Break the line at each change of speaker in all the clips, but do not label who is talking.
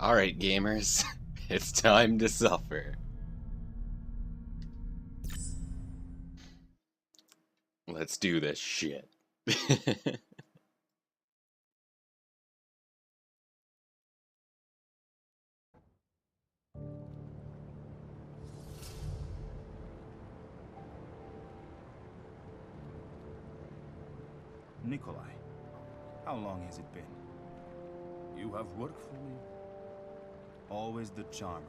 Alright, gamers. It's time to suffer. Let's do this shit.
Nikolai, how long has it been?
You have work for me?
Always the charmer.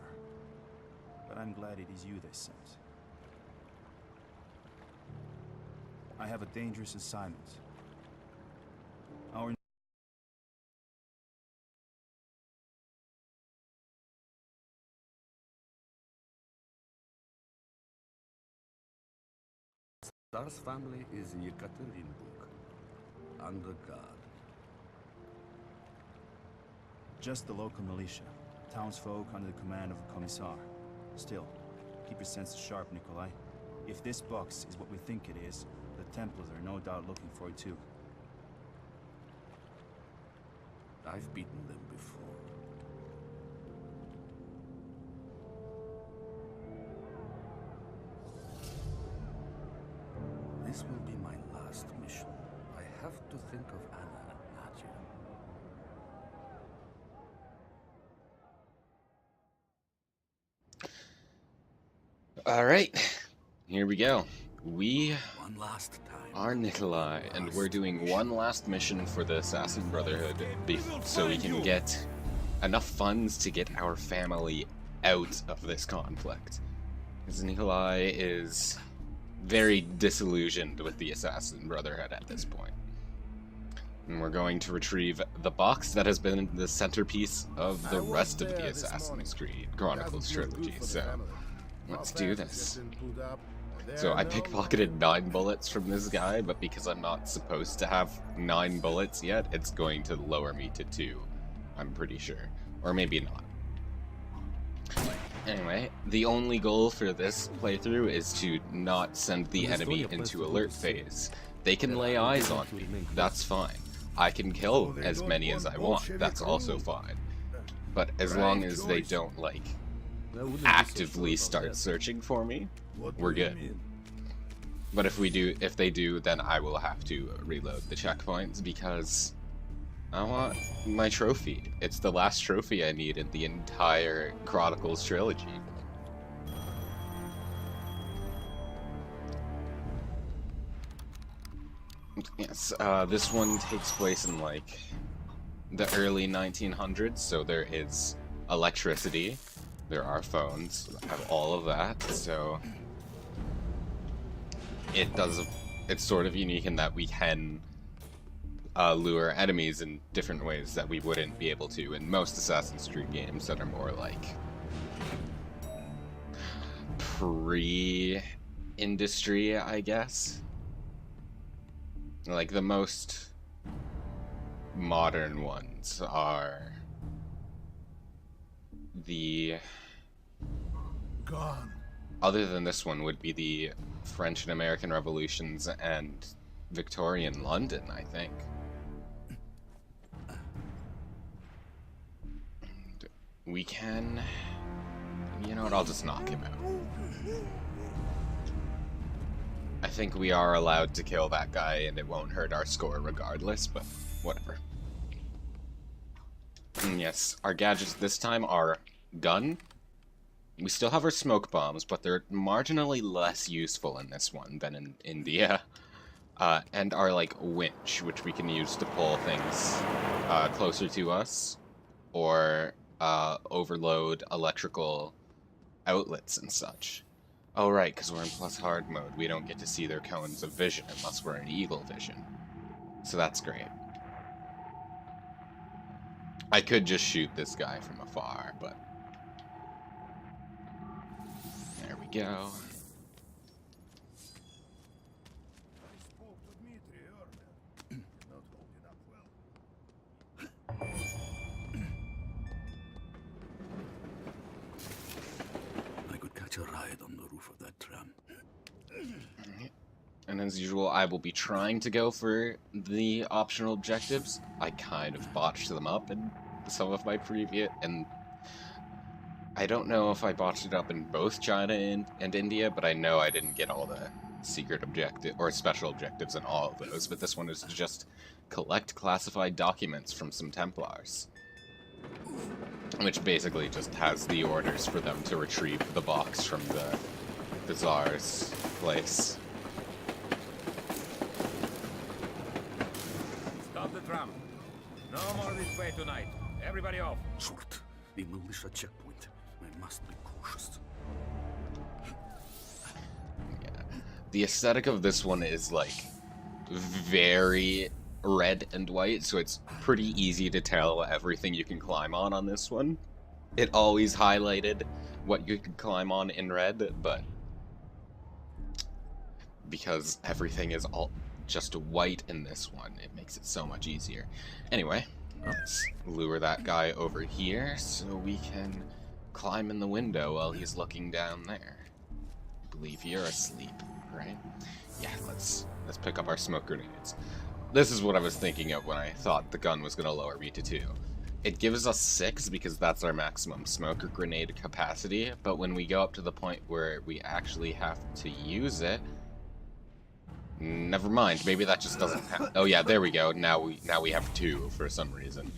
But I'm glad it is you they sent. I have a dangerous assignment. Our
Star's family is in Yekaterinburg, under guard.
just the local militia. Townsfolk under the command of a commissar. Still, keep your senses sharp, Nikolai. If this box is what we think it is, the Templars are no doubt looking for it too.
I've beaten them before. This will be my last mission. I have to think of Anna and Nadja.
Alright, here we go. We
One last time.
are Nikolai, and we're doing one last mission for the Assassin Brotherhood so we can get enough funds to get our family out of this conflict. Because Nikolai is very disillusioned with the Assassin Brotherhood at this point. And we're going to retrieve the box that has been the centerpiece of the rest of the Assassin's Creed Chronicles trilogy, so let's do this. So I pickpocketed 9 bullets from this guy, but because I'm not supposed to have 9 bullets yet, it's going to lower me to 2, I'm pretty sure. Or maybe not. Anyway, the only goal for this playthrough is to not send the enemy into alert phase. They can lay eyes on me, that's fine. I can kill as many as I want, that's also fine. But as long as they don't, like, actively start searching for me, we're good. But if they do, then I will have to reload the checkpoints because I want my trophy. It's the last trophy I need in the entire Chronicles trilogy. Yes, this one takes place in like the early 1900s, so there is electricity, there are phones, I have all of that, so it's sort of unique in that we can lure enemies in different ways that we wouldn't be able to in most Assassin's Creed games that are more like pre-industry, I guess. Like the most modern ones are the
Gone.
other than this one would be the French and American revolutions and Victorian London, I think. We can... You know what, I'll just knock him out. I think we are allowed to kill that guy and it won't hurt our score regardless, but whatever. And yes, our gadgets this time are gun. We still have our smoke bombs, but they're marginally less useful in this one than in India. And our, like, winch, which we can use to pull things closer to us, or overload electrical outlets and such. Oh right, because we're in plus hard mode, we don't get to see their cones of vision unless we're in eagle vision. So that's great. I could just shoot this guy from afar, but... There we go.
I could catch a ride on the roof of that tram.
And as usual, I will be trying to go for the optional objectives. I kind of botched them up in some of my previous, and I don't know if I botched it up in both China and India, but I know I didn't get all the secret objective or special objectives in all of those. But this one is to just collect classified documents from some Templars, which basically just has the orders for them to retrieve the box from the Tsar's place.
Stop the tram. No more this way tonight. Everybody off.
Short. The militia checkpoint. I must be cautious.
Yeah. The aesthetic of this one is like very red and white, so it's pretty easy to tell everything you can climb on this one. It always highlighted what you could climb on in red, but because everything is all just white in this one, it makes it so much easier. Anyway, let's lure that guy over here so we can climb in the window while he's looking down there. I believe you're asleep, right? Yeah, let's pick up our smoke grenades. This is what I was thinking of when I thought the gun was going to lower me to 2. It gives us 6 because that's our maximum smoke or grenade capacity, but when we go up to the point where we actually have to use it, never mind, maybe that just doesn't have... Oh yeah, there we go. Now we have 2 for some reason.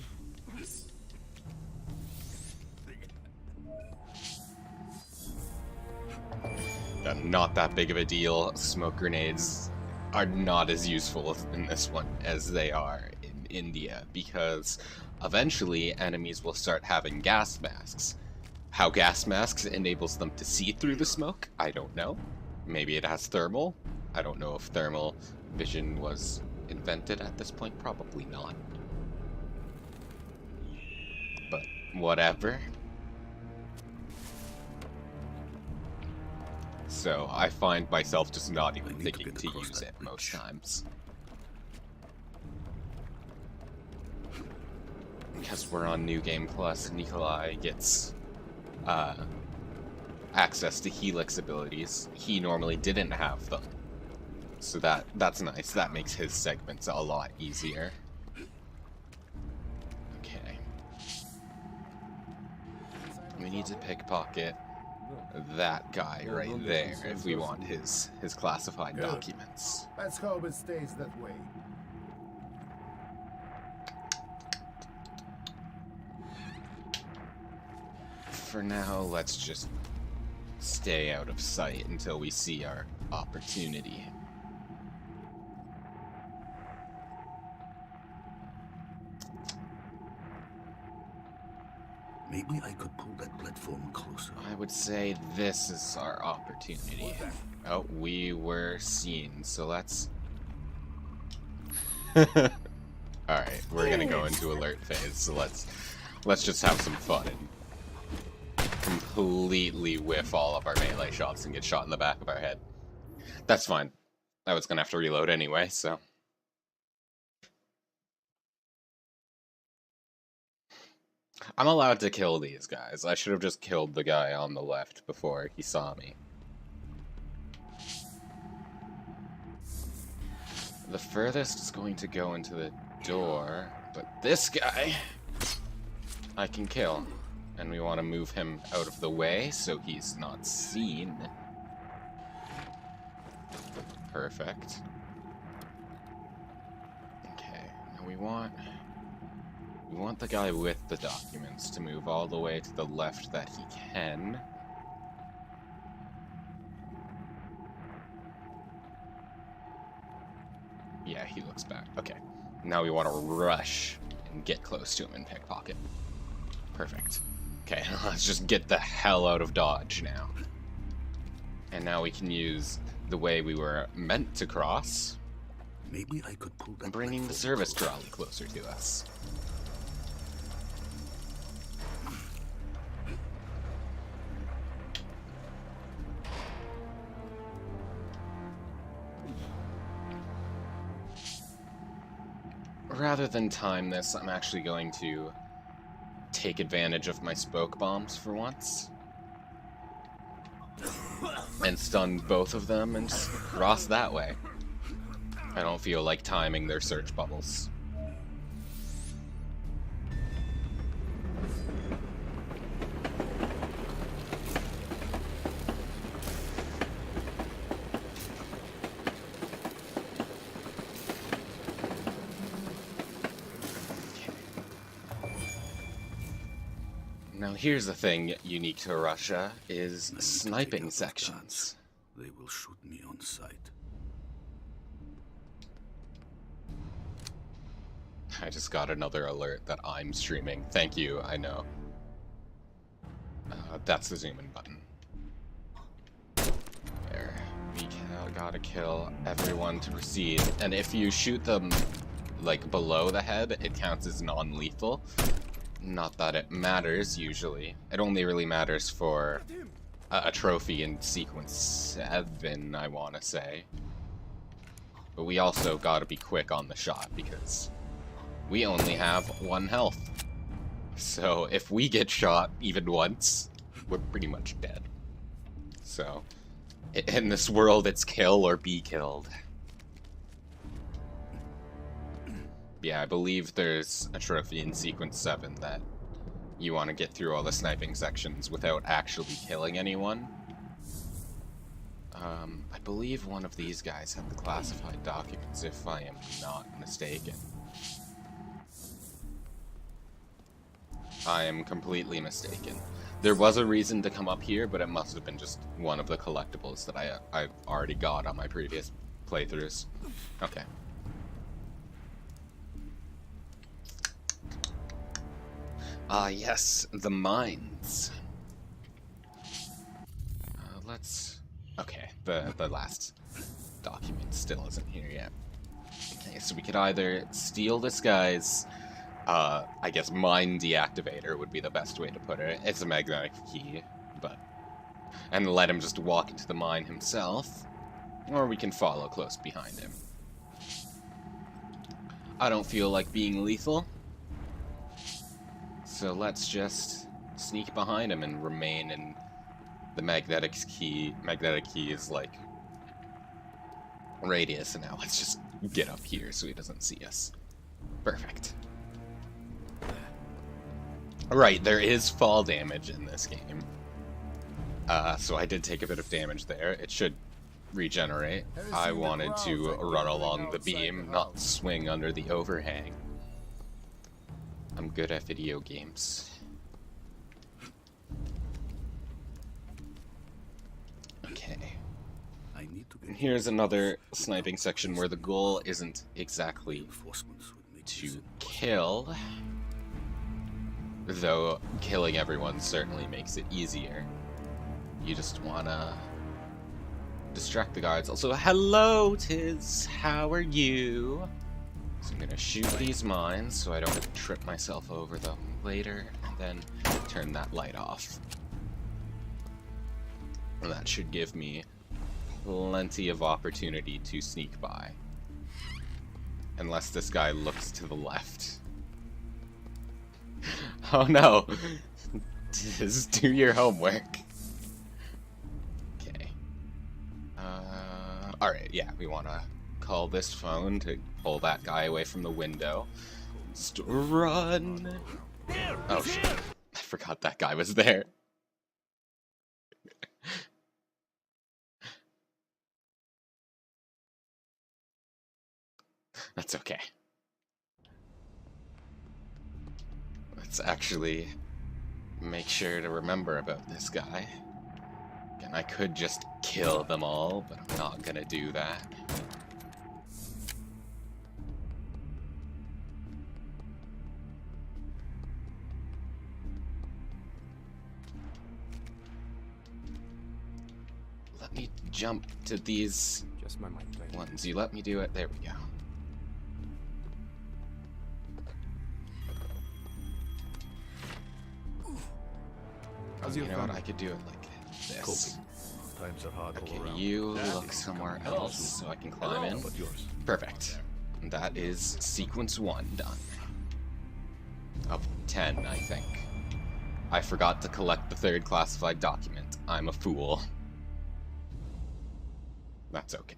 Not that big of a deal. Smoke grenades are not as useful in this one as they are in India, because eventually enemies will start having gas masks. How gas masks enables them to see through the smoke, I don't know. Maybe it has thermal. I don't know if thermal vision was invented at this point. Probably not. But whatever. So I find myself just not even thinking to use it most times. Because we're on New Game Plus, Nikolai gets access to Helix abilities. He normally didn't have them. So that's nice. That makes his segments a lot easier. Okay. We need to pickpocket that guy right there if we want his classified documents.
Let's hope it stays that way.
For now, let's just stay out of sight until we see our opportunity.
Maybe I could pull that platform closer.
I would say this is our opportunity. Oh, we were seen, so let's... Alright, we're gonna go into alert phase, so let's just have some fun and completely whiff all of our melee shots and get shot in the back of our head. That's fine. I was gonna have to reload anyway, so... I'm allowed to kill these guys. I should have just killed the guy on the left before he saw me. The furthest is going to go into the door, but this guy I can kill. And we want to move him out of the way so he's not seen. Perfect. Okay, now we want the guy with the documents to move all the way to the left that he can. Yeah, he looks back. Okay. Now we want to rush and get close to him and pickpocket. Perfect. Okay, let's just get the hell out of Dodge now. And now we can use the way we were meant to cross.
Maybe I could pull that
Bringing the
platform
service
closer.
trolley closer to us. Rather than time this, I'm actually going to take advantage of my spoke bombs for once. And stun both of them and just cross that way. I don't feel like timing their search bubbles. Now here's the thing unique to Russia is
I need to take
sniping
out those
sections.
guards. They will shoot me on sight.
I just got another alert that I'm streaming. Thank you, I know. That's the zoom in button. There. We gotta kill everyone to proceed. And if you shoot them, like, below the head, it counts as non-lethal. Not that it matters, usually. It only really matters for a trophy in sequence 7, I want to say. But we also gotta be quick on the shot, because we only have 1 health. So if we get shot even once, we're pretty much dead. So, in this world, it's kill or be killed. Yeah, I believe there's a trophy in sequence 7 that you want to get through all the sniping sections without actually killing anyone. I believe one of these guys had the classified documents, if I am not mistaken. I am completely mistaken. There was a reason to come up here, but it must have been just one of the collectibles that I've already got on my previous playthroughs. Okay. Ah, yes, the mines. Let's... Okay, the last document still isn't here yet. Okay, so we could either steal this guy's, I guess mine deactivator would be the best way to put it. It's a magnetic key, but... And let him just walk into the mine himself, or we can follow close behind him. I don't feel like being lethal, so let's just sneak behind him and remain in the magnetic key's like radius, and now let's just get up here so he doesn't see us. Perfect. Right, there is fall damage in this game. So I did take a bit of damage there. It should regenerate. I wanted to run along the beam, not swing under the overhang. I'm good at video games. Okay.
I need to
And
get
here's another sniping section where the goal isn't exactly
reinforcements would make
to
this
kill, though killing everyone certainly makes it easier. You just wanna distract the guards. Also, hello, Tiz. How are you? So I'm gonna shoot these mines so I don't trip myself over them later, and then turn that light off. And that should give me plenty of opportunity to sneak by. Unless this guy looks to the left. Oh no! Just do your homework. Okay. Alright, yeah, we wanna call this phone to pull that guy away from the window. Run! Oh shit. I forgot that guy was there. That's okay. Let's actually make sure to remember about this guy. And I could just kill them all, but I'm not gonna do that. Let me jump to these
Just my mind playing.
ones. You let me do it. There we go.
How's
You
your
know what?
family?
I could do it like this.
times are hard
Okay,
all around.
you look somewhere else so I can climb in.
But yours.
Perfect. That is sequence 1 done. Of 10, I think. I forgot to collect the 3rd classified document. I'm a fool. That's okay.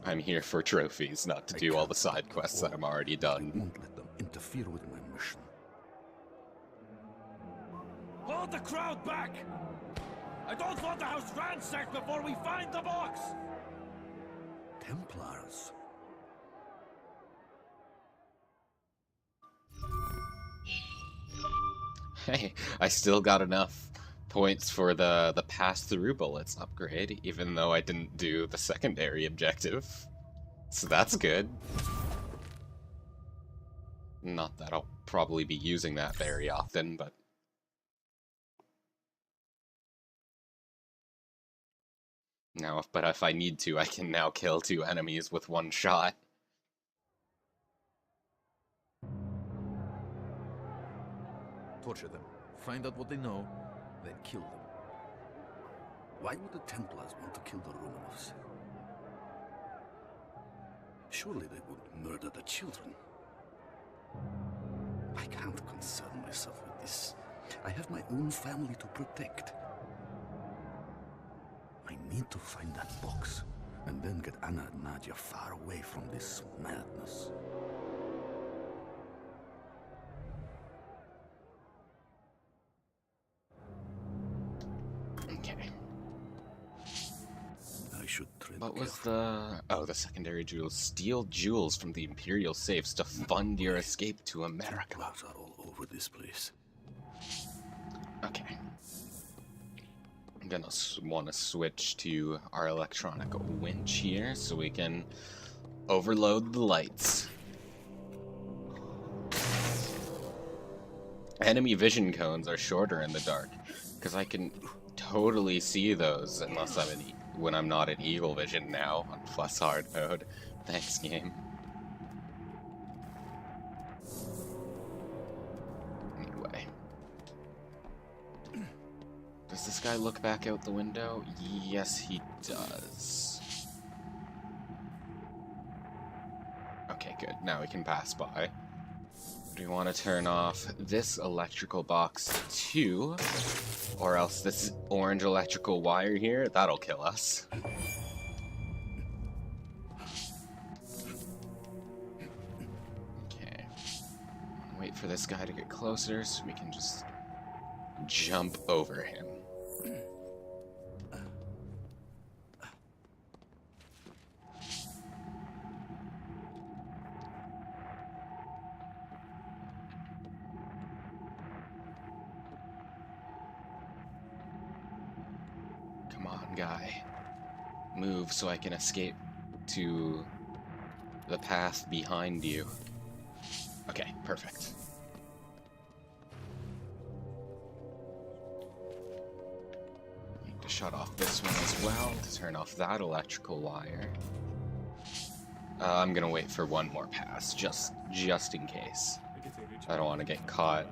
I'm here for trophies, not to do all the side quests that I'm already
I
done.
won't let them interfere with my mission.
Hold the crowd back! I don't want the house ransacked before we find the box!
Templars.
Hey, I still got enough points for the pass-through bullets upgrade, even though I didn't do the secondary objective. So that's good. Not that I'll probably be using that very often, but... Now, but if I need to, I can now kill 2 enemies with 1 shot.
Torture them, find out what they know, then kill them. Why would the Templars want to kill the Romanovs? Surely they would murder the children. I can't concern myself with this. I have my own family to protect. I need to find that box, and then get Anna and Nadia far away from this madness.
Okay.
I should tread
What was
carefully.
the... Oh, the secondary jewels. Steal jewels from the Imperial safes to fund your escape to America.
Templars are all over this place.
Okay. I'm gonna want to switch to our electronic winch here so we can overload the lights. Enemy vision cones are shorter in the dark, because I can totally see those unless I'm when I'm not in Eagle Vision now on plus hard mode. Thanks, game. Anyway. Does this guy look back out the window? Yes, he does. Okay, good. Now we can pass by. Do we want to turn off this electrical box too? Or else this orange electrical wire here? That'll kill us. Okay. Wait for this guy to get closer so we can just jump over him. Come on, guy. Move so I can escape to the path behind you. Okay, perfect. Need to shut off this one as well to turn off that electrical wire. I'm gonna wait for one more pass, just in case. I don't want to get caught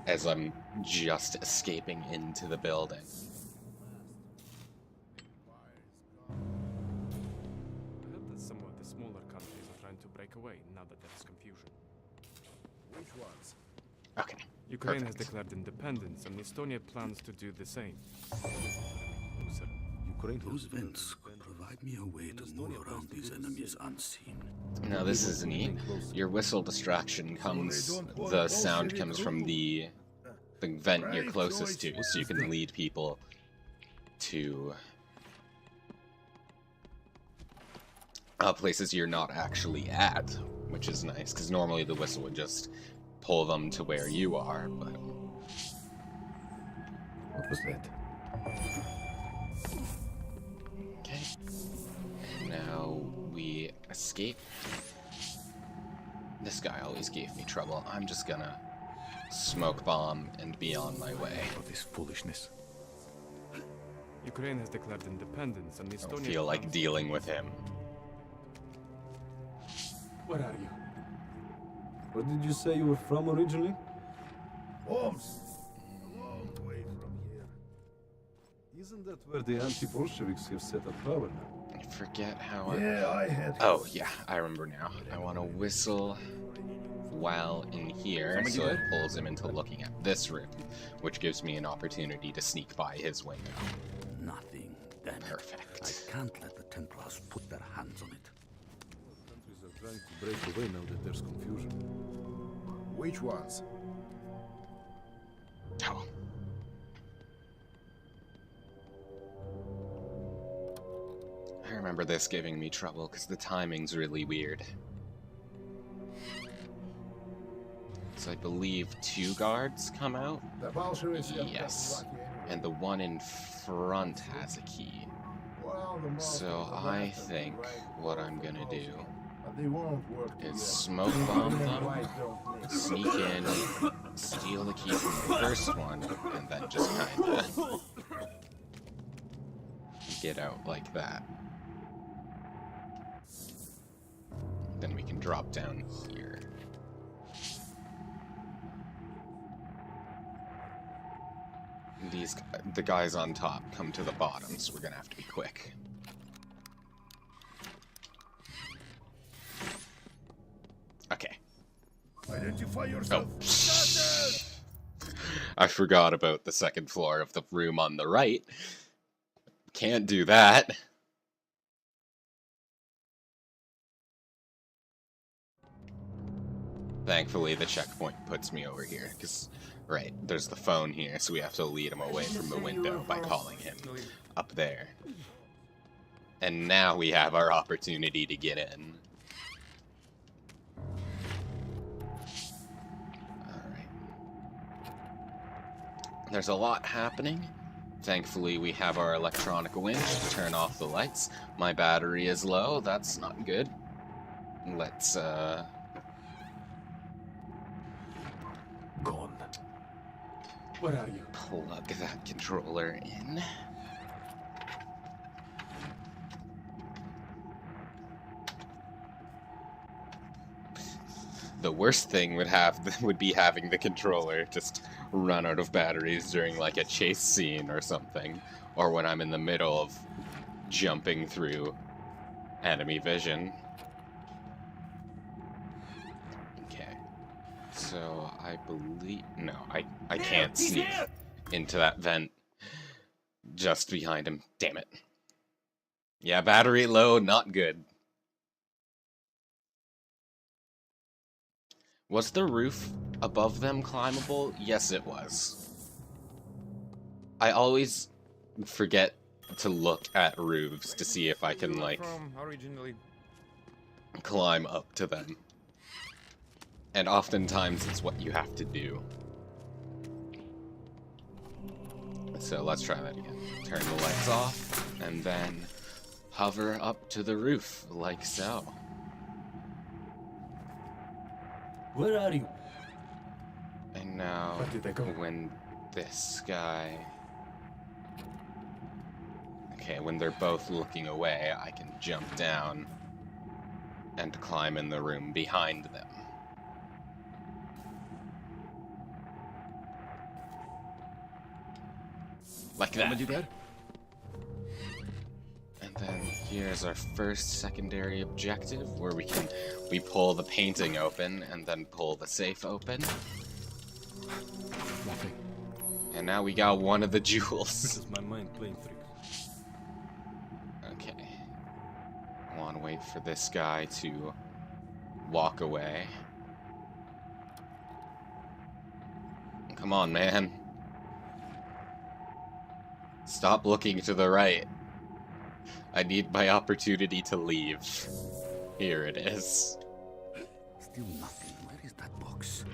as I'm just escaping into the building.
I heard that some of the smaller countries are trying to break away now that there is confusion.
Which ones?
Okay.
Ukraine
Perfect.
has declared independence, and Estonia plans to do the same. Closer.
Those vents could provide me a way to move around these enemies unseen.
Now this is neat. Your whistle distraction comes, the sound comes from the vent you're closest to, so you can lead people to places you're not actually at, which is nice, because normally the whistle would just pull them to where you are, but...
What was that?
Okay. And now we escape. This guy always gave me trouble. I'm just gonna smoke bomb and be on my way.
For this foolishness.
Ukraine has declared independence, and
I
Estonia
don't feel like
plans-
dealing with him.
Where are you? Where did you say you were from originally?
Homes! A long way from here.
Isn't that where the anti-Bolsheviks have set up power now?
I forget how I...
Yeah, I had.
Oh, yeah, I remember now. I want to whistle while in here, so it pulls him into looking at this room, which gives me an opportunity to sneak by his window.
Nothing, then. I
Perfect.
can't let the Templars put their hands on it.
Countries are trying to break away now that there's confusion.
Which ones?
Oh. I remember this giving me trouble, because the timing's really weird. So I believe 2 guards come out.
The Bolsheviks have
Yes.
gotten lucky anyway.
And the one in front has a key.
Well, the
So
Mongols
I
have
think
right
what
for
I'm gonna do
proposal, but they won't work
is
together.
smoke bomb
Men and
them,
white don't mix.
sneak in, steal the key from the first one, and then just kinda get out like that. Then we can drop down here. The guys on top come to the bottom, so we're gonna have to be quick. Okay.
Identify
Oh.
yourself.
I forgot about the second floor of the room on the right. Can't do that. Thankfully, the checkpoint puts me over here, because, right, there's the phone here, so we have to lead him away from the window by calling him up there. And now we have our opportunity to get in. Alright. There's a lot happening. Thankfully, we have our electronic winch to turn off the lights. My battery is low, that's not good. Let's,
Gone. Where are you?
plug that controller in. The worst thing would be having the controller just run out of batteries during like a chase scene or something, or when I'm in the middle of jumping through enemy vision. Okay. So I believe I can't sneak into that vent just behind him. Damn it. Yeah, battery low, not good. Was the roof above them climbable? Yes, it was. I always forget to look at roofs to see if I can, like,
Originally.
climb up to them. And oftentimes it's what you have to do. So let's try that again. Turn the lights off, and then hover up to the roof, like so.
Where are you?
And now,
Where did they go?
when this guy... Okay, when they're both looking away, I can jump down and climb in the room behind them. Like that.
You there?
And then here's our first secondary objective, where we pull the painting open and then pull the safe open.
Nothing.
And now we got one of the
This
jewels.
is my mind playing tricks.
Okay. I want to wait for this guy to walk away. Come on, man. Stop looking to the right. I need my opportunity to leave. Here it is.
Still nothing. Where is that box?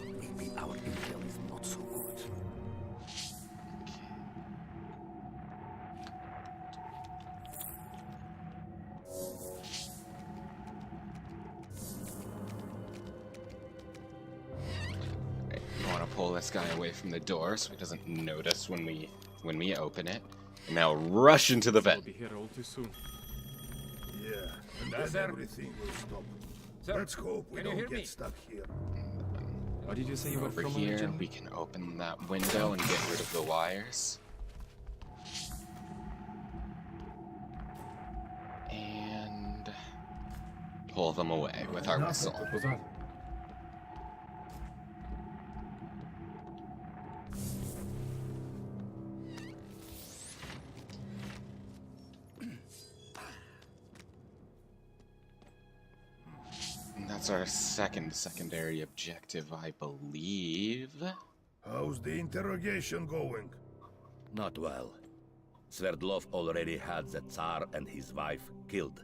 Maybe our intel is not so good.
Right, you want to pull this guy away from the door so he doesn't notice when we open it. And now rush into the
We'll
vent.
be here all too soon.
Yeah, and then everything will stop. Let's hope we don't get stuck here.
What did you say you were
Over
from
here,
originally?
we can open that window and get rid of the wires. And pull them away with our whistle.
What was that?
And that's our second secondary objective, I believe.
How's the interrogation going?
Not well. Sverdlov already had the Tsar and his wife killed.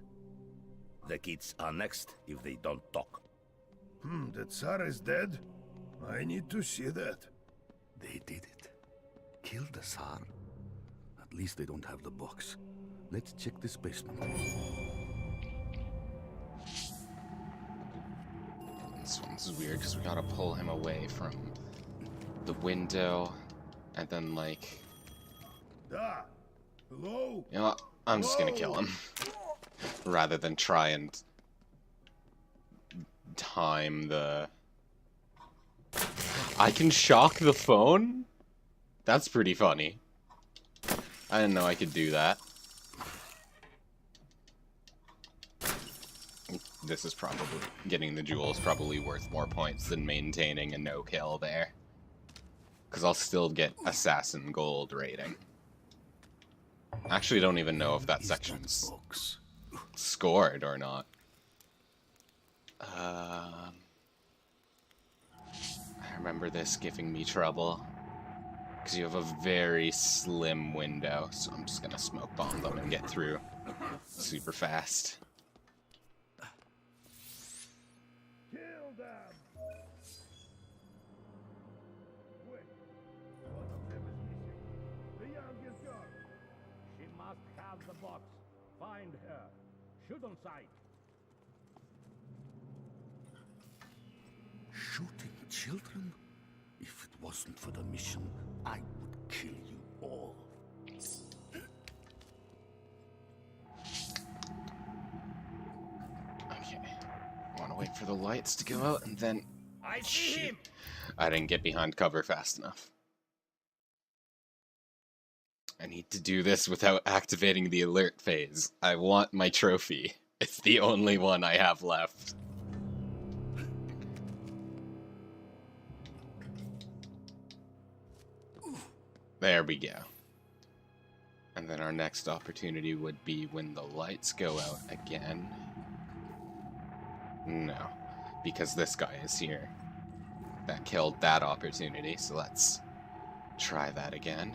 The kids are next if they don't talk.
The Tsar is dead? I need to see that.
They did it. Killed the Tsar. At least they don't have the box. Let's check this basement.
This one's weird because we gotta pull him away from the window, and then like,
Da! Hello?
you know what? I'm just gonna kill him rather than try and time the. I can shock the phone? That's pretty funny. I didn't know I could do that. This is probably, getting the jewel is probably worth more points than maintaining a no-kill there. Because I'll still get Assassin Gold rating. Actually, don't even know if that section's scored or not. I remember this giving me trouble. Because you have a very slim window, so I'm just gonna smoke bomb them and get through super fast.
Kill them! Wait, one of them is missing. The youngest girl.
She must have the box. Find her. Shoot on sight.
Shooting children? If it wasn't for the mission, I would kill you all.
Okay. I want to wait for the lights to go out and then...
I see him.
I didn't get behind cover fast enough. I need to do this without activating the alert phase. I want my trophy. It's the only one I have left. There we go. And then our next opportunity would be when the lights go out again. No, because this guy is here. That killed that opportunity, so let's try that again.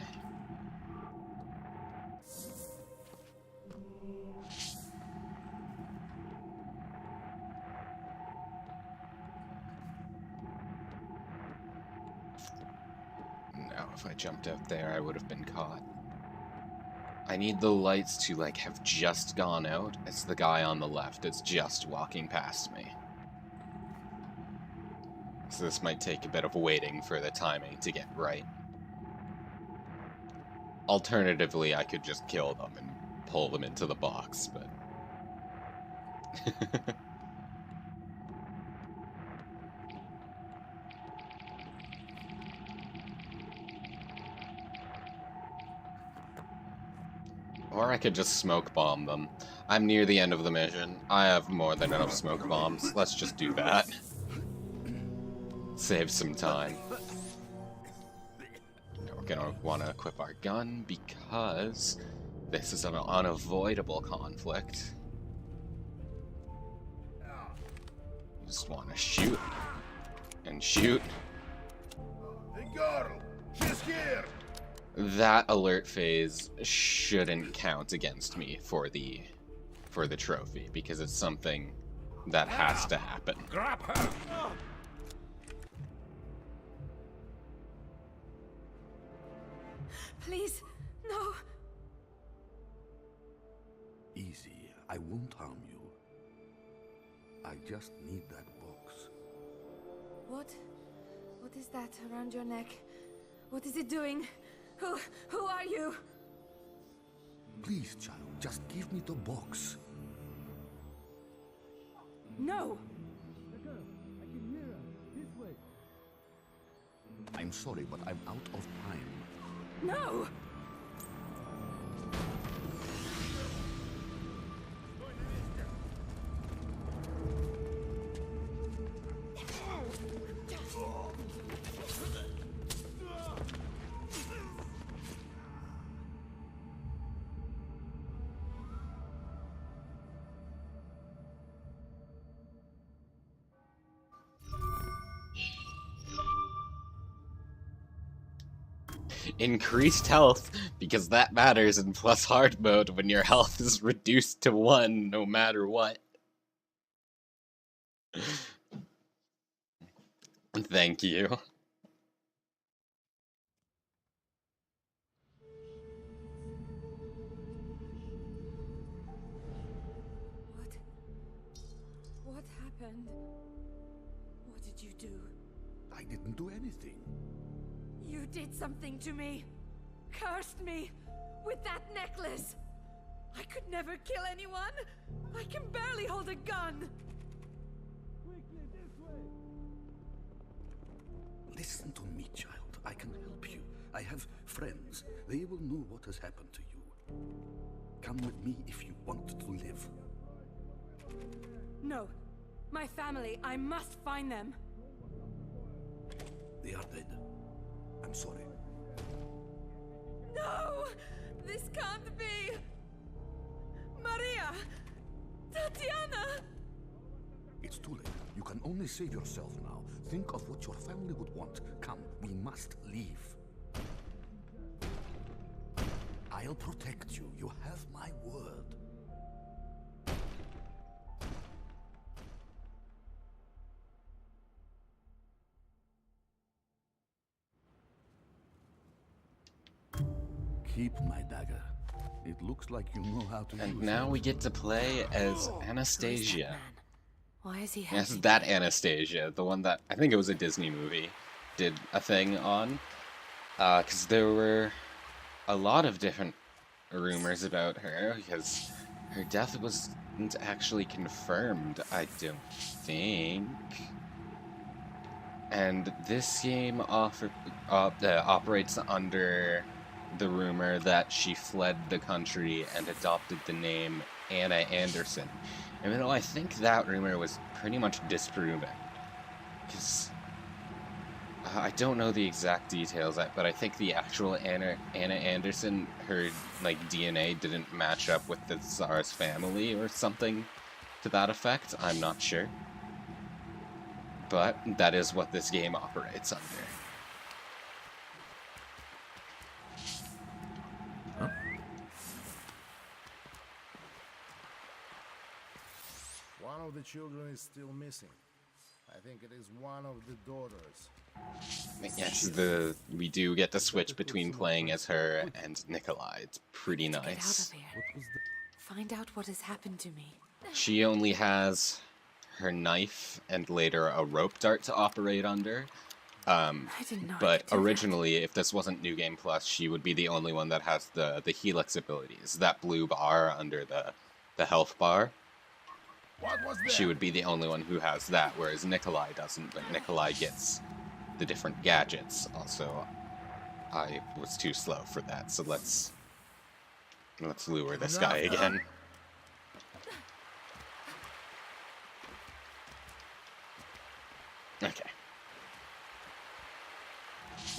No, if I jumped out there, I would have been caught. I need the lights to, like, have just gone out. It's the guy on the left. It's just walking past me. So this might take a bit of waiting for the timing to get right. Alternatively, I could just kill them and pull them into the box, but... Or I could just smoke bomb them. I'm near the end of the mission. I have more than enough smoke bombs. Let's just do that. Save some time. We're gonna want to equip our gun because this is an unavoidable conflict. Just want to shoot and shoot.
The girl! She's here!
That alert phase shouldn't count against me for the trophy because it's something that has to happen.
Grab her.
Please, no.
Easy. I won't harm you. I just need that box.
What? What is that around your neck? What is it doing? Who are you?
Please, child, just give me the box.
No!
I'm sorry, but I'm out of time.
No!
Increased health, because that matters in plus hard mode when your health is reduced to 1 no matter what. Thank you.
What happened? What did you do?
I didn't do anything.
You did something to me. Cursed me with that necklace. I could never kill anyone. I can barely hold a gun.
Listen to me, child. I can help you. I have friends. They will know what has happened to you. Come with me if you want to live.
No. My family, I must find them.
They are dead. I'm sorry.
No! This can't be! Maria! Tatiana!
It's too late. You can only save yourself now. Think of what your family would want. Come, we must leave. I'll protect you. You have my word. Keep my dagger. It looks like you know how to use it.
And now we get to play as Anastasia.
Why is he
Yes,
helping
that
me?
Anastasia, the one that I think it was a Disney movie, did a thing on. Because there were a lot of different rumors about her, because her death wasn't actually confirmed, I don't think. And this game operates under the rumor that she fled the country and adopted the name Anna Anderson. Even though I think that rumor was pretty much disproven. Because I don't know the exact details, but I think the actual Anna Anderson, her DNA didn't match up with the Tsar's family or something to that effect. I'm not sure. But that is what this game operates under.
One of the children is still missing. I think it is one of the daughters.
Yes, we do get to switch between playing as her and Nikolai. It's pretty
Get out
nice.
of here. Find out what has happened to me.
She only has her knife and later a rope dart to operate under.
I didn't know I
But
could do that.
originally, if this wasn't New Game Plus, she would be the only one that has the Helix abilities. That blue bar under the health bar.
What was that?
She would be the only one who has that, whereas Nikolai doesn't, but Nikolai gets the different gadgets. Also, I was too slow for that, so let's lure this guy again. Okay.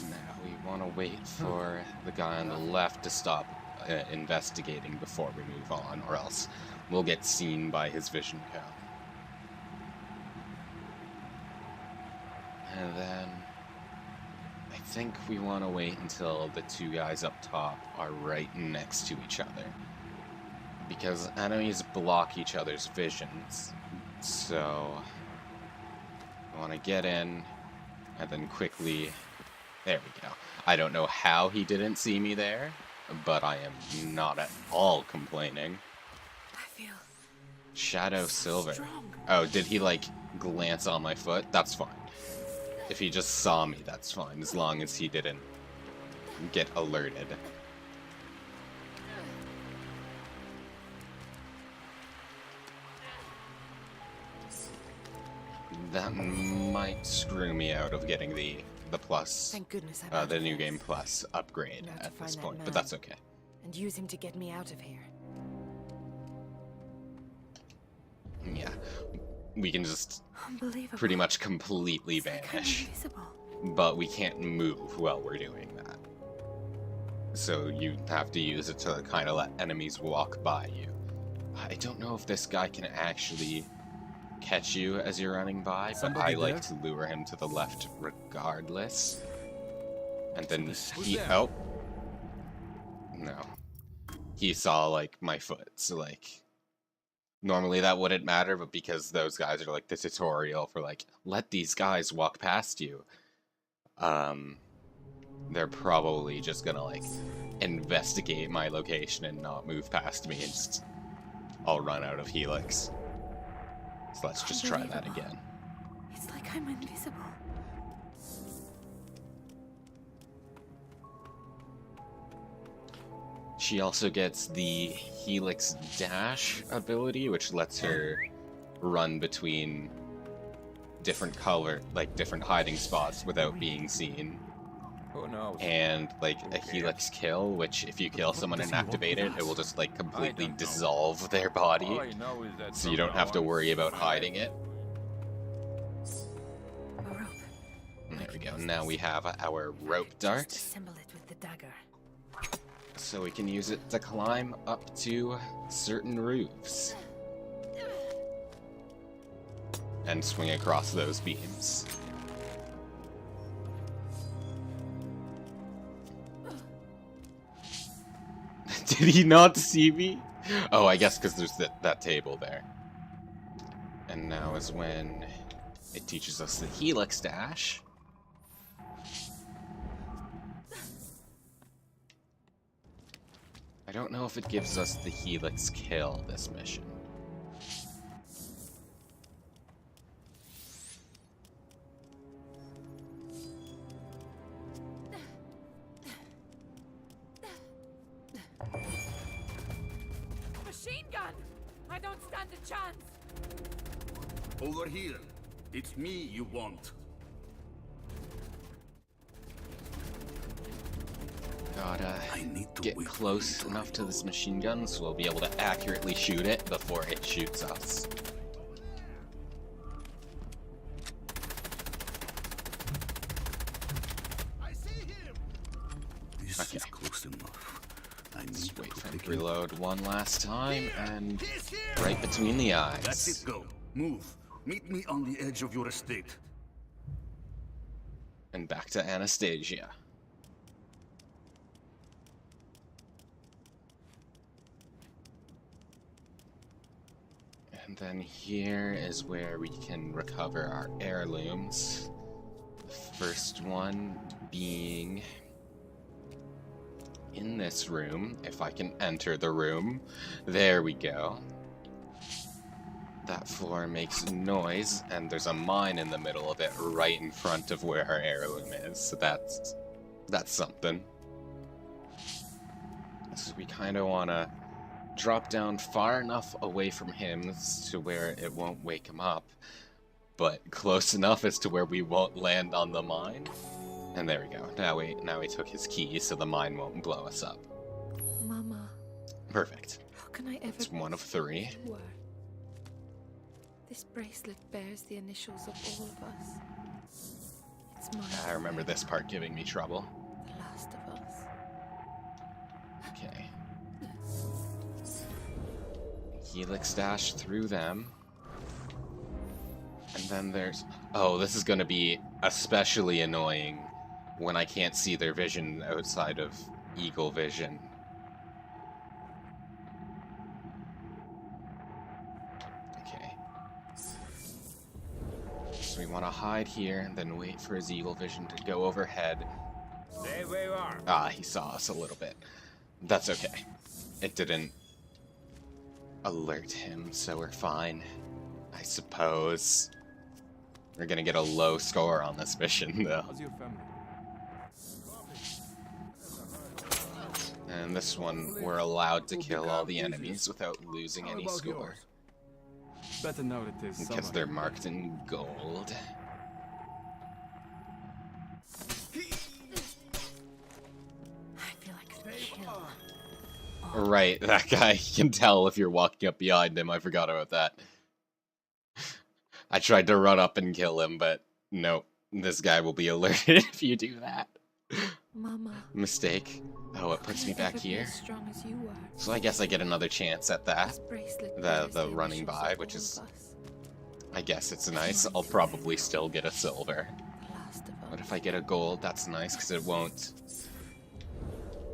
Now we want to wait for the guy on the left to stop investigating before we move on, or else we'll get seen by his vision cone. And then I think we want to wait until the two guys up top are right next to each other, because enemies block each other's visions. So I want to get in and then quickly... There we go. I don't know how he didn't see me there, but I am not at all complaining.
I feel
Shadow Silver.
strong.
Oh, did he, glance on my foot? That's fine. If he just saw me, that's fine, as long as he didn't get alerted. That might screw me out of getting the plus,
Thank goodness I'm out
the
of
New
this.
Game Plus upgrade
Now to
at this
find that
point, but
man.
that's okay.
And use him to get me out of here.
Yeah, we can just
Unbelievable.
pretty much completely
It's like I'm
vanish,
invisible.
but we can't move while we're doing that. So you have to use it to kind of let enemies walk by you. I don't know if this guy can actually catch you as you're running by, but
Somebody
I like
there?
to lure him to the left regardless. And then
Who's
he...
there?
Oh. No. He saw, my foot, so, Normally that wouldn't matter, but because those guys are like the tutorial for like, let these guys walk past you, they're probably just gonna like investigate my location and not move past me, and just I'll run out of Helix. So let's just try that again.
It's like I'm invisible.
She also gets the Helix Dash ability, which lets her run between different different hiding spots without being seen.
Who knows?
And like a Helix kill, which if you kill someone and activate it, it will just like completely dissolve their body,
All I know is that
so you don't have to worry about hiding it.
A rope.
And there we go. Now we have our rope dart,
Assemble it with the dagger.
so we can use it to climb up to certain roofs and swing across those beams. Did he not see me? Oh, I guess because there's that table there. And now is when it teaches us the Helix Dash. I don't know if it gives us the Helix Kill this mission.
Machine gun! I don't stand a chance!
Over here. It's me you want.
Gotta
I need to
get
wait
close
for you to
enough to this
reload.
machine gun so we'll be able to accurately shoot it before it shoots us.
This
Okay.
is close enough. I need
Just wait
to
for him
take
to
him.
reload one last time, and right between the
That's
eyes.
it, go. Move. Meet me on the edge of your estate.
And back to Anastasia. And then here is where we can recover our heirlooms. The first one being in this room, if I can enter the room. There we go. That floor makes noise, and there's a mine in the middle of it right in front of where our heirloom is, so that's something. So we kind of want to drop down far enough away from him to where it won't wake him up, but close enough as to where we won't land on the mine. And there we go. Now we took his key, so the mine won't blow us up.
Mama,
Perfect.
how can I ever
It's one of three.
be sure? This bracelet bears the initials of all of us. It's mine.
I remember this part giving me trouble.
The last of us.
Okay. Helix dash through them. And then there's... Oh, this is going to be especially annoying when I can't see their vision outside of Eagle Vision. Okay. So we want to hide here and then wait for his Eagle Vision to go overhead.
Stay where you are.
Ah, he saw us a little bit. That's okay. It didn't alert him, so we're fine. I suppose. We're gonna get a low score on this mission, though.
How's your family?
And this one, we're allowed to kill all the enemies without losing any score.
Better now that there's
Because
someone.
they're marked in gold.
I feel like a chill.
Right, that guy can tell if you're walking up behind him. I forgot about that. I tried to run up and kill him, but nope. This guy will be alerted if you do that.
Mama.
Mistake. Oh, it puts me back here.
As strong as you were.
So I guess I get another chance at that.
This bracelet
The
bears
running
initials
by,
of
which
all
is...
of us.
I guess it's nice. I'll probably still get a silver.
The last of us.
But if I get a gold, that's nice, because it won't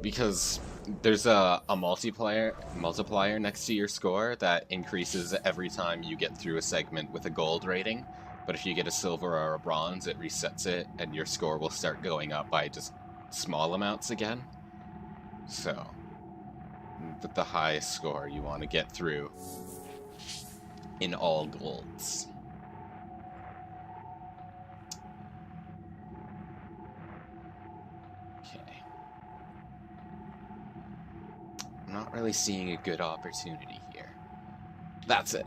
Because there's a multiplier next to your score that increases every time you get through a segment with a gold rating. But if you get a silver or a bronze, it resets it, and your score will start going up by just small amounts again. So, with the highest score, you want to get through in all golds. Okay. I'm not really seeing a good opportunity here. That's it.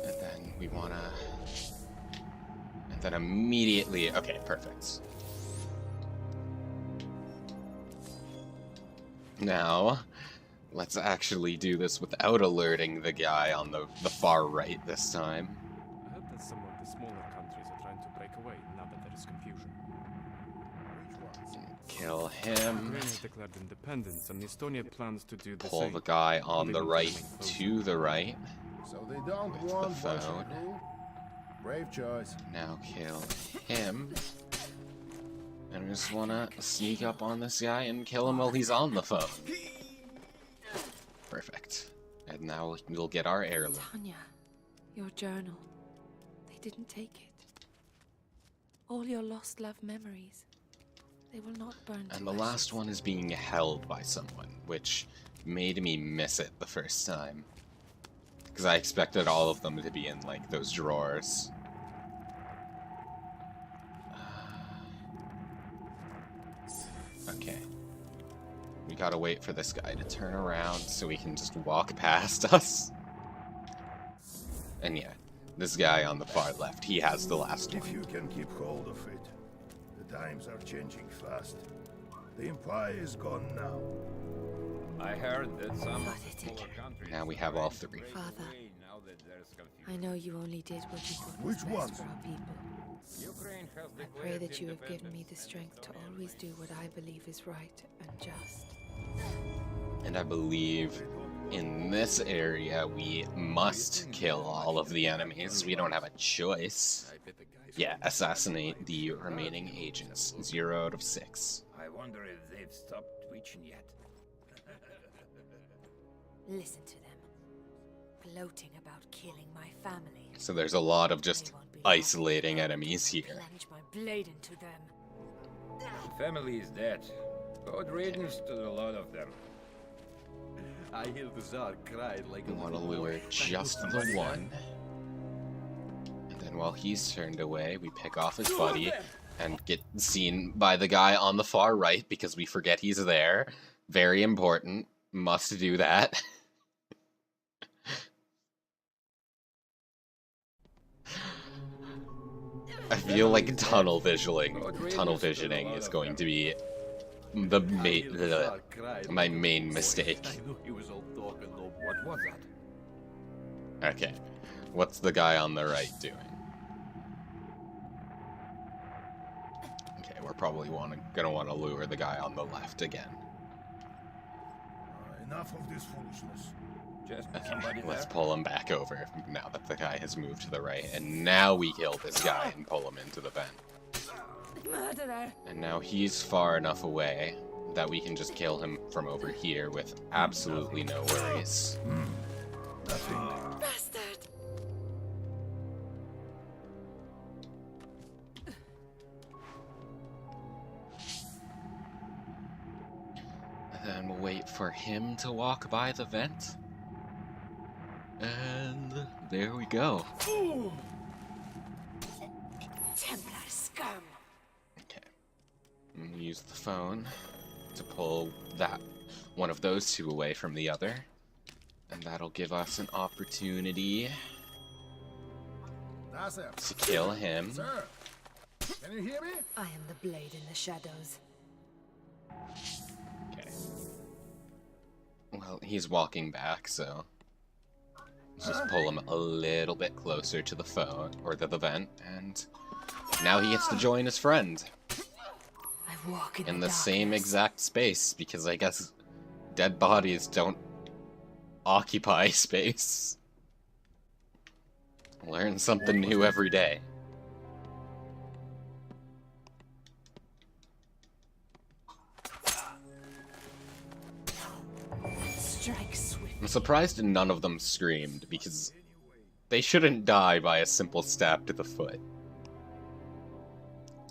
And then we want to... And then immediately... Okay, perfect. Now, let's actually do this without alerting the guy on the far right this time.
I heard that some of the smaller countries are trying to break away now that there is confusion.
Kill him.
Ukraine has declared independence, and Estonia plans to do the
Pull
same.
the guy on the right to the right.
So they don't
With
want
the
much
phone.
crew? Brave choice.
Now kill him. And we just wanna sneak up on this guy and kill him while he's on the phone. Perfect. And now we'll get our heirloom.
Tanya, your journal. They didn't take it. All your lost love memories. They will not burn to
And the last one is being held by someone, which made me miss it the first time. Because I expected all of them to be in, like, those drawers. Okay. We gotta wait for this guy to turn around so we can just walk past us. And yeah, this guy on the far left, he has the last
If
one.
you can keep hold of it. The times are changing fast. The Empire is gone now.
I heard that some
Got it
smaller
again.
countries
Now we have all three.
Father,
now that there's confusion.
I know you only did what you thought
Which
was best
one?
for our people.
Ukraine has
I
declared
pray that you have given me the
independence,
strength
and
to
Estonia
always do what I believe is right and just.
And I believe in this area we must kill all of the enemies. We don't have a choice. Yeah, assassinate the remaining agents. 0 out of 6.
I wonder if they've stopped twitching yet.
Listen to them, gloating about killing my family.
So there's a lot of just
They won't be
isolating
happy.
enemies here.
Plunge my blade into them.
The family is dead. God riddance to the lot of them.
I hear the Tsar cried like
We want to lure just the one. And then while he's turned away, we pick off his buddy and get seen by the guy on the far right because we forget he's there. Very important. Must do that. I feel like tunnel visioning is going to be my main mistake.
I knew he was all talk and no.
What was that?
Okay, what's the guy on the right doing? Okay, we're probably gonna want to lure the guy on the left again.
Enough of this foolishness.
Just
Okay,
somebody
let's
there?
pull him back over now that the guy has moved to the right. And now we kill this guy and pull him into the vent.
Murderer!
And now he's far enough away that we can just kill him from over here with absolutely no worries.
Nothing.
Bastard!
And then we'll wait for him to walk by the vent. And there we go.
Templar scum!
Okay. I'm gonna use the phone to pull that one of those two away from the other. And that'll give us an opportunity
That's it.
to kill him.
Sir, can you hear me?
I am the blade in the shadows.
Okay. Well, he's walking back, so just pull him a little bit closer to the phone, or to the vent, and now he gets to join his friend
I walk
in the
darkness.
same exact space, because I guess dead bodies don't occupy space. Learn something new every day. surprised none of them screamed, because they shouldn't die by a simple stab to the foot.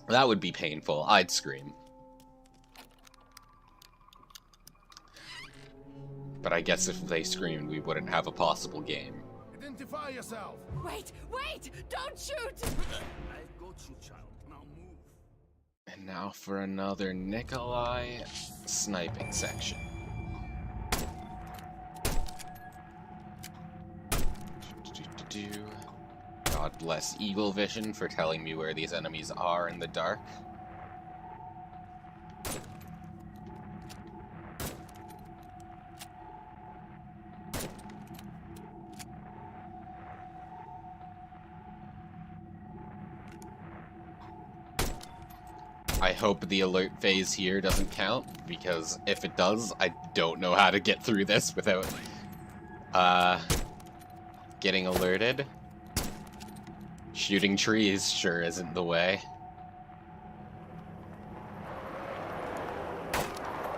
That would be painful. I'd scream. But I guess if they screamed, we wouldn't have a possible game.
Identify yourself!
Wait! Wait! Don't shoot!
I've got you, child. Now move.
And now for another Nikolai sniping section. God bless Eagle Vision for telling me where these enemies are in the dark. I hope the alert phase here doesn't count, because if it does, I don't know how to get through this without getting alerted. Shooting trees sure isn't the way.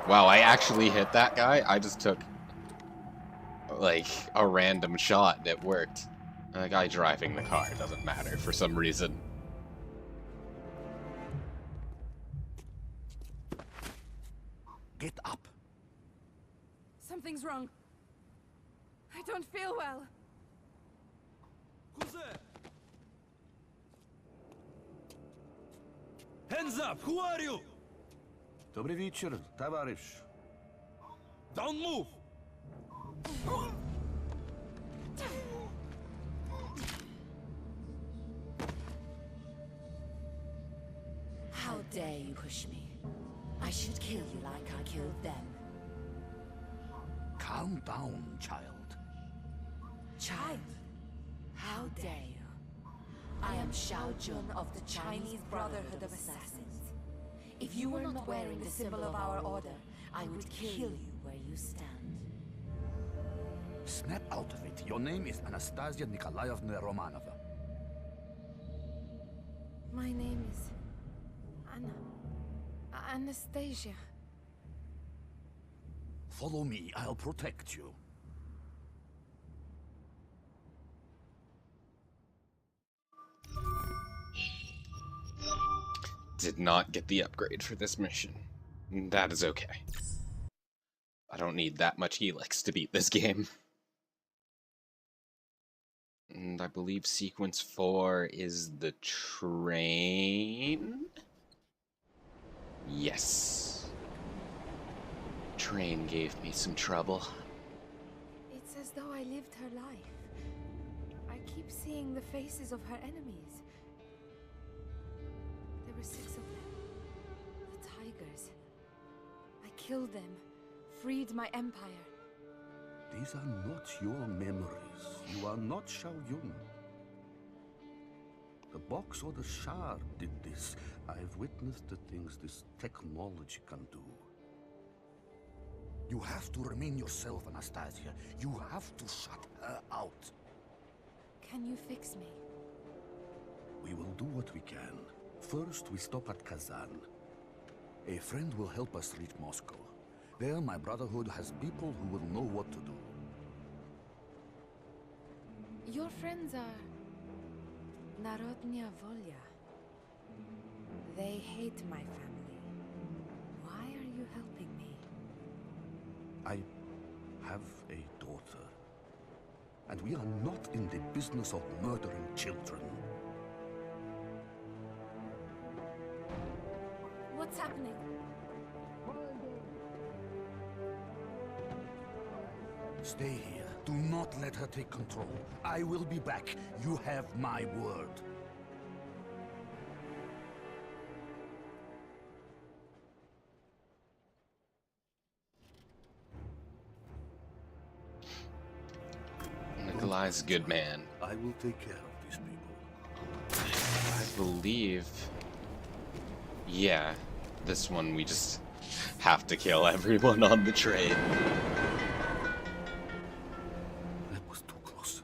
Wow, I actually hit that guy? I just took, like, a random shot and it worked. The guy driving the car doesn't matter for some reason.
Get up.
Something's wrong. I don't feel well.
Who's there? Hands up! Who are you?
Dobry wieczór, towarzysz.
Don't move!
How dare you push me? I should kill you like I killed them.
Calm down, child.
Child? How dare you? I am Shao Jun of the Chinese Brotherhood of Assassins. If you were not wearing the symbol of our order, I would kill you where you stand.
Snap out of it. Your name is Anastasia Nikolaevna Romanova.
My name is Anastasia.
Follow me. I'll protect you.
Did not get the upgrade for this mission. That is okay. I don't need that much helix to beat this game. And I believe sequence 4 is the train? Yes. Train gave me some trouble.
It's as though I lived her life. I keep seeing the faces of her enemies. There were 6 of them. The Tigers. I killed them, freed my empire.
These are not your memories. You are not Shao Yun. The box or the shard did this. I've witnessed the things this technology can do. You have to remain yourself, Anastasia. You have to shut her out.
Can you fix me?
We will do what we can. First, we stop at Kazan. A friend will help us reach Moscow. There, my Brotherhood has people who will know what to do.
Your friends are Narodnia Volia. They hate my family. Why are you helping me?
I have a daughter. And we are not in the business of murdering children.
What's happening?
Stay here. Do not let her take control. I will be back. You have my word.
Nikolai's a good man.
I will take care of these people.
I believe... Yeah, this one we just have to kill everyone on the train.
That was too close.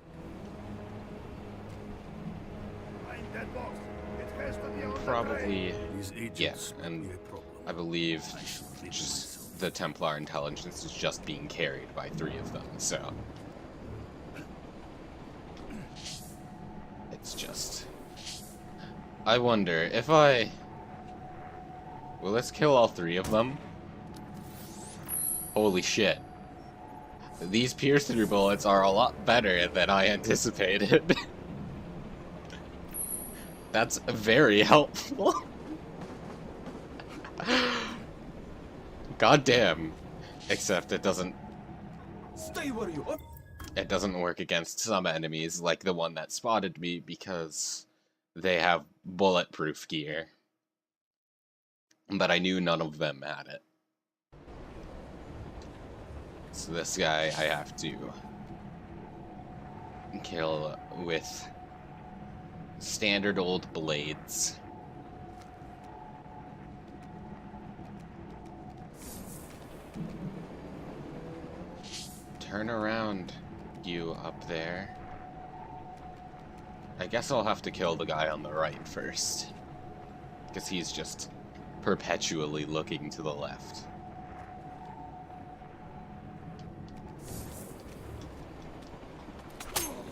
Find that box. It has to be on
Probably...
These agents
Yeah, and I believe just the Templar intelligence is just being carried by 3 of them, so... It's just... I wonder, if I... Will this kill all 3 of them? Holy shit. These pierce-through bullets are a lot better than I anticipated. That's very helpful. God damn. Except it doesn't...
Stay where you are.
It doesn't work against some enemies, like the one that spotted me, because they have bulletproof gear. But I knew none of them had it. So this guy I have to kill with standard old blades. Turn around, you up there. I guess I'll have to kill the guy on the right first, because he's just perpetually looking to the left.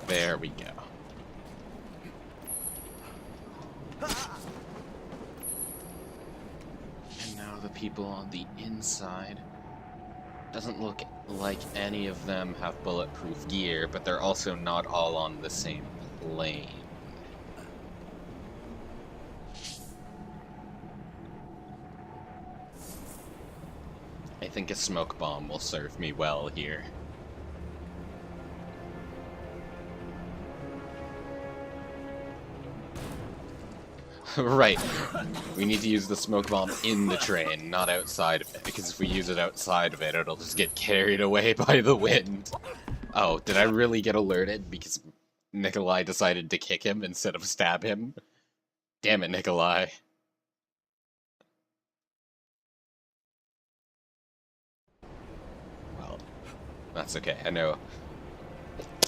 There we go. And now the people on the inside. Doesn't look like any of them have bulletproof gear, but they're also not all on the same plane. I think a smoke bomb will serve me well here. Right. We need to use the smoke bomb in the train, not outside of it, because if we use it outside of it, it'll just get carried away by the wind. Oh, did I really get alerted because Nikolai decided to kick him instead of stab him? Damn it, Nikolai. Well, that's okay. I know.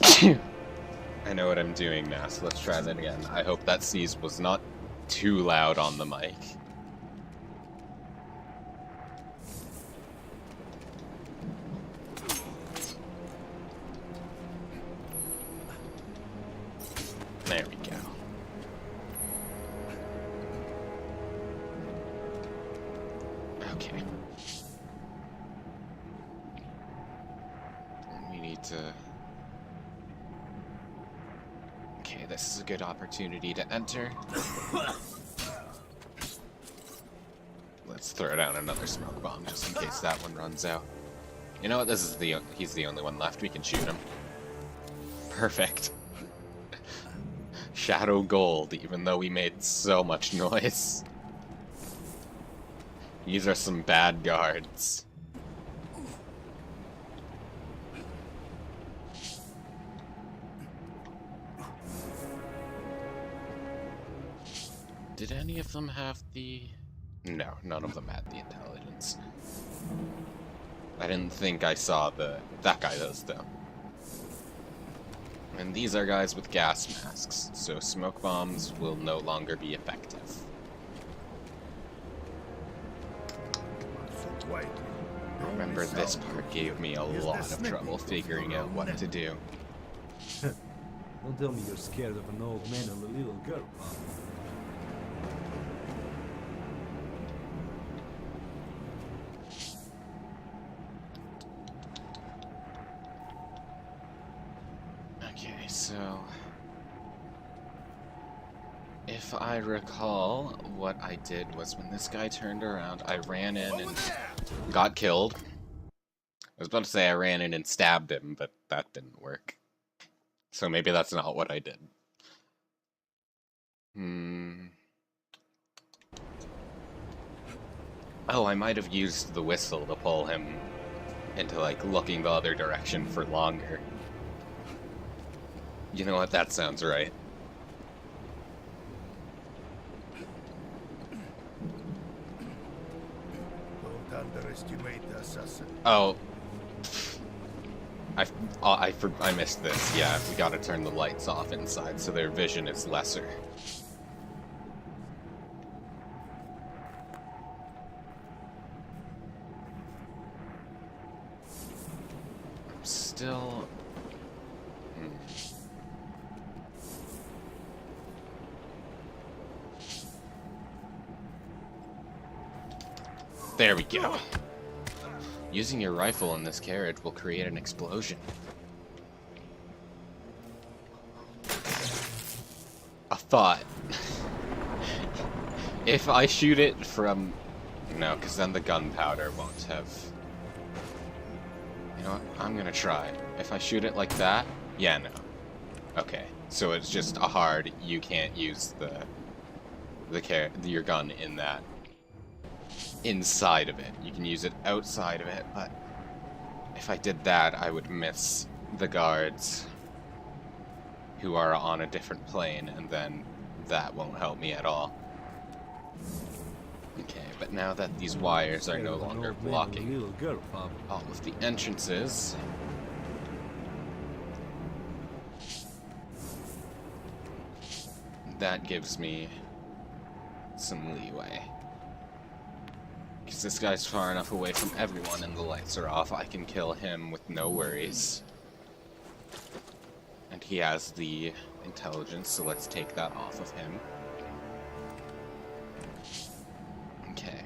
I know what I'm doing now, so let's try that again. I hope that sneeze was not too loud on the mic. There we go. Okay. And we need to... Okay, this is a good opportunity to enter. Let's throw down another smoke bomb just in case that one runs out. You know what? This is he's the only one left. We can shoot him. Perfect. Shadow gold, even though we made so much noise. These are some bad guards. Did any of them have the... No, none of them had the intelligence. I didn't think I saw the... That guy does, though. And these are guys with gas masks, so smoke bombs will no longer be effective. Remember, this part gave me a lot of trouble figuring out what to do.
Don't tell me you're scared of an old man and a little girl, huh?
Okay, so... If I recall, what I did was when this guy turned around, I ran in and got killed. I was about to say I ran in and stabbed him, but that didn't work. So maybe that's not what I did. Oh, I might have used the whistle to pull him into, like, looking the other direction for longer. You know what? That sounds right.
Don't underestimate the assassin.
Oh. I missed this. Yeah, we gotta turn the lights off inside so their vision is lesser. There we go. Using your rifle in this carriage will create an explosion. A thought. If I shoot it from... No, because then the gunpowder won't have... You know what? I'm gonna try. If I shoot it like that... Yeah, no. Okay, so it's just a hard... You can't use your gun in that. Inside of it. You can use it outside of it, but... If I did that, I would miss the guards who are on a different plane, and then that won't help me at all. Okay, but now that these wires are no longer blocking all of the entrances, that gives me some leeway. Because this guy's far enough away from everyone and the lights are off, I can kill him with no worries. And he has the intelligence, so let's take that off of him. Okay.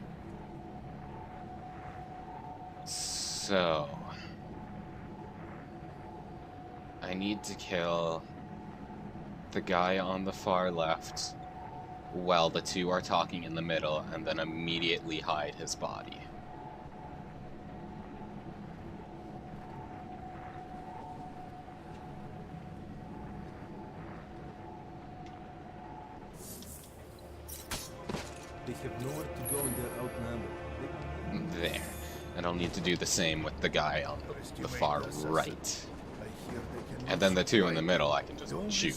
So... I need to kill the guy on the far left while the two are talking in the middle, and then immediately hide his body.
They have nowhere to go and they're outnumbered.
There. And I'll need to do the same with the guy on the far right. And then the two in the middle I can just shoot.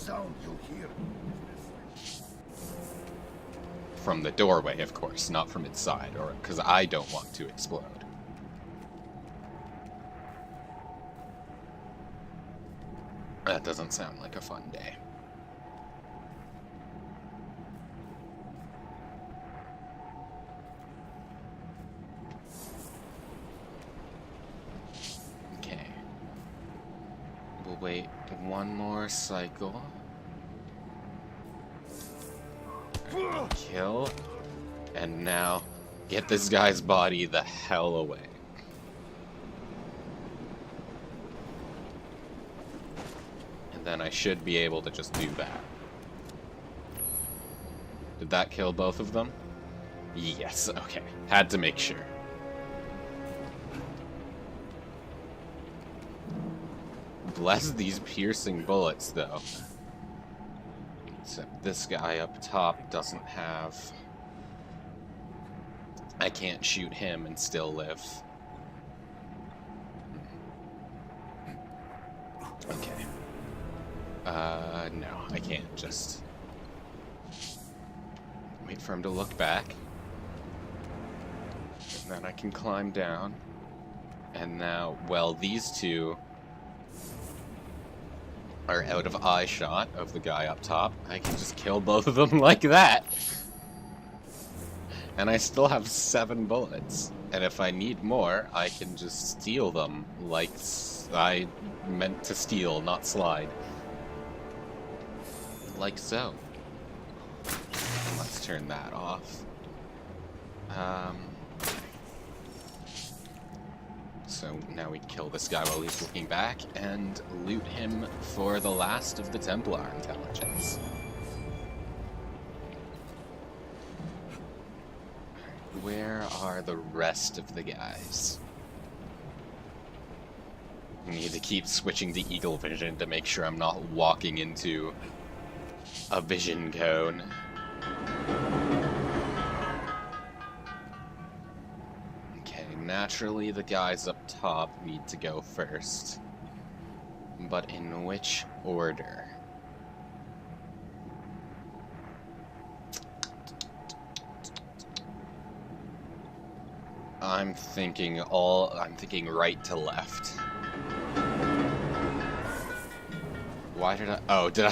From the doorway, of course, not from its side, or because I don't want to explode. That doesn't sound like a fun day. Okay. We'll wait one more cycle. Kill. And now, get this guy's body the hell away. And then I should be able to just do that. Did that kill both of them? Yes, okay. Had to make sure. Bless these piercing bullets, though. Except this guy up top doesn't have... I can't shoot him and still live. Okay. No, I can't just... Wait for him to look back. And then I can climb down. And now, well, these two are out of eye shot of the guy up top. I can just kill both of them like that. And I still have 7 bullets. And if I need more, I can just steal them like I meant to steal, not slide. Like so. Let's turn that off. So now we kill this guy while he's looking back and loot him for the last of the Templar intelligence. Where are the rest of the guys? I need to keep switching to Eagle Vision to make sure I'm not walking into a vision cone. Naturally, the guys up top need to go first. But in which order? I'm thinking right to left. Why did I... Oh, did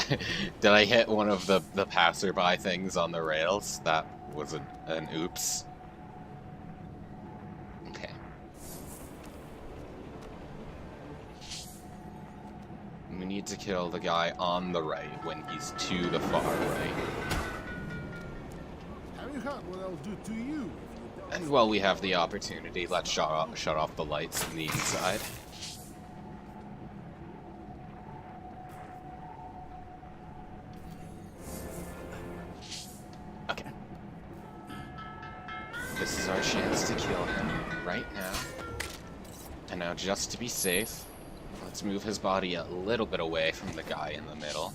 I hit one of the passerby things on the rails? That was an oops. We need to kill the guy on the right when he's to the far right.
Have you heard what I'll do to you if you
And while we have the opportunity, let's shut off the lights on the inside. Okay. This is our chance to kill him right now. And now, just to be safe, let's move his body a little bit away from the guy in the middle.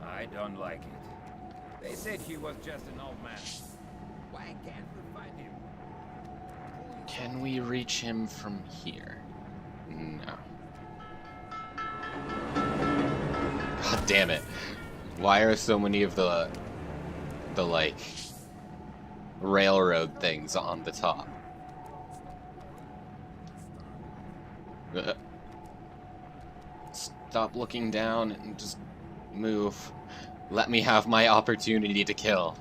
I don't like it. They said he was just an old man. Why can't we find him?
Can we reach him from here? No. God damn it. Why are so many of the like, railroad things on the top? Stop looking down and just move. Let me have my opportunity to kill.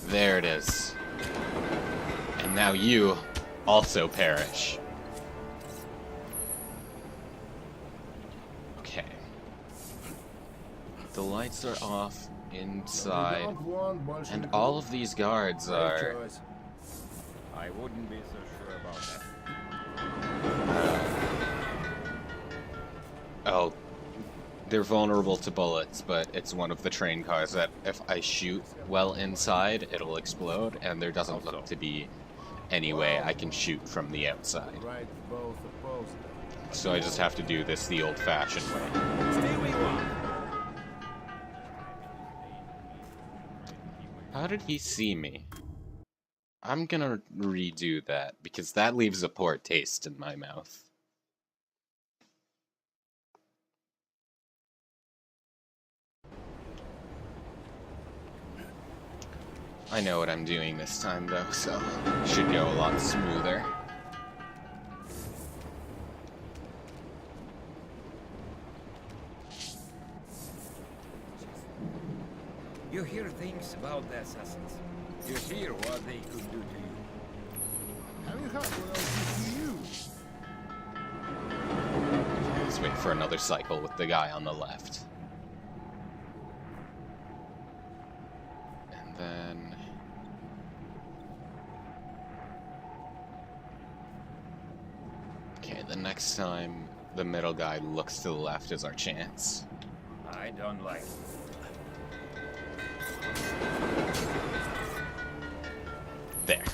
There it is. And now you also perish. Okay. The lights are off inside, and all of these guards are...
I wouldn't be so sure about that.
Oh, they're vulnerable to bullets, but it's one of the train cars that if I shoot well inside, it'll explode, and there doesn't look to be any way I can shoot from the outside. So I just have to do this the old-fashioned way.
Stay where you are.
How did he see me? I'm gonna redo that, because that leaves a poor taste in my mouth. I know what I'm doing this time, though, so it should go a lot smoother.
You hear things about the assassins. You hear what they could do to you.
Have you heard what else did to you?
Let's wait for another cycle with the guy on the left. And then... okay, the next time the middle guy looks to the left is our chance.
I don't like it.
There.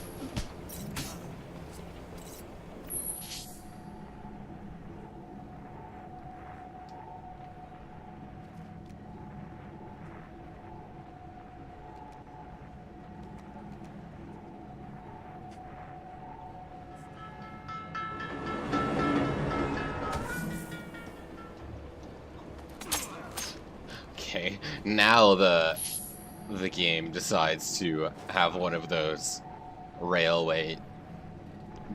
Okay, now the game decides to have one of those railway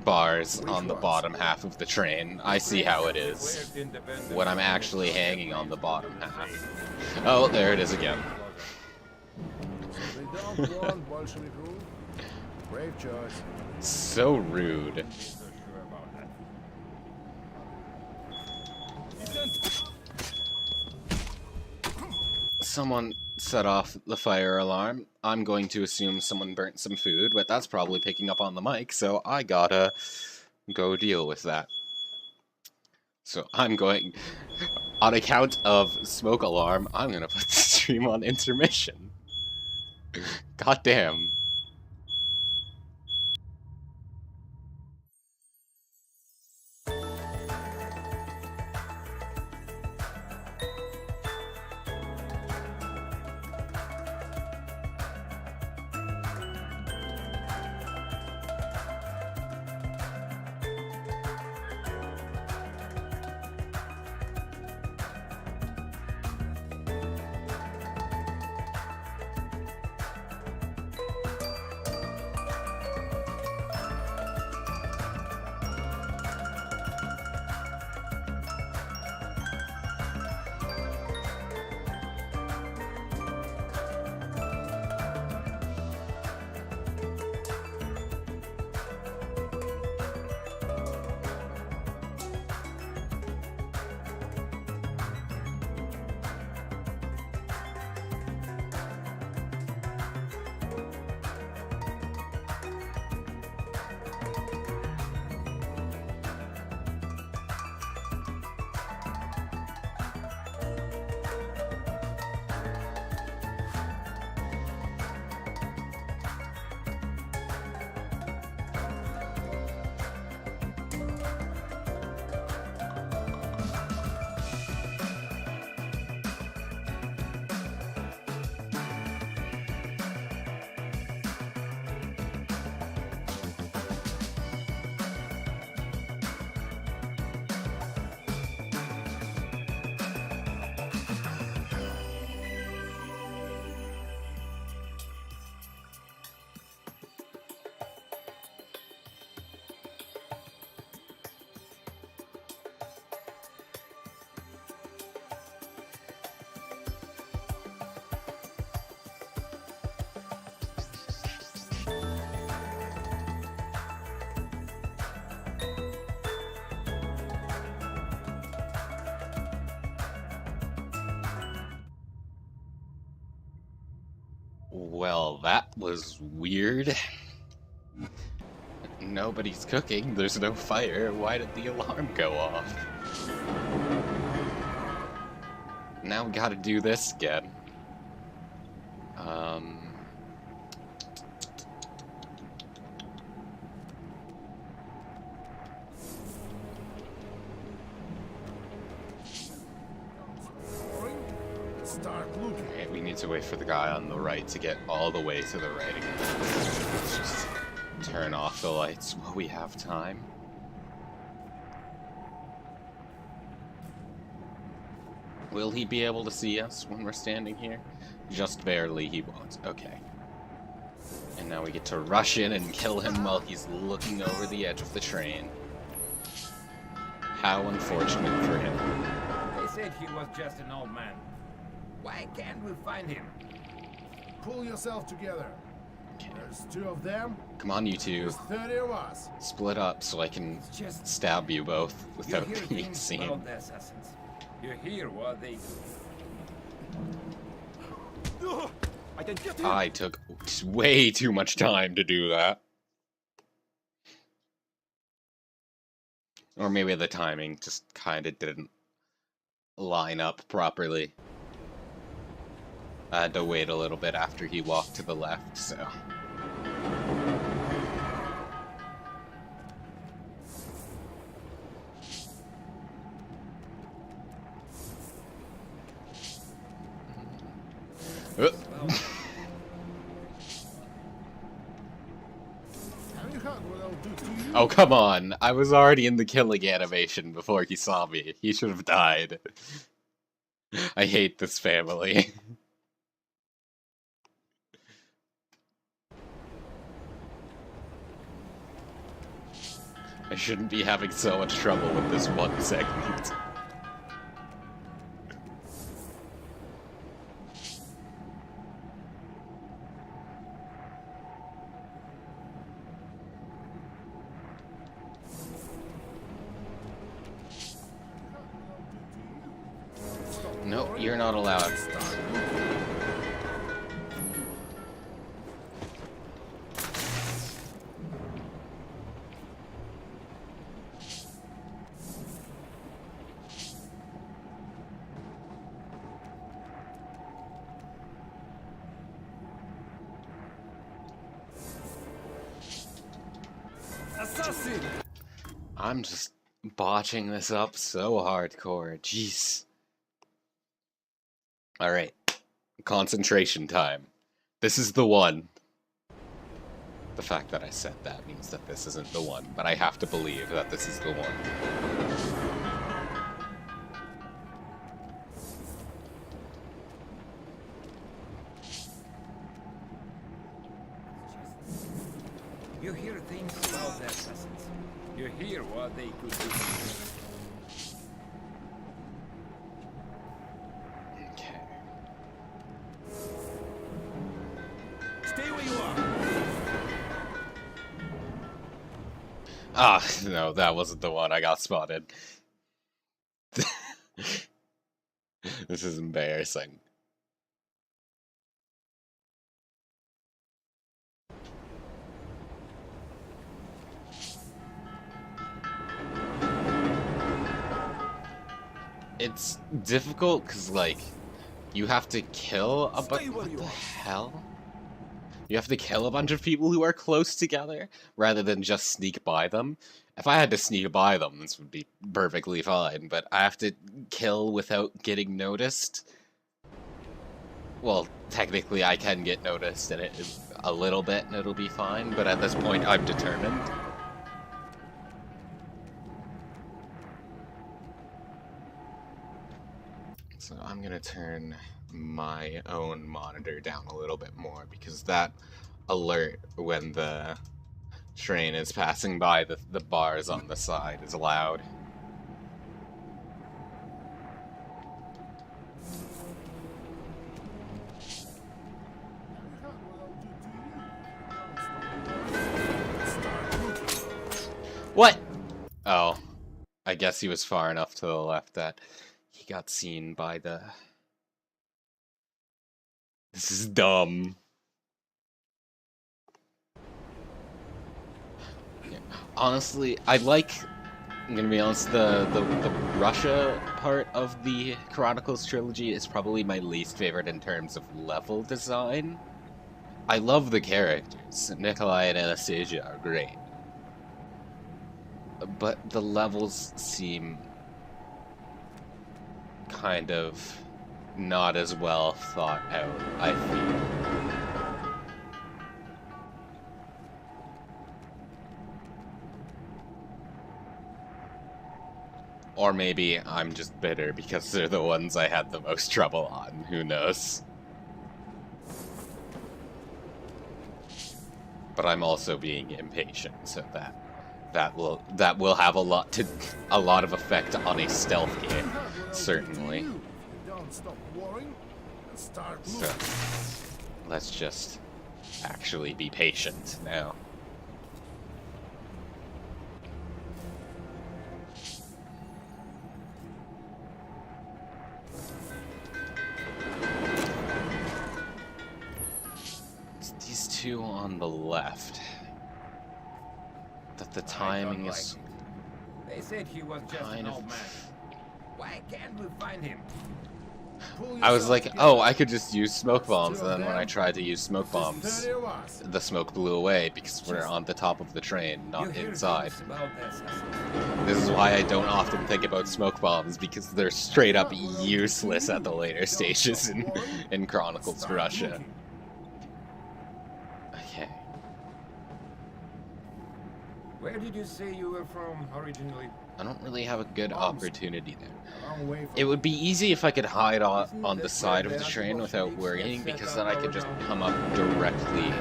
bars on the bottom half of the train. I see how it is when I'm actually hanging on the bottom half. Oh, there it is again.
They don't want Bolshevik rule. Brave choice.
So rude. Someone set off the fire alarm. I'm going to assume someone burnt some food, but that's probably picking up on the mic, so I gotta go deal with that. So I'm going, on account of smoke alarm, I'm gonna put the stream on intermission. God damn. Well, that was weird. Nobody's cooking, there's no fire, why did the alarm go off? Now we gotta do this again. Okay, we need to wait for the guy on the right to get all the way to the right again. Let's just turn off the lights while we have time. Will he be able to see us when we're standing here? Just barely, he won't. Okay. And now we get to rush in and kill him while he's looking over the edge of the train. How unfortunate for him.
They said he was just an old man. Why can't we find him?
Pull yourself together. There's 2 of them.
Come on, you two.
There's 30 of us.
Split up so I can stab you both without being seen.
About the assassins. You hear what they do.
I took way too much time to do that. Or maybe the timing just kinda didn't line up properly. I had to wait a little bit after he walked to the left, so... Oh, come on. I was already in the killing animation before he saw me. He should have died. I hate this family. I shouldn't be having so much trouble with this one segment. No, you're not allowed.
Assassin!
I'm just botching this up so hardcore. Jeez. Alright. Concentration time. This is the one. The fact that I said that means that this isn't the one, but I have to believe that this is the one.
You hear things about the assassins. You hear what they could do.
Okay.
Stay where you are.
Ah, no, that wasn't the one. I got spotted. This is embarrassing. It's difficult because, like, you have to kill a bunch. What the hell? You have to kill a bunch of people who are close together rather than just sneak by them. If I had to sneak by them, this would be perfectly fine, but I have to kill without getting noticed. Well, technically I can get noticed in it a little bit and it'll be fine, but at this point I'm determined. So I'm gonna turn my own monitor down a little bit more because that alert when the train is passing by the bars on the side is loud. What? Oh, I guess he was far enough to the left that he got seen by the... This is dumb. honestly, I'm gonna be honest, the Russia part of the Chronicles trilogy is probably my least favorite in terms of level design. I love the characters. Nikolai and Anastasia are great. But the levels seem kind of not as well thought out, I feel. Or maybe I'm just bitter because they're the ones I had the most trouble on. Who knows? But I'm also being impatient, so that will have a lot of effect on a stealth game, certainly. So let's just actually be patient now. Two on the left. That the timing is.
They said he was just an old man. Why can't we find him?
I was like, oh, I could just use smoke bombs, and then when I tried to use smoke bombs, the smoke blew away because we're on the top of the train, not inside. This is why I don't often think about smoke bombs, because they're straight up useless at the later stages in Chronicles Russia. Okay.
Where did you say you were from originally?
I don't really have a good opportunity there. It would be easy if I could hide on the side of the train without worrying, because then I could just come up directly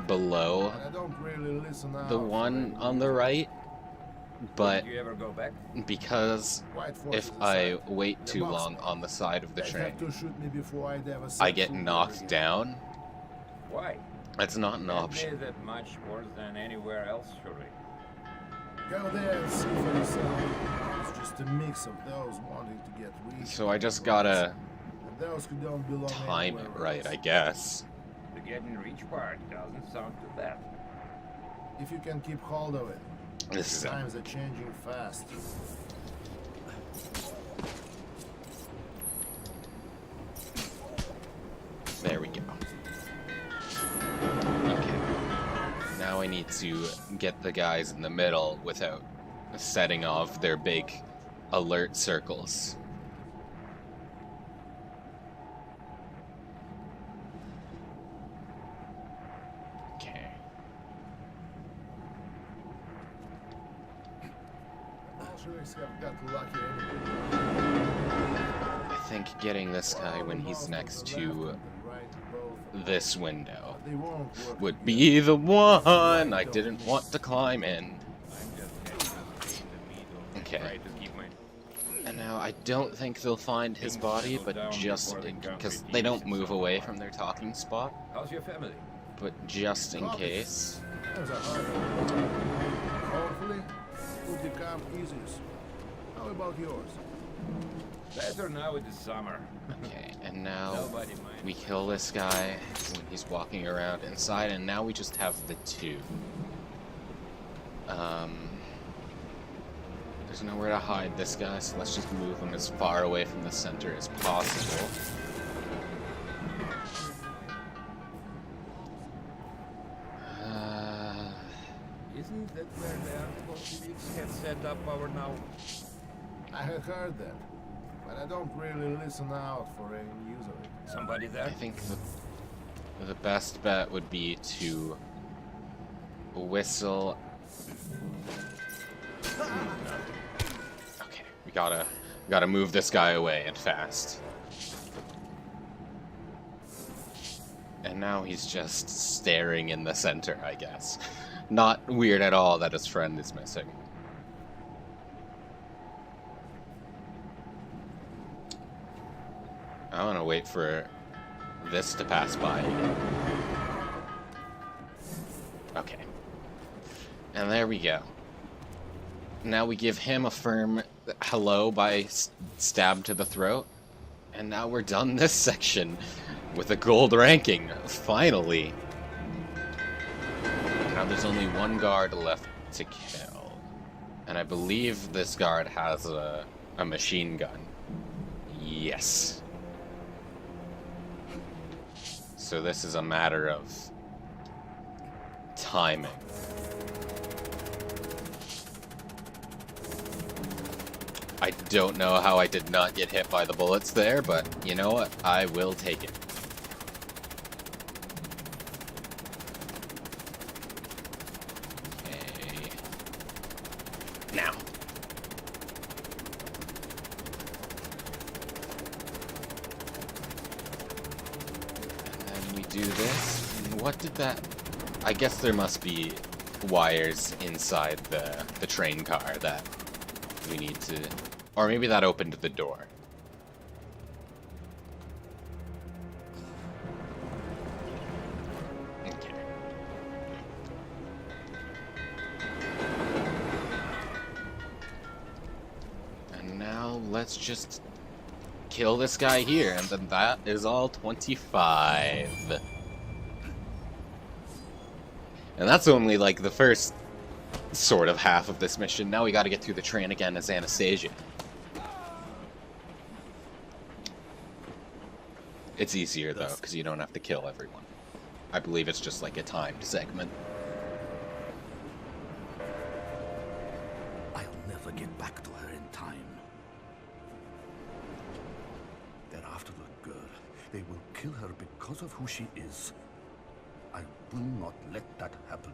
below the one on the right. But because if I wait too long on the side of the train, I get knocked down.
Why?
That's not an option.
Is that much worse than anywhere else, surely?
Go there and see for yourself. It's just a mix of those wanting to get rich.
So I just gotta
those who don't belong
time it right, I guess.
The getting rich part doesn't sound too bad.
If you can keep hold of it.
This
Times are changing fast.
There we go. Okay. Now I need to get the guys in the middle without setting off their big alert circles. Okay. I think getting this guy when he's next to this window would be the one I didn't want to climb in. Okay. And now I don't think they'll find his body, but just because they don't move away from their talking spot.
How's your family?
But just in case.
Hopefully, will become easier. How about yours?
Better now in the summer.
Okay, and now we kill this guy when he's walking around inside, and now we just have the two. There's nowhere to hide this guy, so let's just move him as far away from the center as possible.
Isn't that where the Bolsheviks have set up our now?
I had heard that, but I don't really listen out for any news of it.
Somebody there?
I think the best bet would be to whistle. Okay, we gotta move this guy away and fast. And now he's just staring in the center, I guess. Not weird at all that his friend is missing. I want to wait for this to pass by again. Okay. And there we go. Now we give him a firm hello by stab to the throat. And now we're done this section with a gold ranking, finally. Now there's only one guard left to kill. And I believe this guard has a machine gun. Yes. So this is a matter of timing. I don't know how I did not get hit by the bullets there, but you know what? I will take it. Okay. Now. And then we do this. And what did that... I guess there must be wires inside the train car that we need to... Or maybe that opened the door. Okay. And now let's just kill this guy here, and then that is all 25. And that's only like the first sort of half of this mission. Now we gotta get through the train again as Anastasia. It's easier though, because you don't have to kill everyone. I believe it's just like a timed segment.
I'll never get back to her in time. They're after the girl. They will kill her because of who she is. I will not let that happen.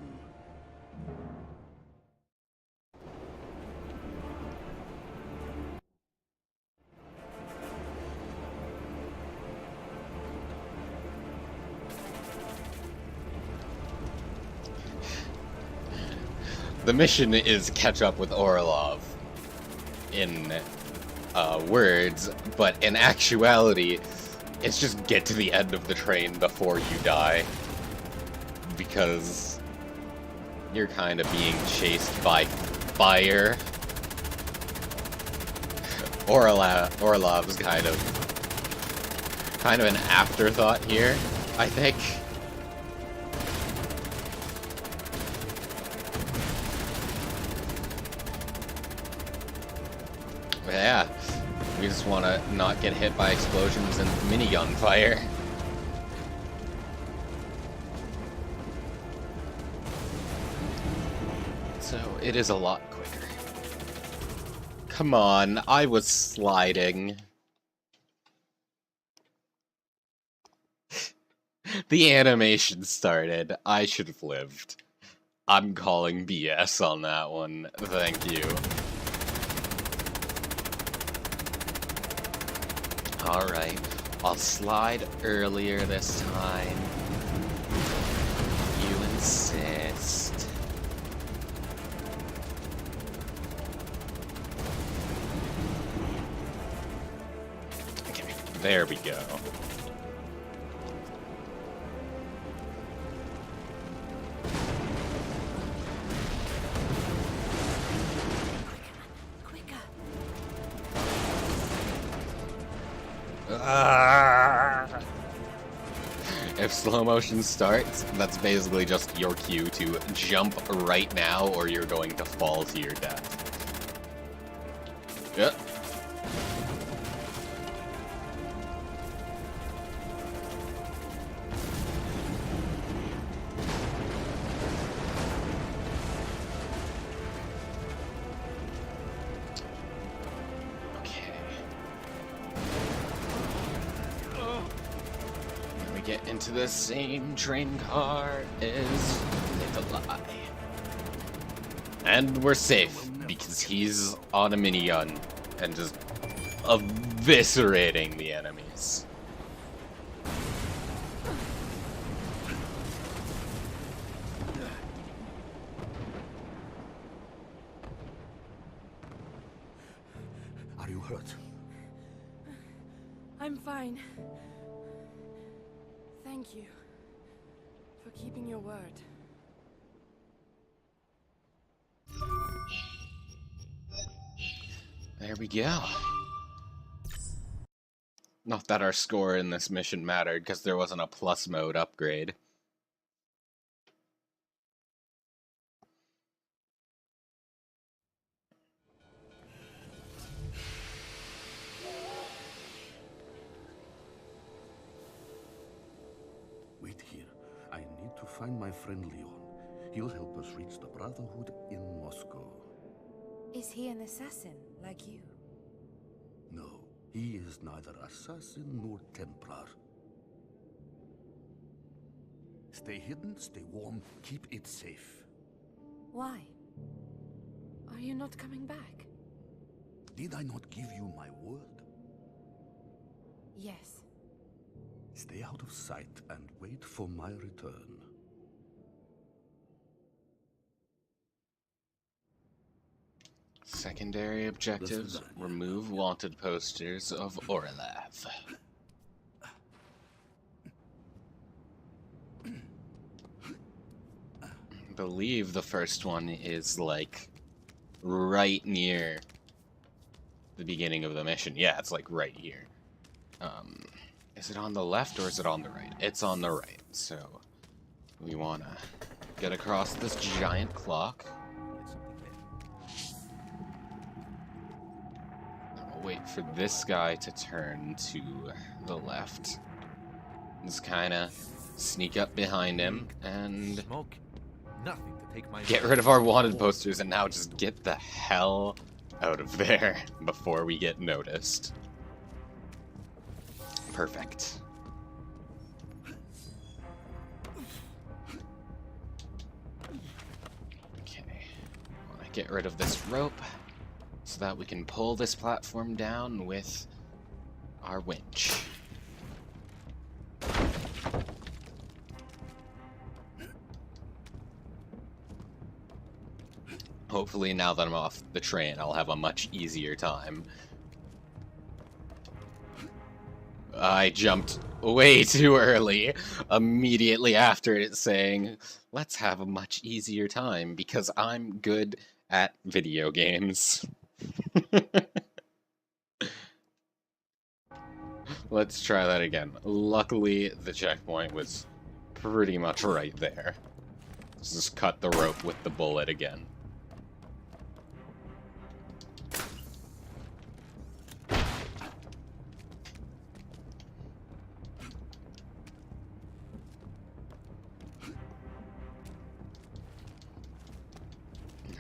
The mission is catch up with Orlov in words, but in actuality, it's just get to the end of the train before you die. Because you're kind of being chased by fire. Orlov's kind of an afterthought here, I think. Yeah, we just want to not get hit by explosions and minigun fire. So it is a lot quicker. Come on, I was sliding. The animation started. I should have lived. I'm calling BS on that one. Thank you. Alright, I'll slide earlier this time. You insist. Okay, there we go. If slow motion starts, that's basically just your cue to jump right now or you're going to fall to your death. Yep. Get into the same train car as Nikolai. And we're safe, because he's on a minigun and just eviscerating the enemies.
Are you hurt?
I'm fine. Thank you for keeping your word.
There we go. Not that our score in this mission mattered, because there wasn't a plus mode upgrade.
find my friend Leon. He'll help us reach the Brotherhood in Moscow.
Is he an assassin, like you?
No, he is neither assassin nor Templar. Stay hidden, stay warm, keep it safe.
Why? Are you not coming back?
Did I not give you my word?
Yes.
Stay out of sight and wait for my return.
Secondary objectives: remove wanted posters of Orlev. I believe the first one is like right near the beginning of the mission. Yeah, it's like right here. Is it on the left or is it on the right? It's on the right, so we wanna get across this giant clock. I'll wait for this guy to turn to the left. Just kinda sneak up behind him and
Smoke. Nothing to take my
get rid of our wanted posters and now just get the hell out of there before we get noticed. Perfect. Okay. I want to get rid of this rope so that we can pull this platform down with our winch. Hopefully now that I'm off the train, I'll have a much easier time. I jumped way too early, immediately after it saying, let's have a much easier time, because I'm good at video games. Let's try that again. Luckily, the checkpoint was pretty much right there. Let's just cut the rope with the bullet again.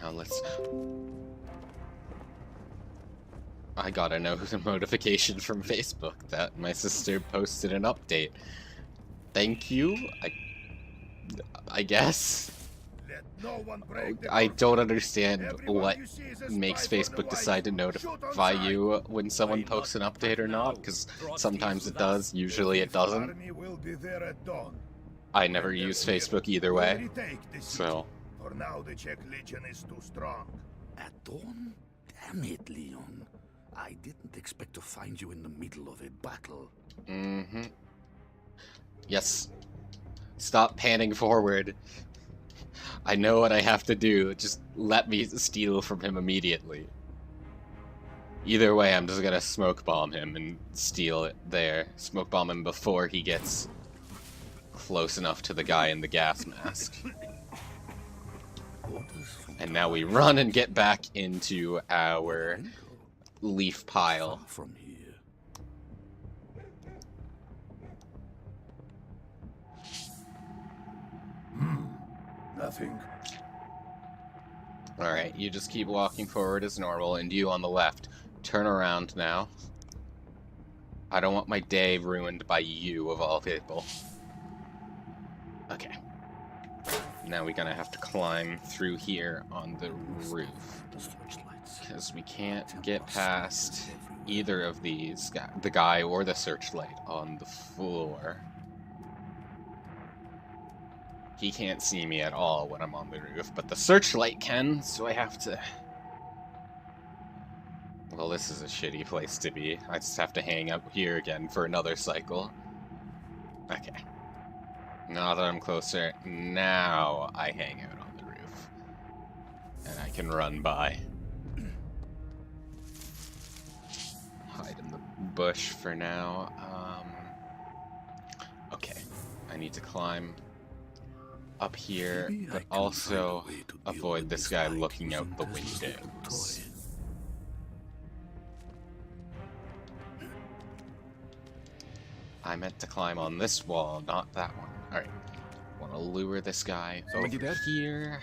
Now let's... I got a notification from Facebook that my sister posted an update. Thank you, I guess. I don't understand what makes Facebook decide to notify you when someone posts an update or not, because sometimes it does, usually it doesn't. I never use Facebook either way, so...
For now, the Czech Legion is too strong.
At dawn? Damn it, Leon. I didn't expect to find you in the middle of a battle.
Mm-hmm. Yes. Stop panning forward. I know what I have to do. Just let me steal from him immediately. Either way, I'm just gonna smoke bomb him and steal it there. Smoke bomb him before he gets close enough to the guy in the gas mask. And now we run and get back into our leaf pile.
From here.
Nothing.
Alright, you just keep walking forward as normal, and you on the left. Turn around now. I don't want my day ruined by you, of all people. Okay. Now we're gonna have to climb through here on the roof. Because we can't get past either of these, the guy or the searchlight on the floor. He can't see me at all when I'm on the roof, but the searchlight can, so I have to... Well, this is a shitty place to be. I just have to hang out here again for another cycle. Okay. Now that I'm closer, now I hang out on the roof. And I can run by. Hide in the bush for now. Okay. I need to climb up here, but also avoid this guy looking out the windows. I meant to climb on this wall, not that one. Alright. Want to lure this guy
Somebody
over
dead?
here.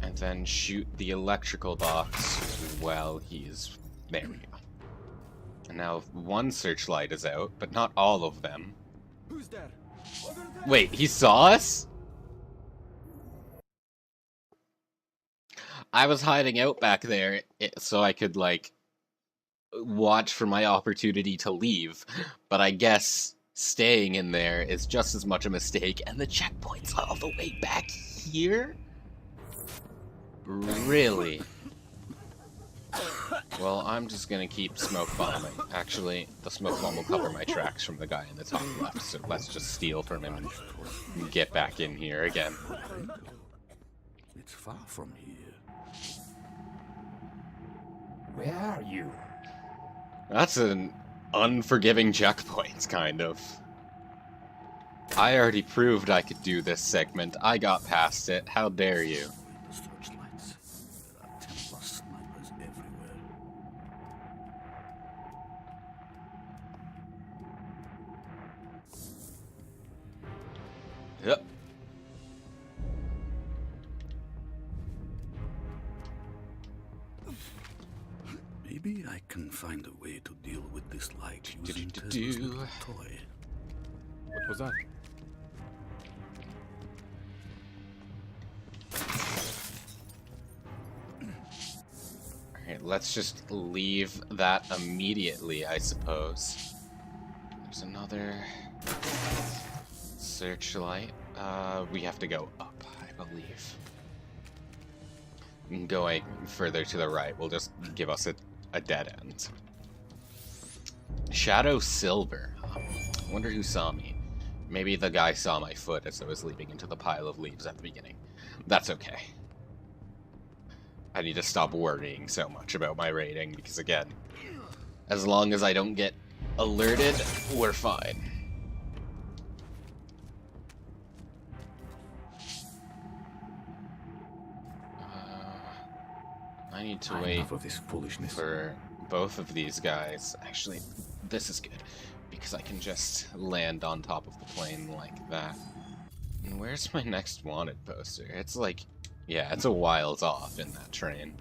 And then shoot the electrical box while he's... There we go. And now one searchlight is out, but not all of them.
Who's there?
Wait, he saw us? I was hiding out back there so I could, like, watch for my opportunity to leave. But I guess staying in there is just as much a mistake, and the checkpoint's all the way back here? Really? Well, I'm just gonna keep smoke bombing. Actually, the smoke bomb will cover my tracks from the guy in the top left, so let's just steal from him and get back in here again.
It's far from here.
Where are you?
That's an unforgiving checkpoint, kind of. I already proved I could do this segment. I got past it. How dare you?
The searchlights. There are Templar snipers everywhere.
Yep.
Maybe I can find a way to deal with this light using Tesla's little toy.
What was that?
Alright, let's just leave that immediately, I suppose. There's another searchlight. We have to go up, I believe. Going further to the right will just give us a dead end. Shadow Silver. I wonder who saw me. Maybe the guy saw my foot as I was leaping into the pile of leaves at the beginning. That's okay. I need to stop worrying so much about my rating, because again, as long as I don't get alerted, we're fine. I need to wait
Enough of this foolishness.
for both of these guys. Actually, this is good, because I can just land on top of the plane like that. And where's my next wanted poster? It's like, yeah, it's a whiles off in that train.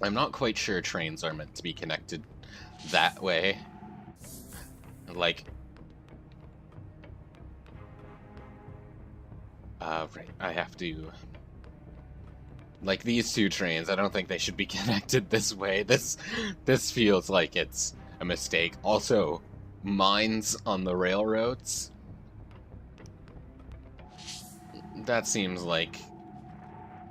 I'm not quite sure trains are meant to be connected that way. Like... right, I have to... Like, these two trains, I don't think they should be connected this way. This feels like it's a mistake. Also, mines on the railroads. That seems like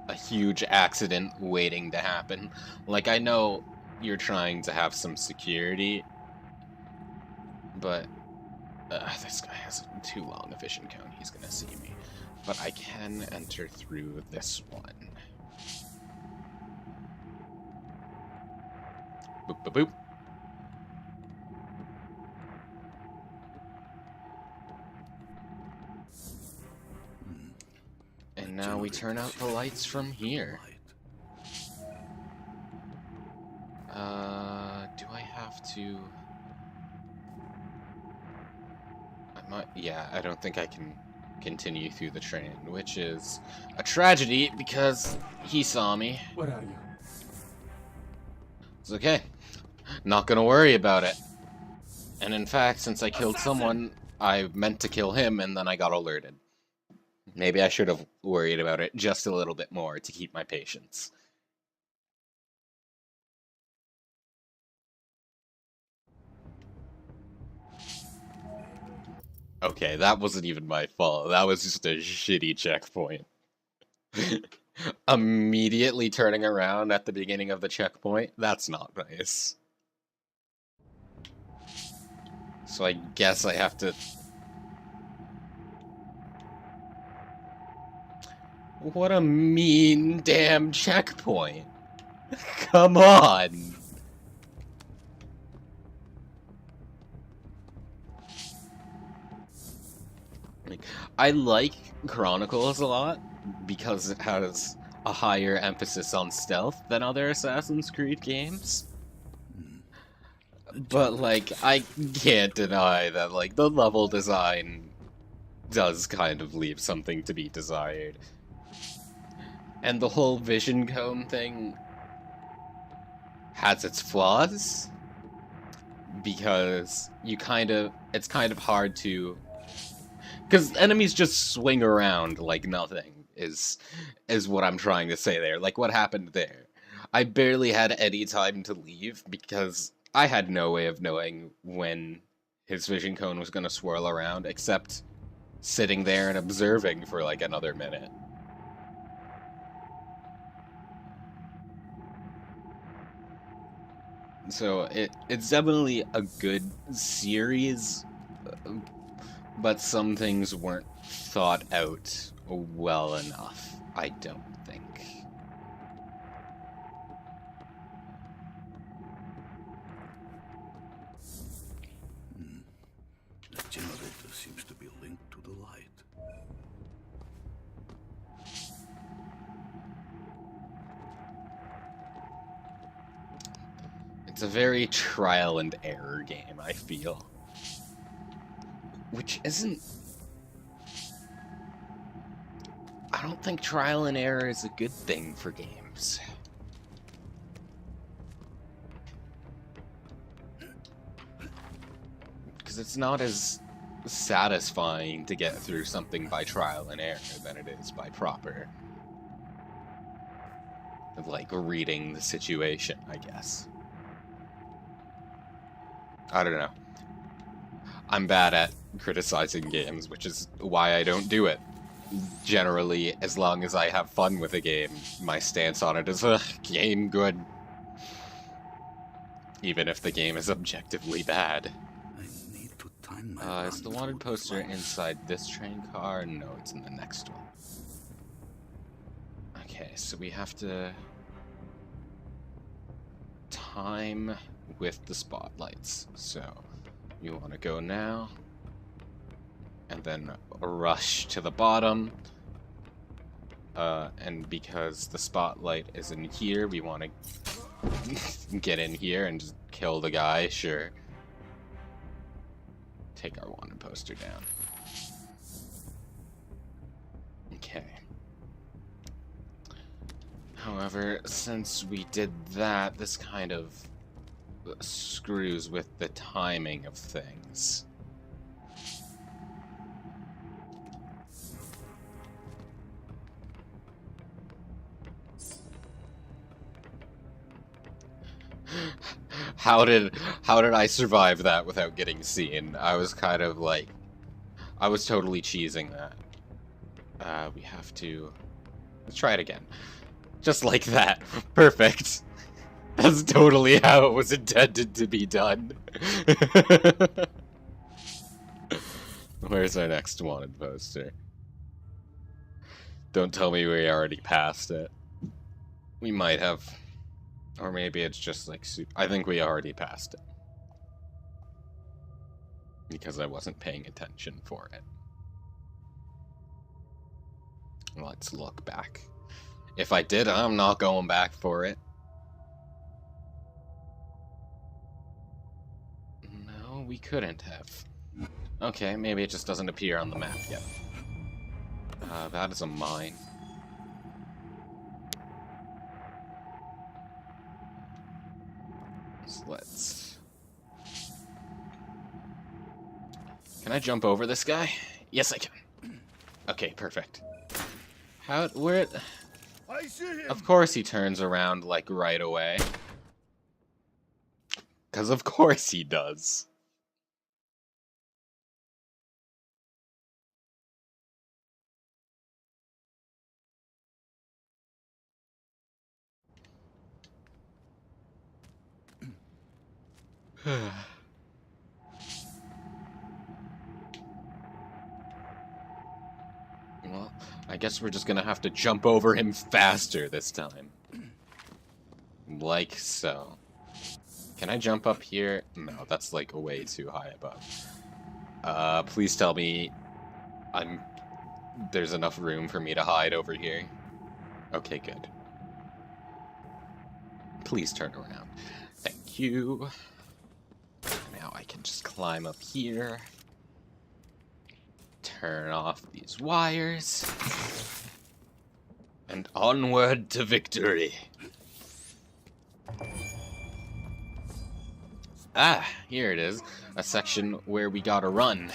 a huge accident waiting to happen. Like, I know you're trying to have some security, but this guy has too long a vision cone. He's gonna see me. But I can enter through this one. Boop, boop, boop. And now we turn out the lights from here. Do I have to... Yeah, I don't think I can continue through the train, which is a tragedy because he saw me.
Where are you?
It's okay. Not gonna worry about it. And in fact, since I killed someone, I meant to kill him and then I got alerted. Maybe I should have worried about it just a little bit more to keep my patience. Okay, that wasn't even my fault. That was just a shitty checkpoint. Immediately turning around at the beginning of the checkpoint? That's not nice. So I guess I have to... What a mean damn checkpoint. Come on. I like Chronicles a lot because it has a higher emphasis on stealth than other Assassin's Creed games. But, like, I can't deny that, like, the level design does kind of leave something to be desired. And the whole vision cone thing has its flaws, because it's kind of hard to... Because enemies just swing around like nothing, is what I'm trying to say there. Like, what happened there? I barely had any time to leave, because I had no way of knowing when his vision cone was going to swirl around, except sitting there and observing for like another minute. So it's definitely a good series, but some things weren't thought out well enough, I don't think.
The generator seems to be linked to the light.
It's a very trial and error game, I feel. Which isn't... I don't think trial and error is a good thing for games. Because it's not as satisfying to get through something by trial and error than it is by proper, like, reading the situation, I guess. I don't know. I'm bad at criticizing games, which is why I don't do it. Generally, as long as I have fun with a game, my stance on it is, game good. Even if the game is objectively bad. Is the wanted poster inside this train car? No, it's in the next one. Okay, so we have to time with the spotlights. So you want to go now, and then rush to the bottom. And because the spotlight is in here, we want to get in here and just kill the guy, sure. Take our wanted poster down. Okay. However, since we did that, this kind of screws with the timing of things. How did I survive that without getting seen? I was kind of like, I was totally cheesing that. We have to, let's try it again. Just like that. Perfect. That's totally how it was intended to be done. Where's our next wanted poster? Don't tell me we already passed it. We might have. Or maybe it's just like... I think we already passed it. Because I wasn't paying attention for it. Let's look back. If I did, I'm not going back for it. No, we couldn't have. Okay, maybe it just doesn't appear on the map yet. That is a mine. So let's... Can I jump over this guy? Yes, I can. Okay, perfect. Where... Of course he turns around, like, right away. 'Cause of course he does. Well, I guess we're just gonna have to jump over him faster this time. Like so. Can I jump up here? No, that's like way too high above. Please tell me there's enough room for me to hide over here. Okay, good. Please turn around. Thank you. climb up here. Turn off these wires. And onward to victory. Ah, here it is. A section where we gotta run.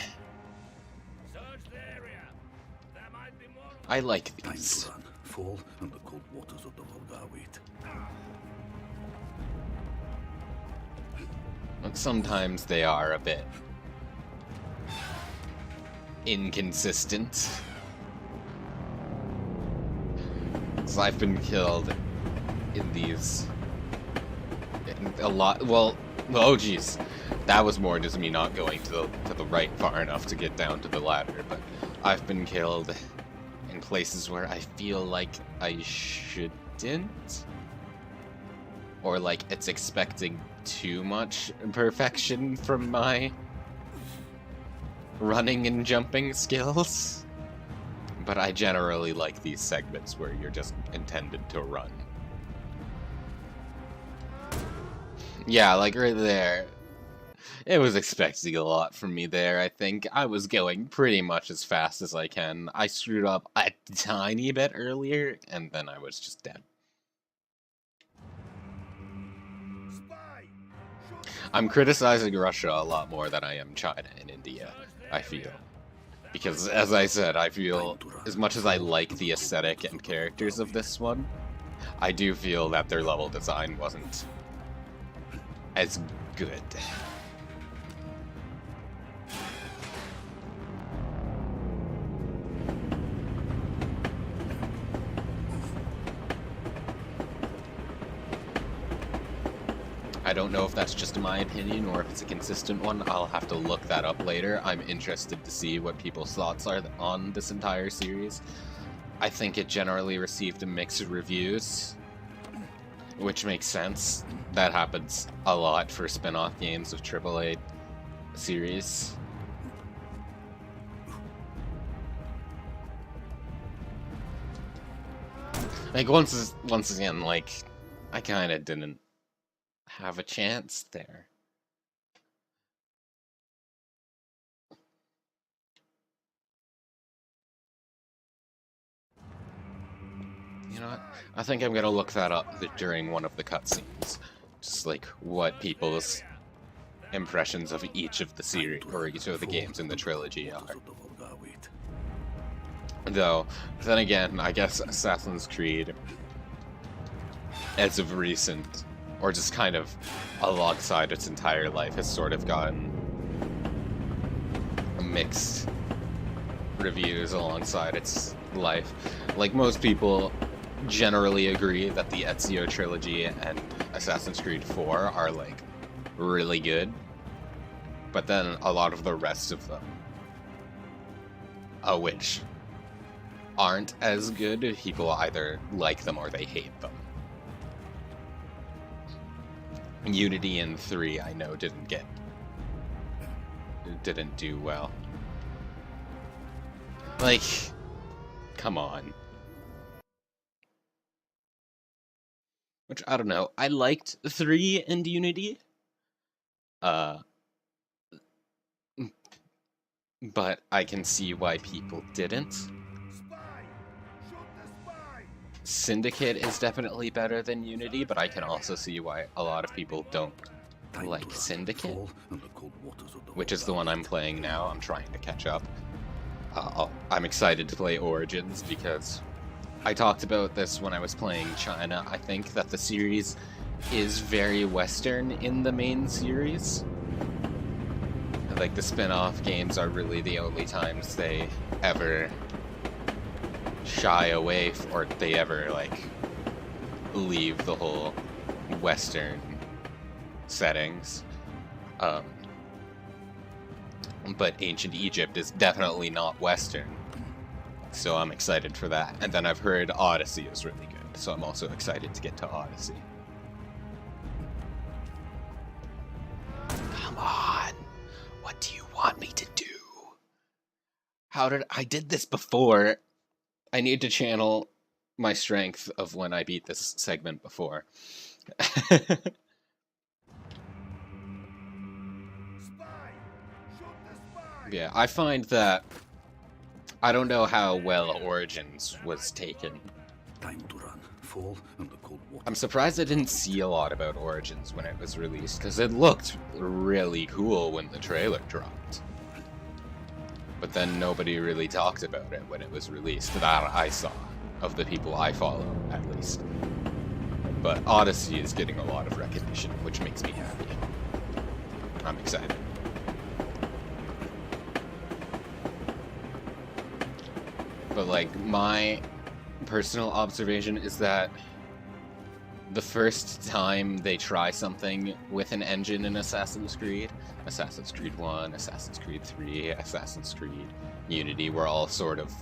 I like these.
Time to run. Fall in the cold waters of the Volga wait.
But sometimes they are a bit inconsistent. So I've been killed in these a lot. Well, oh geez, that was more just me not going to the right far enough to get down to the ladder. But I've been killed in places where I feel like I shouldn't, or like it's expecting too much perfection from my running and jumping skills. But I generally like these segments where you're just intended to run. Yeah, like right there. It was expecting a lot from me there, I think. I was going pretty much as fast as I can. I screwed up a tiny bit earlier, and then I was just dead. I'm criticizing Russia a lot more than I am China and India, I feel. Because, as I said, I feel, as much as I like the aesthetic and characters of this one, I do feel that their level design wasn't as good. I don't know if that's just my opinion or if it's a consistent one. I'll have to look that up later. I'm interested to see what people's thoughts are on this entire series. I think it generally received mixed reviews, which makes sense. That happens a lot for spin-off games of AAA series. Like, once again, like, I kinda didn't have a chance there. You know what? I think I'm gonna look that up during one of the cutscenes. Just like what people's impressions of each of the series or each of the games in the trilogy are. Though, then again, I guess Assassin's Creed, as of recent, or just kind of alongside its entire life, has sort of gotten mixed reviews alongside its life. Like, most people generally agree that the Ezio trilogy and Assassin's Creed 4 are, like, really good. But then a lot of the rest of them, which aren't as good, people either like them or they hate them. Unity and 3, I know, didn't do well. Like, come on. Which, I don't know, I liked 3 and Unity. But I can see why people didn't. Syndicate is definitely better than Unity, but I can also see why a lot of people don't like Syndicate, which is the one I'm playing now. I'm trying to catch up. I'm excited to play Origins because I talked about this when I was playing China. I think that the series is very Western in the main series. Like, the spin-off games are really the only times they ever shy away or they ever, like, leave the whole Western settings. But Ancient Egypt is definitely not Western, so I'm excited for that. And then I've heard Odyssey is really good, so I'm also excited to get to Odyssey. Come on! What do you want me to do? I did this before. I need to channel my strength of when I beat this segment before. Yeah, I find that I don't know how well Origins was taken.
Time to run. Fall in the cold water.
I'm surprised I didn't see a lot about Origins when it was released, because it looked really cool when the trailer dropped. But then nobody really talked about it when it was released, that I saw, of the people I follow, at least. But Odyssey is getting a lot of recognition, which makes me happy. I'm excited. But like, my personal observation is that the first time they try something with an engine in Assassin's Creed 1, Assassin's Creed 3, Assassin's Creed Unity were all sort of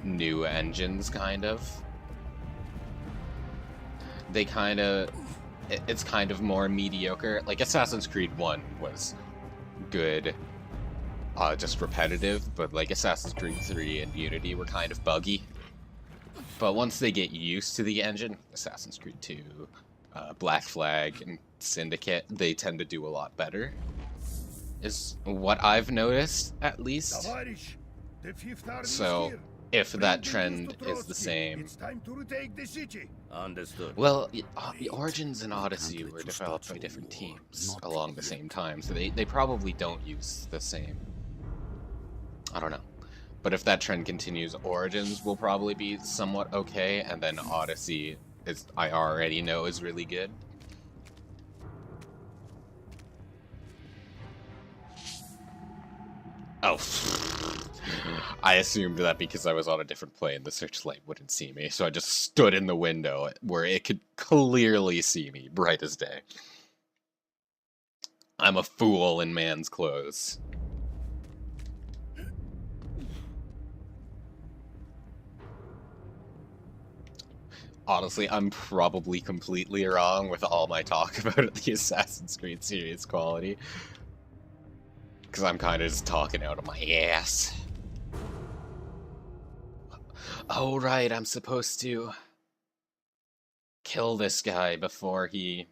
new engines, kind of. It's kind of more mediocre. Like, Assassin's Creed 1 was good, just repetitive, but like Assassin's Creed 3 and Unity were kind of buggy. But once they get used to the engine, Assassin's Creed 2, Black Flag, and Syndicate, they tend to do a lot better. Is what I've noticed, at least. So, if that trend is the same...
It's time to retake the city.
Understood.
Well, Origins and Odyssey were developed by different teams along the same time, so they probably don't use the same... I don't know. But if that trend continues, Origins will probably be somewhat okay, and then Odyssey, I already know, is really good. Oh. I assumed that because I was on a different plane, the searchlight wouldn't see me, so I just stood in the window where it could clearly see me, bright as day. I'm a fool in man's clothes. Honestly, I'm probably completely wrong with all my talk about the Assassin's Creed series quality. Because I'm kind of just talking out of my ass. Oh, right, I'm supposed to kill this guy before he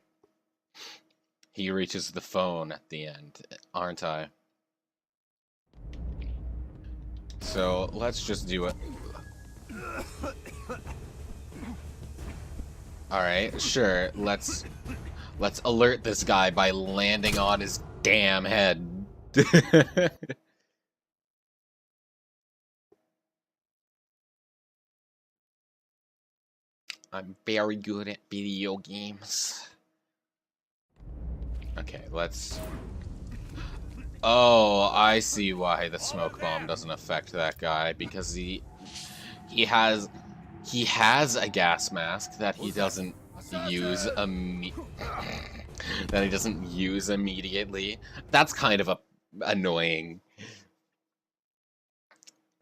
reaches the phone at the end, aren't I? So, let's just do it. Alright, sure, let's alert this guy by landing on his damn head. I'm very good at video games. Okay, let's... Oh, I see why the smoke bomb doesn't affect that guy, because he has a gas mask that he doesn't use immediately. That's kind of annoying.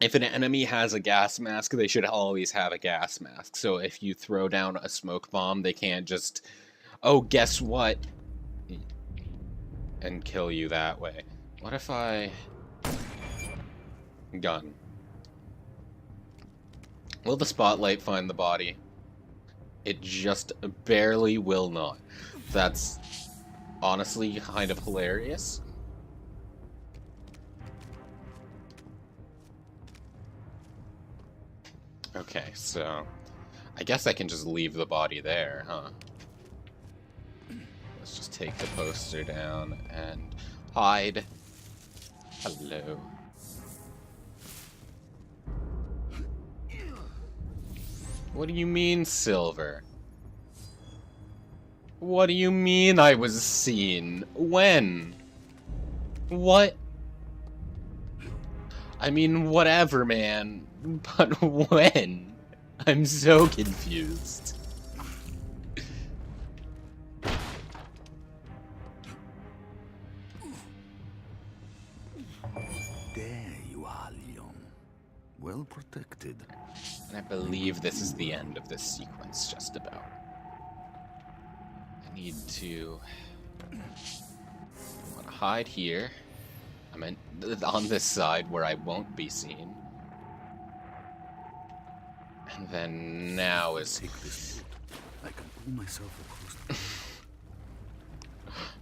If an enemy has a gas mask, they should always have a gas mask. So if you throw down a smoke bomb, they can't just, oh, guess what? And kill you that way. What if I... Gun. Will the spotlight find the body? It just barely will not. That's honestly kind of hilarious. Okay, so I guess I can just leave the body there, huh? Let's just take the poster down and hide. Hello. What do you mean, Silver? What do you mean I was seen? When? What? I mean, whatever, man. But when? I'm so confused.
There you are, Leon. Well protected.
And I believe this is the end of this sequence, just about. I need to... I want to hide here. I meant on this side where I won't be seen. And then now is...
I can pull myself across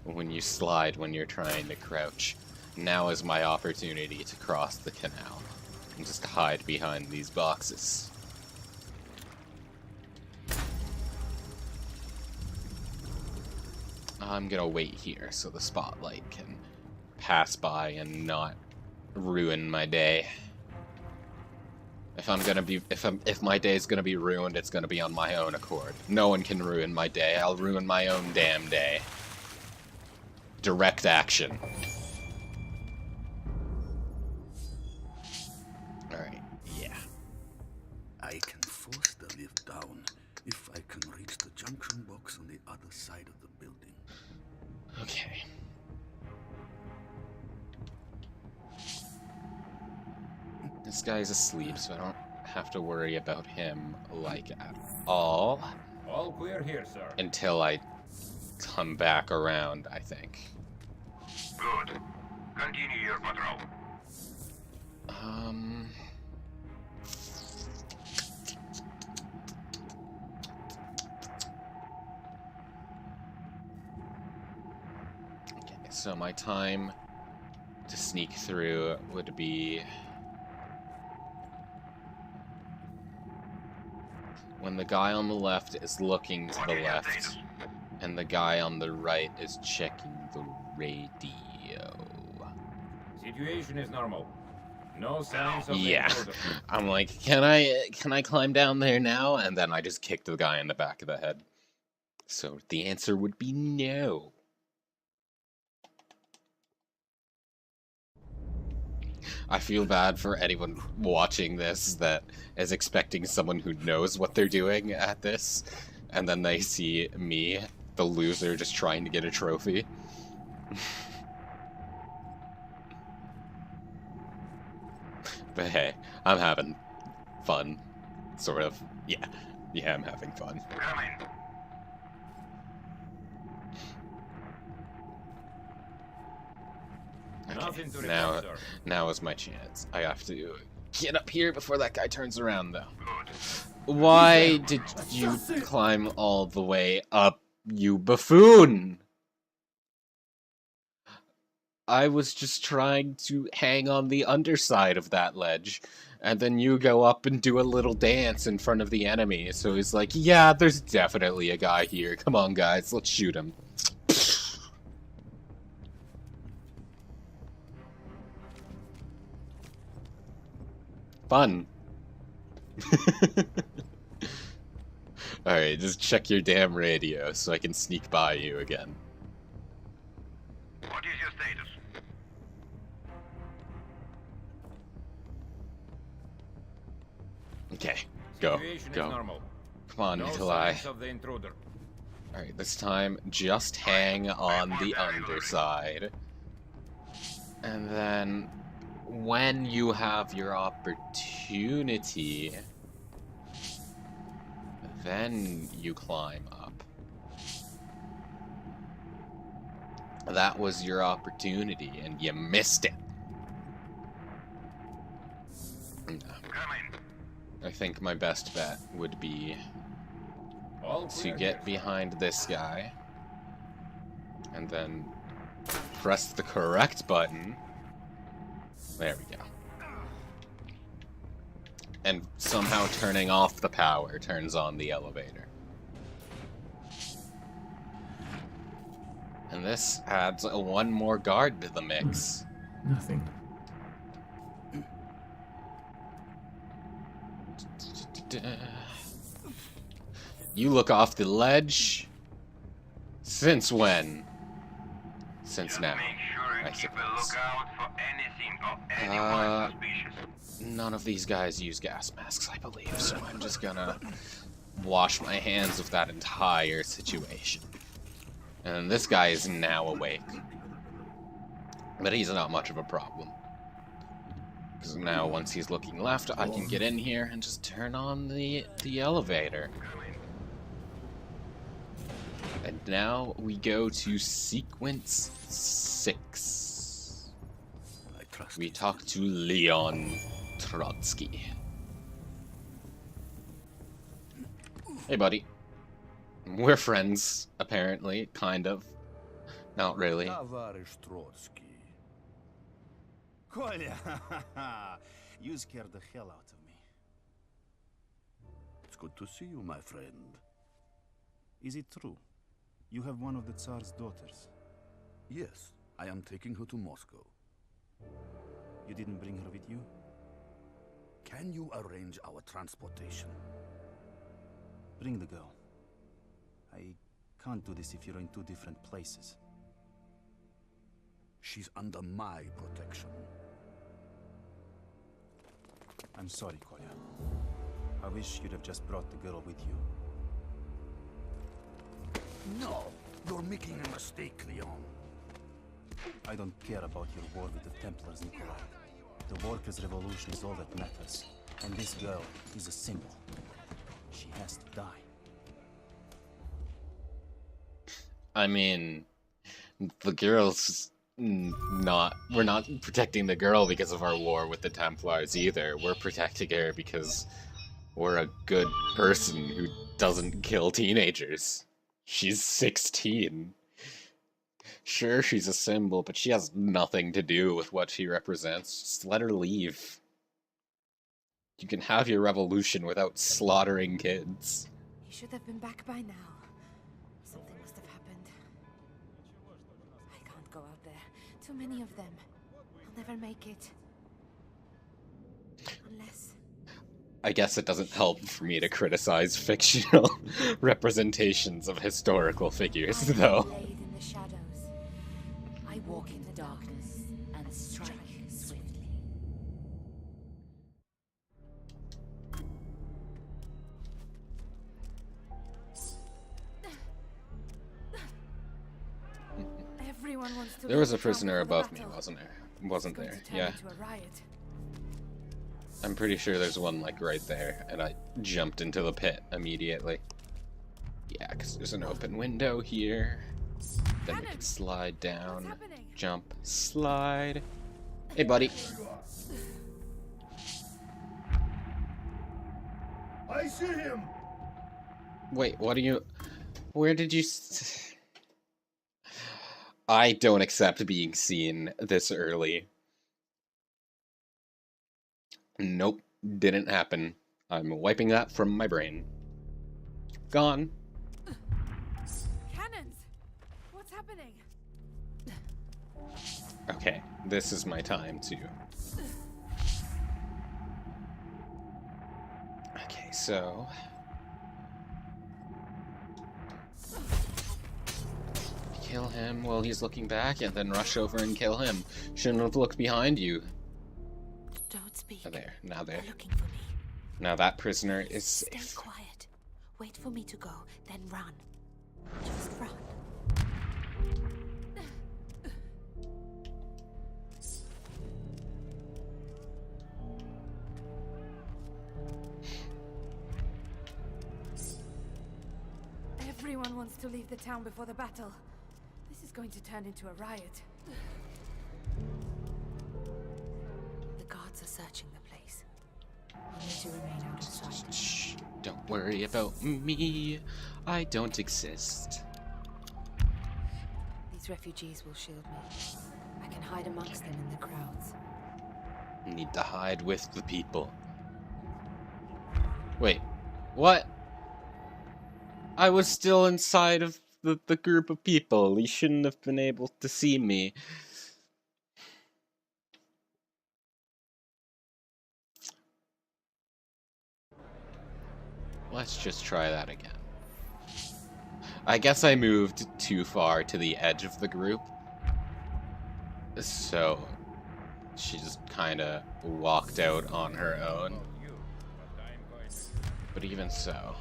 the...
when you slide when you're trying to crouch. Now is my opportunity to cross the canal and just hide behind these boxes. I'm gonna wait here so the spotlight can pass by and not ruin my day. If my day's gonna be ruined, it's gonna be on my own accord. No one can ruin my day. I'll ruin my own damn day. Direct action. Alright, yeah.
I can force the lift down if I can reach the junction box on the other side of the building.
Okay. This guy's asleep, so I don't have to worry about him, like, at all.
All clear here, sir.
Until I come back around, I think.
Good. Continue your patrol.
Okay, so my time to sneak through would be when the guy on the left is looking to the left, and the guy on the right is checking the radio.
Situation is normal. No signs of
Yeah.
the intruder.
I'm like, can I climb down there now? And then I just kicked the guy in the back of the head. So the answer would be no. I feel bad for anyone watching this that is expecting someone who knows what they're doing at this, and then they see me, the loser, just trying to get a trophy. But hey, I'm having fun. Sort of. Yeah. Yeah, I'm having fun.
Come in.
Nothing to report, sir.
Now is my chance. I have to get up here before that guy turns around, though.
Good.
Why did you climb all the way up, you buffoon? I was just trying to hang on the underside of that ledge, and then you go up and do a little dance in front of the enemy. So he's like, yeah, there's definitely a guy here. Come on, guys, let's shoot him. Fun. Alright, just check your damn radio so I can sneak by you again.
What is your status?
Okay, go,
Situation is
go.
normal.
Come on,
No
Nikolai.
signs of the intruder.
Alright, this time, just hang on the underside. And then, when you have your opportunity, then you climb up. That was your opportunity, and you missed it. No. I think my best bet would be
All
to
clear
get
here.
behind this guy, and then press the correct button. There we go. And somehow turning off the power turns on the elevator. And this adds one more guard to the mix.
Nothing.
You look off the ledge. Since when? Since now,
Make sure
I
and keep a
suppose.
lookout for anything or anyone suspicious.
None of these guys use gas masks, I believe, so I'm just gonna wash my hands of that entire situation. And this guy is now awake. But he's not much of a problem. Because now, once he's looking left, I can get in here and just turn on the elevator. And now we go to sequence 6. We talk to Leon Trotsky. Hey, buddy. We're friends, apparently. Kind of. Not really.
Tavarish Trotsky.
Kolya! You scared the hell out of me.
It's good to see you, my friend.
Is it true? You have one of the Tsar's daughters.
Yes, I am taking her to Moscow.
You didn't bring her with you?
Can you arrange our transportation?
Bring the girl. I can't do this if you're in two different places.
She's under my protection.
I'm sorry, Kolya. I wish you'd have just brought the girl with you.
No! You're making a mistake, Leon.
I don't care about your war with the Templars, Nikolai. The workers' revolution is all that matters. And this girl is a symbol. She has to die.
I mean, the girl's not... We're not protecting the girl because of our war with the Templars either. We're protecting her because we're a good person who doesn't kill teenagers. She's 16. Sure, she's a symbol, but she has nothing to do with what she represents. Just let her leave. You can have your revolution without slaughtering kids.
He should have been back by now. Something must have happened. I can't go out there. Too many of them. I'll never make it. Unless...
I guess it doesn't help for me to criticize fictional representations of historical figures, though.
Laid in the shadows. I walk in the darkness and strike swiftly. Everyone wants to
There was a
leave the town
prisoner
before the
above me,
battle.
wasn't there? Wasn't
It's going
there?
to turn
Yeah.
into a riot.
I'm pretty sure there's one, like, right there, and I jumped into the pit immediately. Yeah, because there's an open window here. Then we can slide down, jump, slide. Hey, buddy.
I see him!
Wait, what are you... Where did you... I don't accept being seen this early. Nope, didn't happen. I'm wiping that from my brain. Gone.
Cannons! What's happening?
Okay, this is my time to... Okay, so... Kill him while he's looking back, and then rush over and kill him. Shouldn't have looked behind you.
Don't speak.
Oh, there, now there.
They're looking for me.
Now that prisoner is
Stay
safe.
quiet. Wait for me to go, then run. Just run.
Everyone wants to leave the town before the battle. This is going to turn into a riot.
The guards are searching the place. I need to remain out of sight.
Shh, don't worry about me. I don't exist.
These refugees will shield me. I can hide amongst them in the crowds.
Need to hide with the people. Wait, what? I was still inside of the group of people. He shouldn't have been able to see me. Let's just try that again. I guess I moved too far to the edge of the group. So she just kind of walked out on her own. But even so.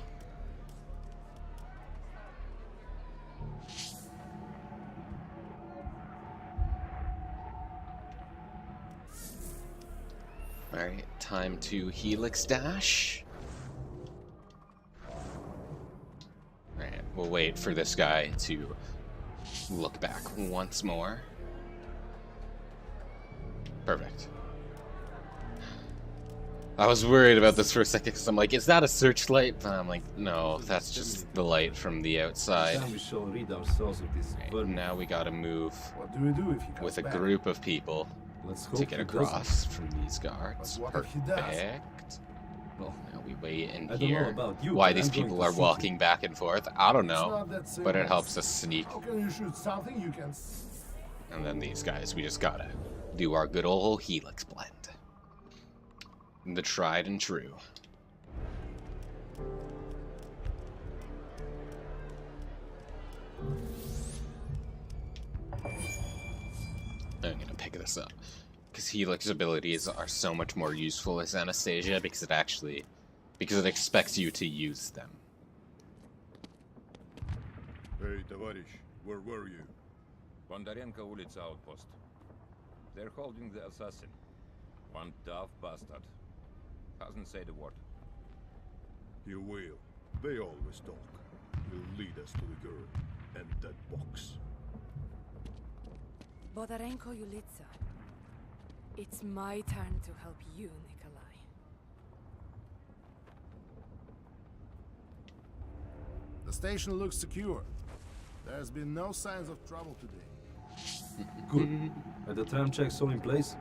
Alright, time to Helix Dash. Alright, we'll wait for this guy to look back once more. Perfect. I was worried about this for a second because I'm like, is that a searchlight? But I'm like, no, that's just the light from the outside.
Then we shall rid ourselves of this
Right,
vermin.
now we gotta move
What do we do if he comes
with a
back?
group of people.
Let's hope
to get
he
across from these guards.
But what if he does?
Perfect.
Well,
Now we wait in
I don't
here.
know about you,
Why
but
these
I'm going
people
to
are
shoot
walking back and forth, I don't
It's
know.
not that
But it
simple.
helps us sneak.
How can you shoot something you can...
And then these guys, we just gotta do our good old helix blend. The tried and true. I'm gonna pick this up. Because helix abilities are so much more useful as Anastasia because it expects you to use them.
Hey, товарищ, where were you?
Bondarenko Ulitsa outpost. They're holding the assassin. One tough bastard. Hasn't said a word.
He will. They always talk. He'll lead us to the girl and that box.
Bodarenko Yulitsa. It's my turn to help you, Nikolai.
The station looks secure. There's been no signs of trouble today.
Good. Are the tram checks all in place?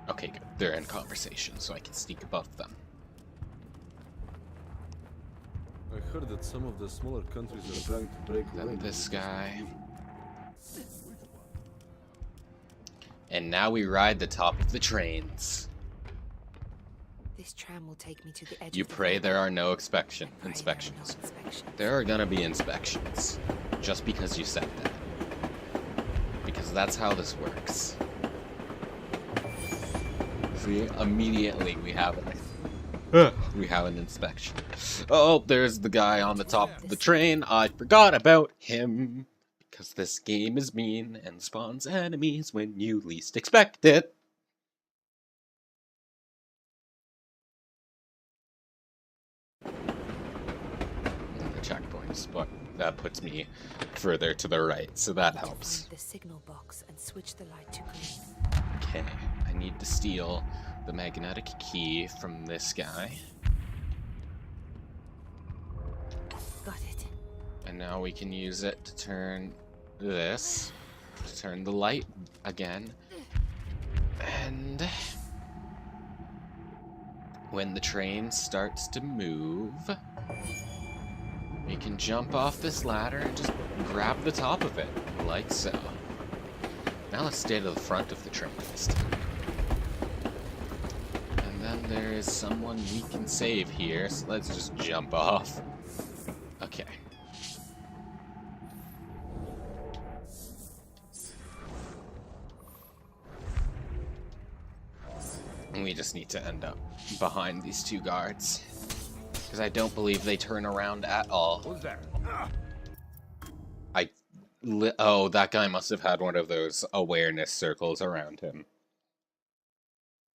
Okay, good. They're in conversation, so I can sneak above them.
I heard that some of the smaller countries are trying to break away.
Then this guy. And now we ride the top of the trains.
This tram will take me to the edge
You
of the
pray
valley.
there are no
Pray
inspections.
there are no inspections.
There are gonna be inspections. Just because you said that. Because that's how this works. See, immediately we have an inspection. Oh, there's the guy on the top of the train. I forgot about him. Because this game is mean and spawns enemies when you least expect it. The checkpoints, but that puts me further to the right, so that helps.
Find the signal box and switch the light to green.
Okay, I need to steal the magnetic key from this guy.
Got it.
And now we can use it to turn this, to turn the light again. And when the train starts to move, we can jump off this ladder and just grab the top of it, like so. Now let's stay to the front of the train this time. And then there is someone we can save here, so let's just jump off. Okay. And we just need to end up behind these two guards. Because I don't believe they turn around at all.
Who's there?
Oh, that guy must have had one of those awareness circles around him.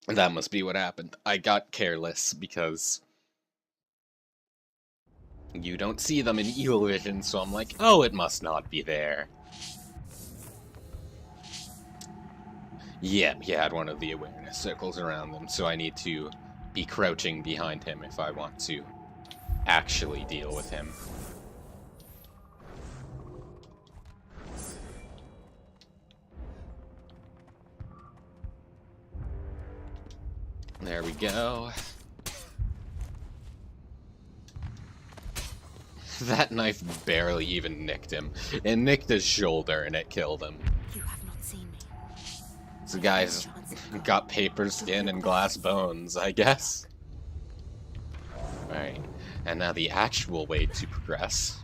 That must be what happened. I got careless because you don't see them in evil vision, so I'm like, oh, it must not be there. Yeah, he had one of the awareness circles around them, so I need to be crouching behind him if I want to actually deal with him. There we go. That knife barely even nicked him. It nicked his shoulder and it killed him.
You have not seen me.
So guys got paper skin and glass bones, I guess. Alright, and now the actual way to progress.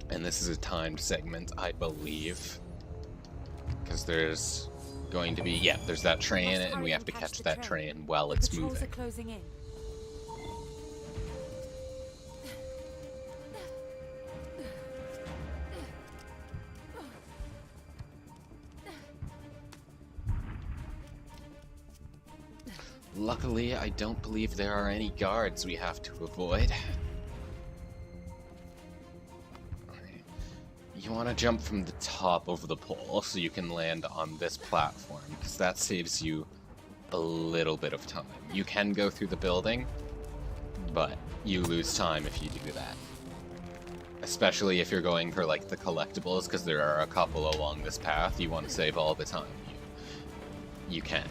And this is a timed segment, I believe. Because there's going to be, yeah, there's that train, and we have to catch that train while it's
Patrols
moving.
are closing in.
Luckily, I don't believe there are any guards we have to avoid. You want to jump from the top of the pole so you can land on this platform, because that saves you a little bit of time. You can go through the building, but you lose time if you do that. Especially if you're going for, like, the collectibles, because there are a couple along this path. You want to save all the time you can.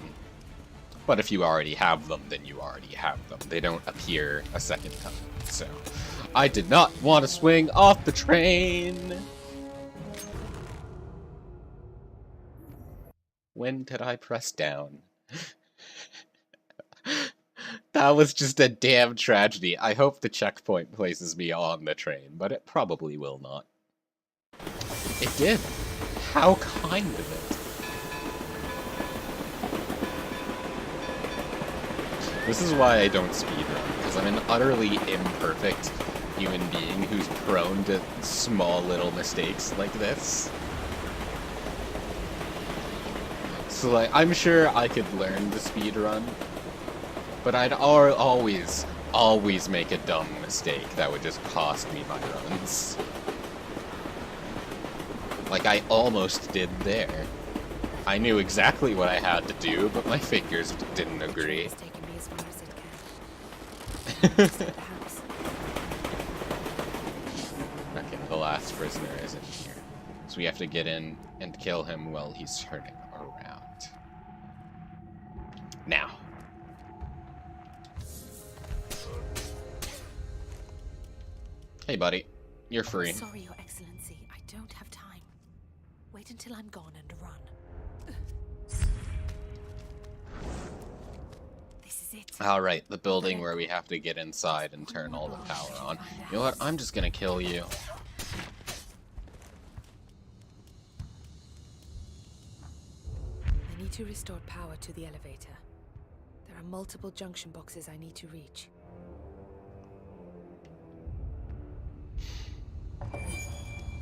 But if you already have them, then you already have them. They don't appear a second time. So, I did not want to swing off the train! When did I press down? That was just a damn tragedy. I hope the checkpoint places me on the train, but it probably will not. It did. How kind of it. This is why I don't speedrun, because I'm an utterly imperfect human being who's prone to small little mistakes like this. So, like, I'm sure I could learn to speedrun, but I'd always make a dumb mistake that would just cost me my runs. Like I almost did there. I knew exactly what I had to do, but my fingers didn't agree. Okay, the last prisoner is in here. So we have to get in and kill him while he's turning around. Now. Hey, buddy. You're free.
Sorry, Your Excellency. I don't have time. Wait until I'm gone and run. This is it.
Alright, the building where we have to get inside and turn all the power on. You know what? I'm just gonna kill you.
I need to restore power to the elevator. There are multiple junction boxes I need to reach.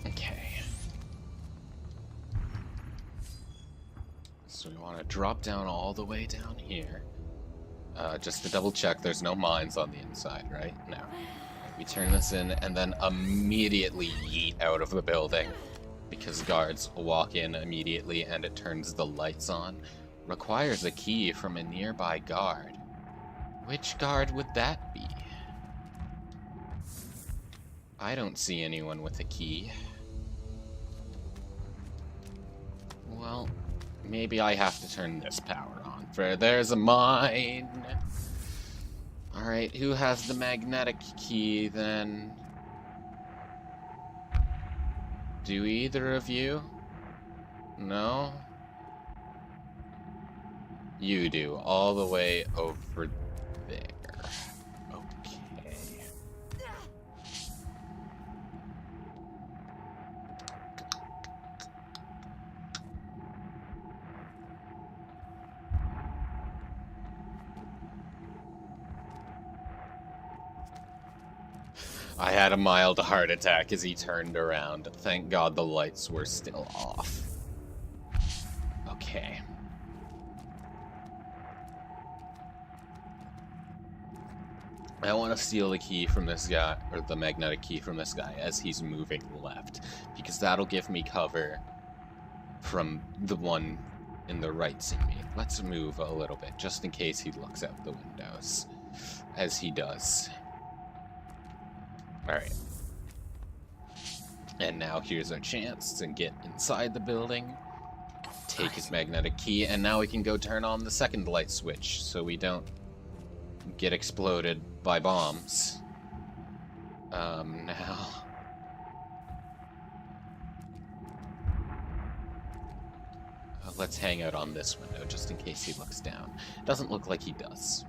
Okay. So we want to drop down all the way down here. Just to double check, there's no mines on the inside, right? No. We turn this in and then immediately yeet out of the building. Because guards walk in immediately and it turns the lights on. Requires a key from a nearby guard. Which guard would that be? I don't see anyone with a key. Well, maybe I have to turn this power on. For there's a mine. Alright, who has the magnetic key then? Do either of you? No? You do, all the way over there. Okay. I had a mild heart attack as he turned around. Thank God the lights were still off. Okay. I want to steal the key from this guy, or the magnetic key from this guy as he's moving left, because that'll give me cover from the one in the right seeing me. Let's move a little bit, just in case he looks out the windows, as he does. Alright. And now here's our chance to get inside the building, take his magnetic key, and now we can go turn on the second light switch so we don't get exploded by bombs. Now... let's hang out on this window just in case he looks down. Doesn't look like he does.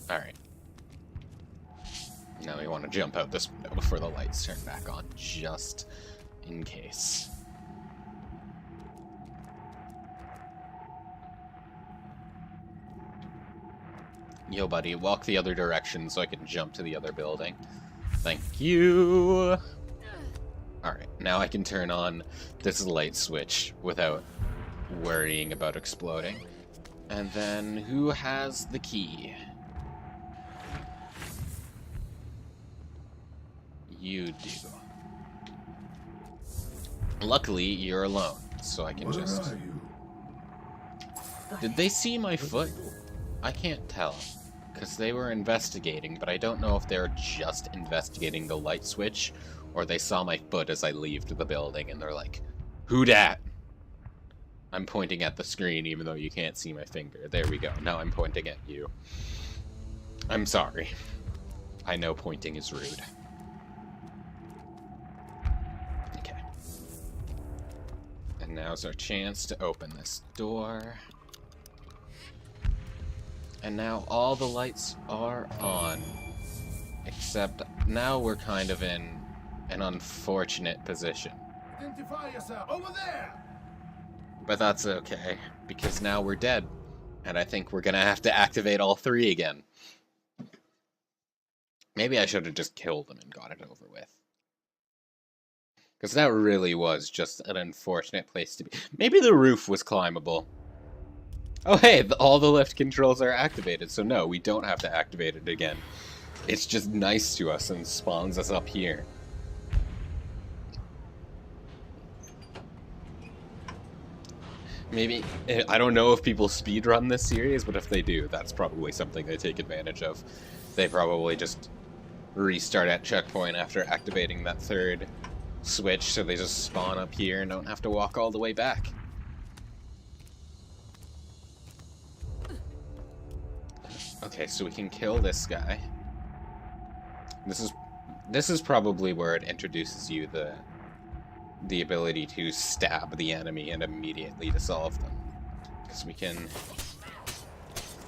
Alright. Now we want to jump out this window before the lights turn back on, just in case. Yo, buddy, walk the other direction so I can jump to the other building. Thank you! Alright, now I can turn on this light switch without worrying about exploding. And then, who has the key? You do. Luckily, you're alone, so I can just... Did they see my foot? I can't tell, Because they were investigating, but I don't know if they're just investigating the light switch, or they saw my foot as I left the building, and they're like, "Who dat?" I'm pointing at the screen, even though you can't see my finger. There we go. Now I'm pointing at you. I'm sorry. I know pointing is rude. Okay. And now's our chance to open this door. And now all the lights are on. Except now we're kind of in an unfortunate position.
Identify yourself over there!
But that's okay, because now we're dead. And I think we're gonna have to activate all three again. Maybe I should have just killed him and got it over with. Because that really was just an unfortunate place to be. Maybe the roof was climbable. Oh hey, all the lift controls are activated, so no, we don't have to activate it again. It's just nice to us and spawns us up here. Maybe, I don't know if people speedrun this series, but if they do, that's probably something they take advantage of. They probably just restart at checkpoint after activating that third switch, so they just spawn up here and don't have to walk all the way back. Okay, so we can kill this guy. This is probably where it introduces you the ability to stab the enemy and immediately dissolve them. Because we can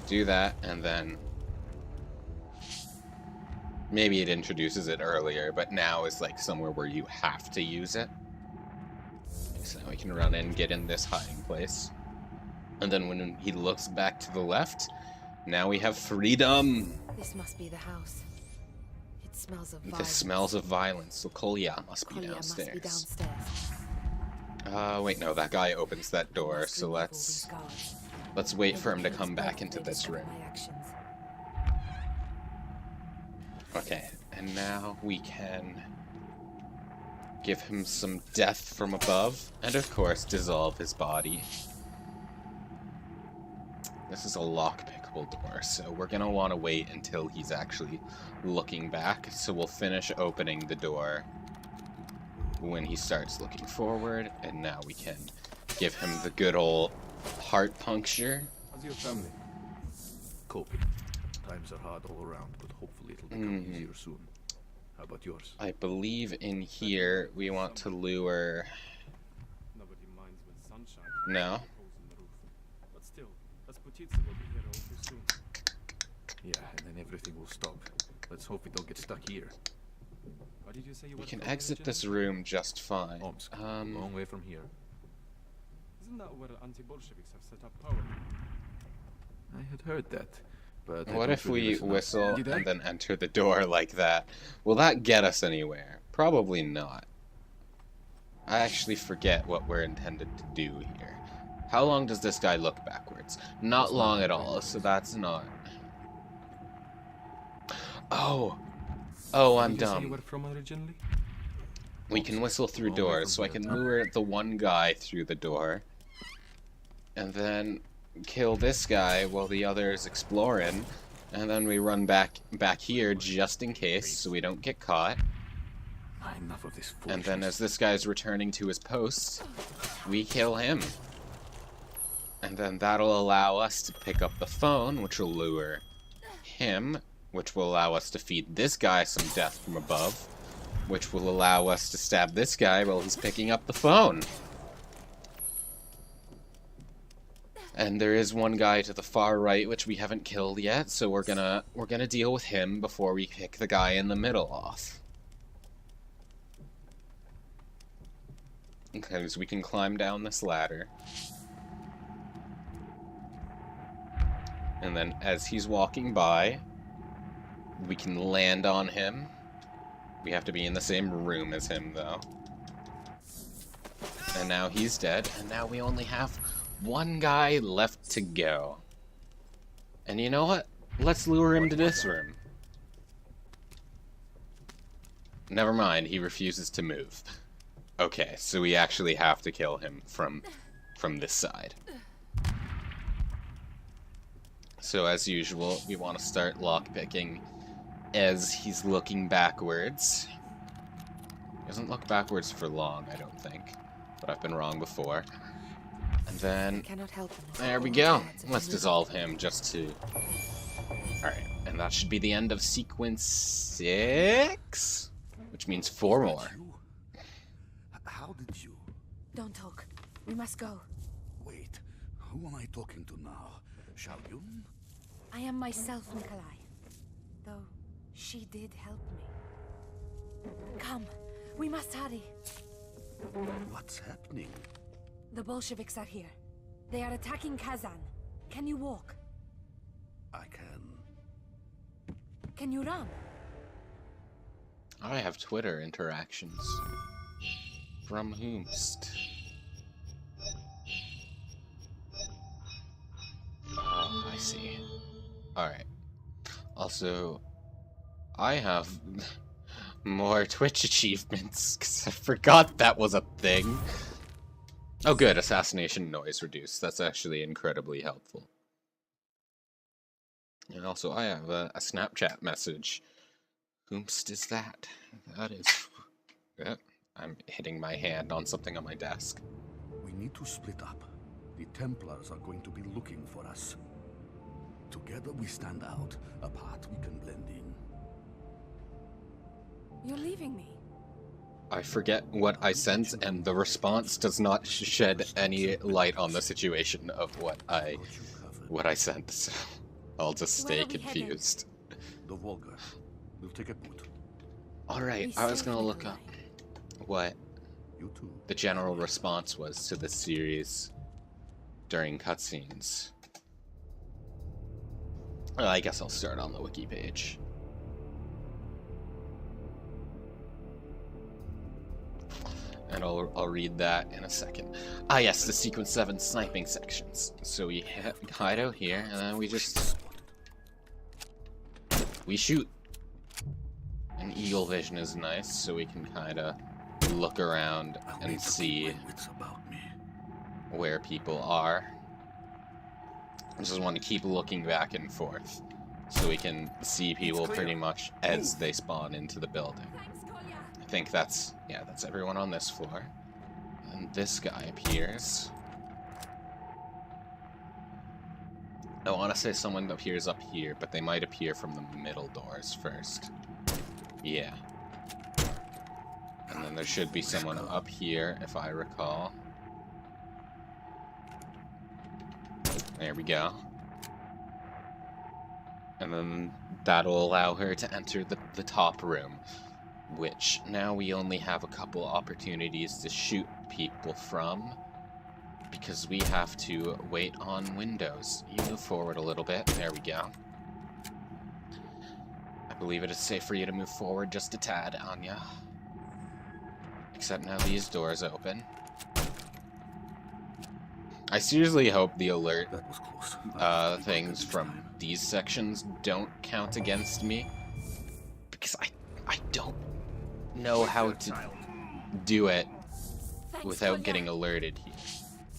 do that, and then maybe it introduces it earlier, but now is like somewhere where you have to use it. So now we can run in, get in this hiding place. And then when he looks back to the left, now we have freedom!
This must be the house. It smells of violence.
The smells of violence, so Kolya must be downstairs. Wait, no, that guy opens that door, so let's wait for him to come back into this room. Okay, and now we can give him some death from above, and of course dissolve his body. This is a lock-pickable door, so we're gonna want to wait until he's actually looking back, so we'll finish opening the door when he starts looking forward, and now we can give him the good old heart puncture.
How's your family? Coping. Times are hard all around, but hopefully it'll become easier soon. How about yours?
I believe in here we want to lure...
Nobody minds when sunshine.
No.
But still, Rasputitsa will be here all too soon.
Yeah, and then everything will stop. Let's hope we don't get stuck here.
What did you say you
We
were
can
from
exit
origin?
this room just fine.
Omsk, a long way from here.
Isn't that where anti-Bolsheviks have set up power?
I had heard that, but
What if we whistle and then enter the door like that? Will that get us anywhere? Probably not. I actually forget what we're intended to do here. How long does this guy look backwards? Not long at all, so that's not... Oh! Oh, I'm
Did you say you
dumb.
were from originally?
We can whistle through doors, so I can lure the one guy through the door. And then kill this guy while the other is exploring. And then we run back here just in case, so we don't get caught.
Enough of this
And then as this guy's returning to his post, we kill him. And then that'll allow us to pick up the phone, which will lure him, which will allow us to feed this guy some death from above, which will allow us to stab this guy while he's picking up the phone. And there is one guy to the far right which we haven't killed yet, so we're gonna deal with him before we pick the guy in the middle off. Okay, so we can climb down this ladder. And then as he's walking by, we can land on him. We have to be in the same room as him, though. And now he's dead, and now we only have one guy left to go. And you know what? Let's lure him to this room. Never mind, he refuses to move. Okay, so we actually have to kill him from this side. So as usual, we want to start lockpicking as he's looking backwards. He doesn't look backwards for long, I don't think. But I've been wrong before. And then, there we go. Let's dissolve him just to... Alright, and that should be the end of sequence 6? Which means 4 more.
How did you...
Don't talk. We must go.
Wait, who am I talking to now? Xiaoyun?
I am myself, Nikolai. Though, she did help me. Come, we must hurry.
What's happening?
The Bolsheviks are here. They are attacking Kazan. Can you walk?
I can.
Can you run?
I have Twitter interactions. From whomst? Oh, I see. Alright. Also, I have more Twitch achievements, because I forgot that was a thing. Oh good, assassination noise reduced. That's actually incredibly helpful. And also, I have a Snapchat message. Whomst is that? That is... Yep, I'm hitting my hand on something on my desk.
We need to split up. The Templars are going to be looking for us. Together we stand out. Apart we can blend in.
You're leaving me.
I forget what I sent, and the response does not shed any light on the situation of what I sent, so I'll just stay confused.
The Volga. We'll take a boot.
Alright, I was gonna look up what the general response was to this series during cutscenes. I guess I'll start on the wiki page. And I'll read that in a second. Ah yes, the sequence 7 sniping sections. So we hide out here, and then we just... we shoot. And eagle vision is nice, so we can kind of look around and see where people are. I just want to keep looking back and forth, so we can see people pretty much as they spawn into the building. I think that's, yeah, that's everyone on this floor. And this guy appears. I want to say someone appears up here, but they might appear from the middle doors first. Yeah. And then there should be someone up here, if I recall. There we go. And then that'll allow her to enter the top room, which now we only have a couple opportunities to shoot people from, because we have to wait on windows. You move forward a little bit. There we go. I believe it is safe for you to move forward just a tad, Anya. Except now these doors open. I seriously hope the alert things from these sections don't count against me, because I don't know how to do it without getting alerted here.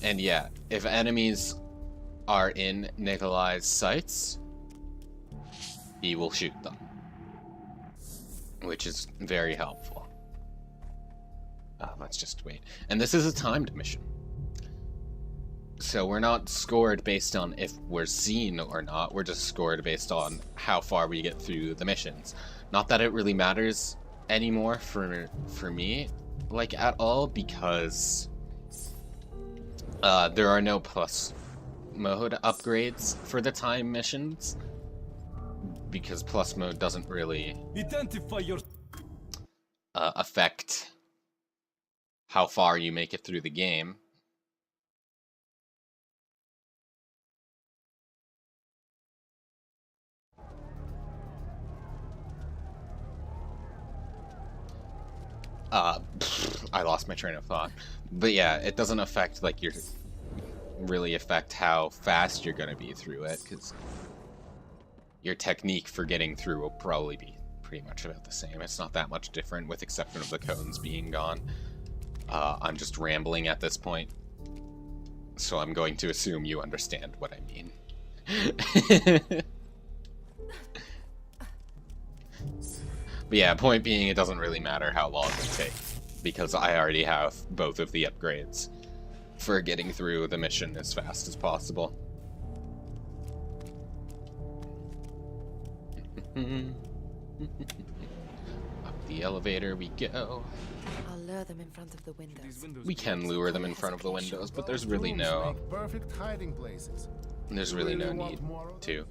And yeah, if enemies are in Nikolai's sights, he will shoot them, which is very helpful. Let's just wait. And this is a timed mission. So we're not scored based on if we're seen or not, we're just scored based on how far we get through the missions. Not that it really matters anymore for me, like, at all, because there are no plus mode upgrades for the time missions, because plus mode doesn't really affect how far you make it through the game. I lost my train of thought. But yeah, it doesn't affect, like, really affect how fast you're gonna be through it, because your technique for getting through will probably be pretty much about the same. It's not that much different, with exception of the cones being gone. I'm just rambling at this point, so I'm going to assume you understand what I mean. But yeah, point being, it doesn't really matter how long it takes, because I already have both of the upgrades for getting through the mission as fast as possible. Up the elevator we go.
I'll lure them in front of the windows.
We can lure them in front of the windows, but there's really no...
Perfect hiding places.
There's really no need to.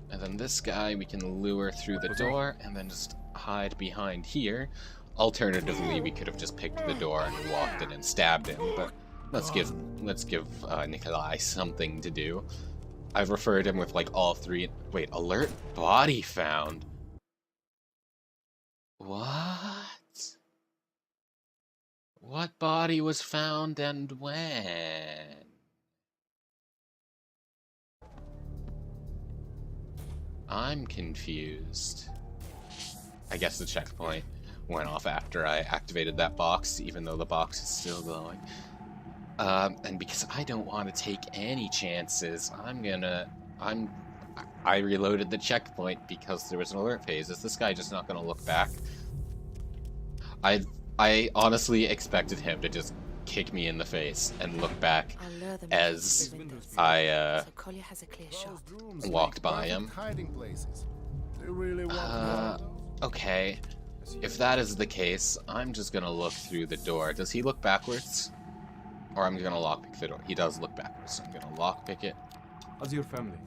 And then this guy we can lure through the door and then just hide behind here. Alternatively, we could have just picked the door and walked in and stabbed him, but let's give Nikolai something to do. I've referred him with like all three. Wait, alert body found. What? What body was found and when? I'm confused. I guess the checkpoint went off after I activated that box, even though the box is still glowing. And because I don't want to take any chances, I reloaded the checkpoint because there was an alert phase. Is this guy just not gonna look back? I honestly expected him to just kick me in the face and look back as I walked by him. Okay. If that is the case, I'm just gonna look through the door. Does he look backwards? Or I'm gonna lockpick the door. He does look backwards, so I'm gonna lockpick it.
How's your family?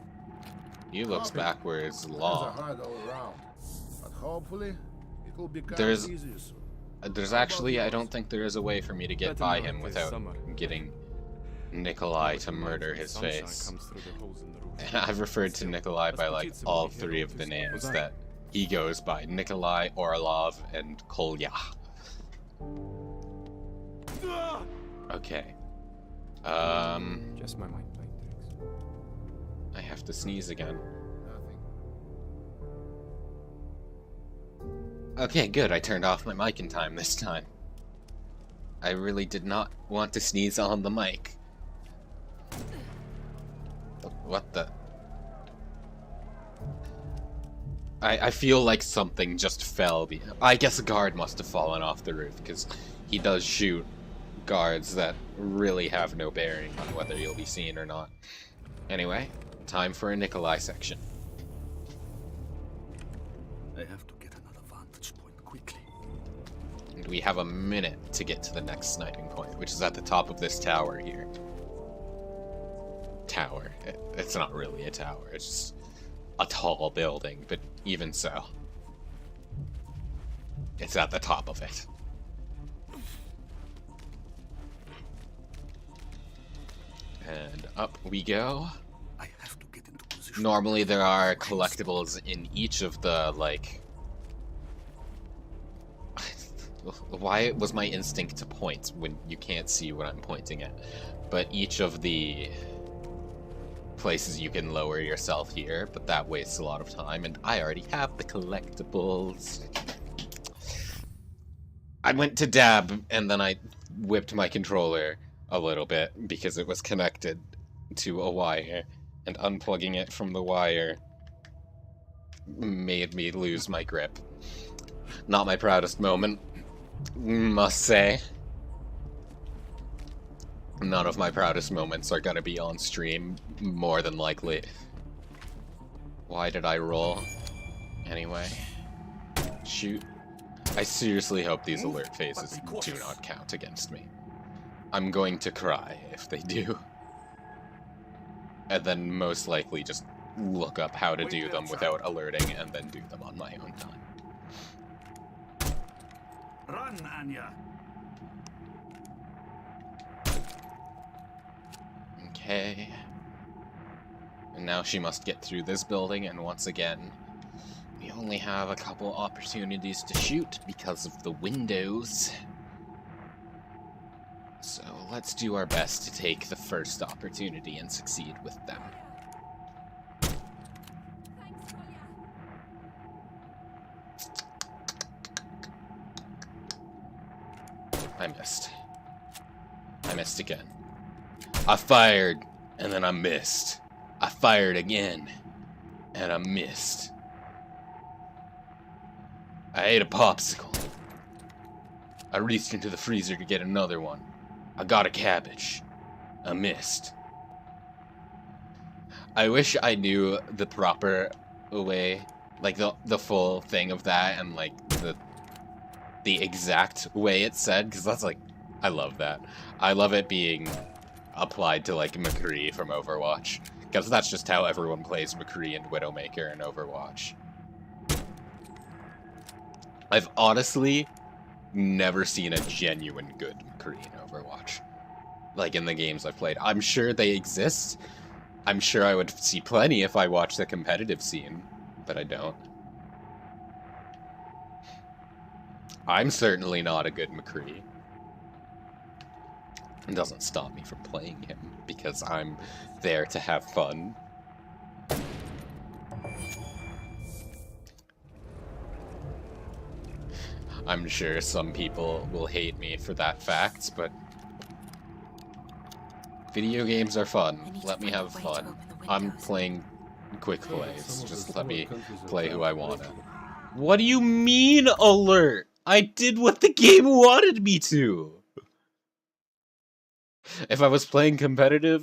He looks backwards long.
But hopefully, it will become easier soon.
There's actually, I don't think there is a way for me to get by him without getting Nikolai to murder his face. And I've referred to Nikolai by like all three of the names that he goes by. Nikolai, Orlov, and Kolya. Okay.
Just my mind playing tricks.
I have to sneeze again. Okay, good. I turned off my mic in time this time. I really did not want to sneeze on the mic. What the? I feel like something just fell. I guess a guard must have fallen off the roof, because he does shoot guards that really have no bearing on whether you'll be seen or not. Anyway, time for a Nikolai section.
I have to get another vantage point quickly.
And we have a minute to get to the next sniping point, which is at the top of this tower here. Tower. It's not really a tower, it's just a tall building, but even so. It's at the top of it. And up we go.
I have to get into position.
Normally there are collectibles in each of the, like... Why was my instinct to point when you can't see what I'm pointing at? But each of the places you can lower yourself here, but that wastes a lot of time, and I already have the collectibles. I went to dab, and then I whipped my controller a little bit because it was connected to a wire, and unplugging it from the wire made me lose my grip. Not my proudest moment, must say. None of my proudest moments are gonna be on stream, more than likely. Why did I roll? Anyway. Shoot. I seriously hope these alert phases do not count against me. I'm going to cry if they do. And then most likely just look up how to do them without alerting and then do them on my own time.
Run, Anya!
Okay. And now she must get through this building, and once again, we only have a couple opportunities to shoot because of the windows. So let's do our best to take the first opportunity and succeed with them. I missed. I missed again. I fired, and then I missed. I fired again, and I missed. I ate a popsicle. I reached into the freezer to get another one. I got a cabbage. I missed. I wish I knew the proper way, like the full thing of that, and like the exact way it's said, because that's like, I love that. I love it being applied to like McCree from Overwatch, because that's just how everyone plays McCree and Widowmaker in Overwatch. I've honestly never seen a genuine good McCree in Overwatch. Like in the games I've played. I'm sure they exist. I'm sure I would see plenty if I watched the competitive scene, but I don't. I'm certainly not a good McCree. It doesn't stop me from playing him, because I'm there to have fun. I'm sure some people will hate me for that fact, but video games are fun. Let me have fun. I'm playing quick plays. Just let me play who I want to. What do you mean, alert? I did what the game wanted me to! If I was playing competitive,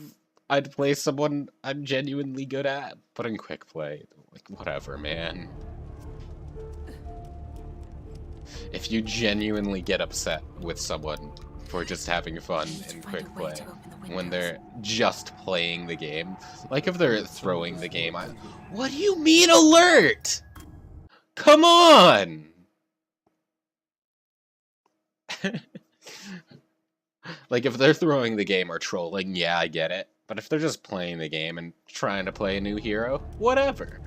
I'd play someone I'm genuinely good at. But in quick play, like, whatever, man. If you genuinely get upset with someone for just having fun in quick play, when they're just playing the game, like if they're throwing the game, what do you mean alert? Come on! Like if they're throwing the game or trolling, yeah, I get it. But if they're just playing the game and trying to play a new hero, whatever.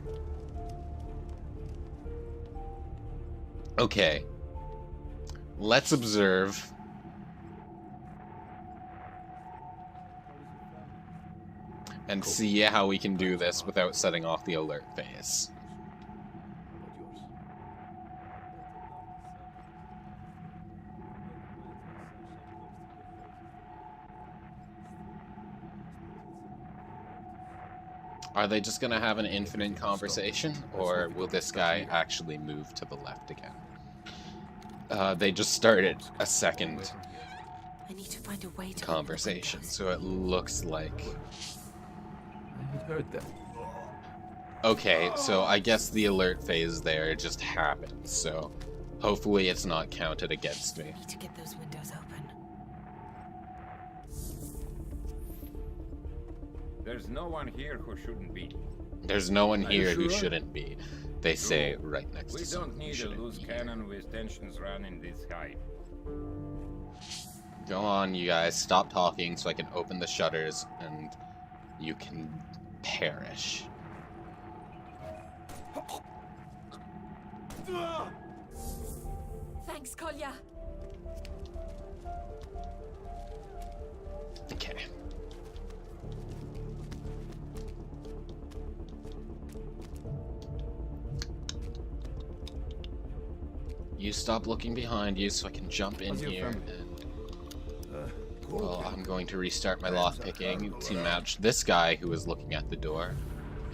Okay. Let's observe. And see how we can do this without setting off the alert phase. Are they just gonna have an infinite conversation, or will this guy actually move to the left again? They just started a second
I need to find a way to
conversation, so it looks like...
I had heard that.
Okay, so I guess the alert phase there just happened, so hopefully it's not counted against me.
I need to get those windows open.
There's no one here who shouldn't be.
There's no one here who shouldn't be. They say right next to
We
someone
don't
who
need a
shouldn't
loose
be
cannon with tensions running this high.
Go on, you guys. Stop talking so I can open the shutters and you can perish.
Thanks, Kolya.
Okay. You stop looking behind you so I can jump in here and... well, I'm going to restart my lockpicking to match this guy who was looking at the door.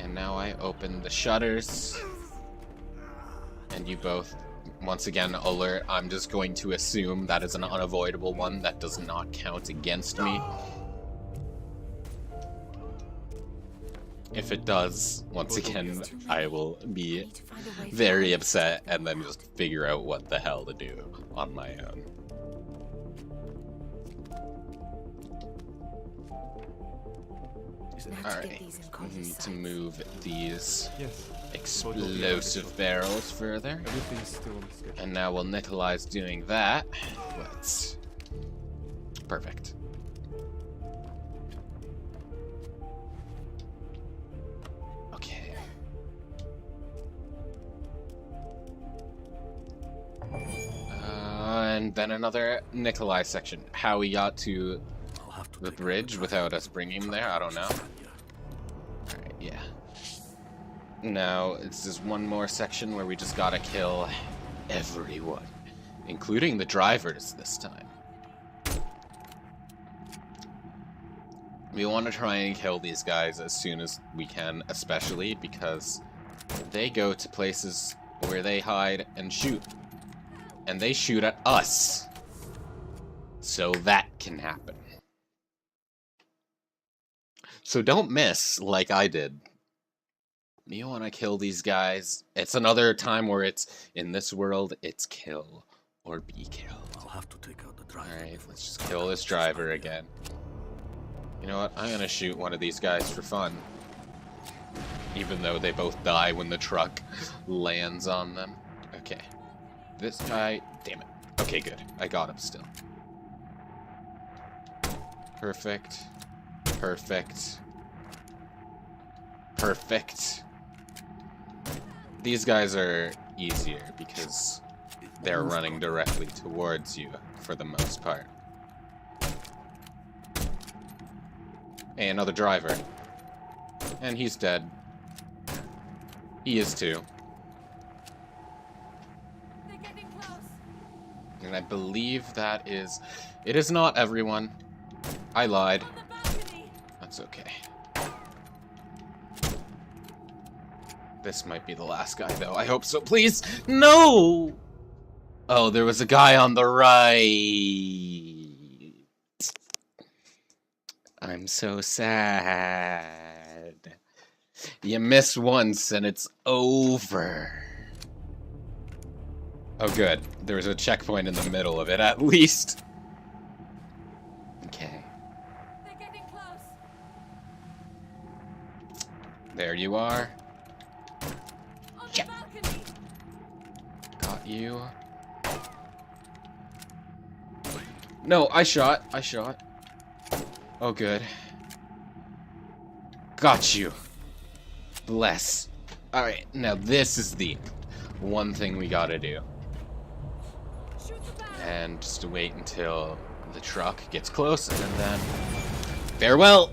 And now I open the shutters. And you both, once again, alert. I'm just going to assume that is an unavoidable one that does not count against me. If it does, once again, I will be very upset and then just figure out what the hell to do on my own. Alright, we need to move these explosive barrels further. And now while Nikolai's doing that, let's... Perfect. Okay. And then another Nikolai section. How we got to the bridge without us bringing him there, I don't know. Alright, yeah. Now, it's just one more section where we just gotta kill everyone, including the drivers this time. We want to try and kill these guys as soon as we can, especially because they go to places where they hide and shoot. And they shoot at us. So that can happen. So don't miss like I did. You want to kill these guys. It's another time where it's, in this world, it's kill or be killed.
I'll have to take out the driver.
Alright, let's just kill this driver again. You know what? I'm gonna shoot one of these guys for fun. Even though they both die when the truck lands on them. Okay. This guy... Damn it. Okay, good. I got him still. Perfect. Perfect. Perfect. These guys are easier because they're running directly towards you for the most part. Hey, another driver. And he's dead. He is too.
They're getting close.
And I believe that is... It is not everyone. I lied.
On the balcony.
That's okay. This might be the last guy, though. I hope so. Please! No! Oh, there was a guy on the right. I'm so sad. You miss once and it's over. Oh, good. There was a checkpoint in the middle of it, at least. Okay.
They're getting close.
There you are.
On the balcony.
Got you. No, I shot. I shot. Oh, good. Got you. Bless. Alright, now this is the one thing we gotta do.
Shoot the barrel.
And just wait until the truck gets close, and then... Farewell!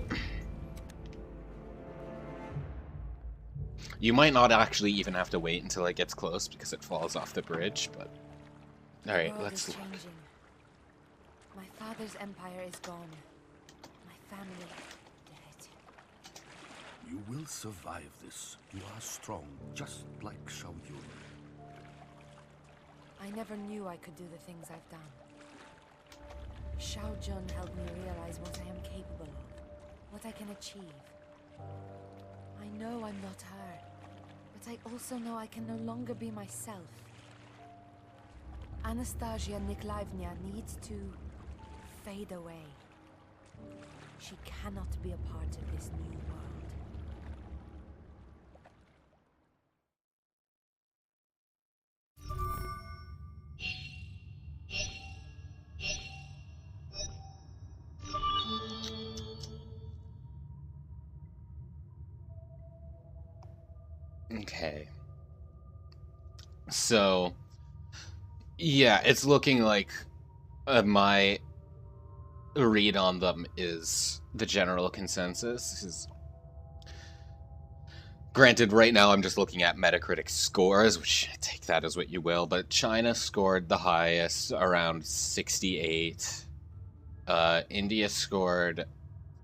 You might not actually even have to wait until it gets close, because it falls off the bridge, but... Alright,
The world
let's
is
look.
changing. My father's empire is gone. My family dead.
You will survive this. You are strong, just like Xiao Yun.
I never knew I could do the things I've done. Xiao Jun helped me realize what I am capable of, what I can achieve. I know I'm not her, but I also know I can no longer be myself. Anastasia Nikolaevna needs to fade away. She cannot be a part of this new world.
Okay. So... Yeah, it's looking like my read on them is the general consensus. Granted, right now I'm just looking at Metacritic scores, which take that as what you will, but China scored the highest, around 68. India scored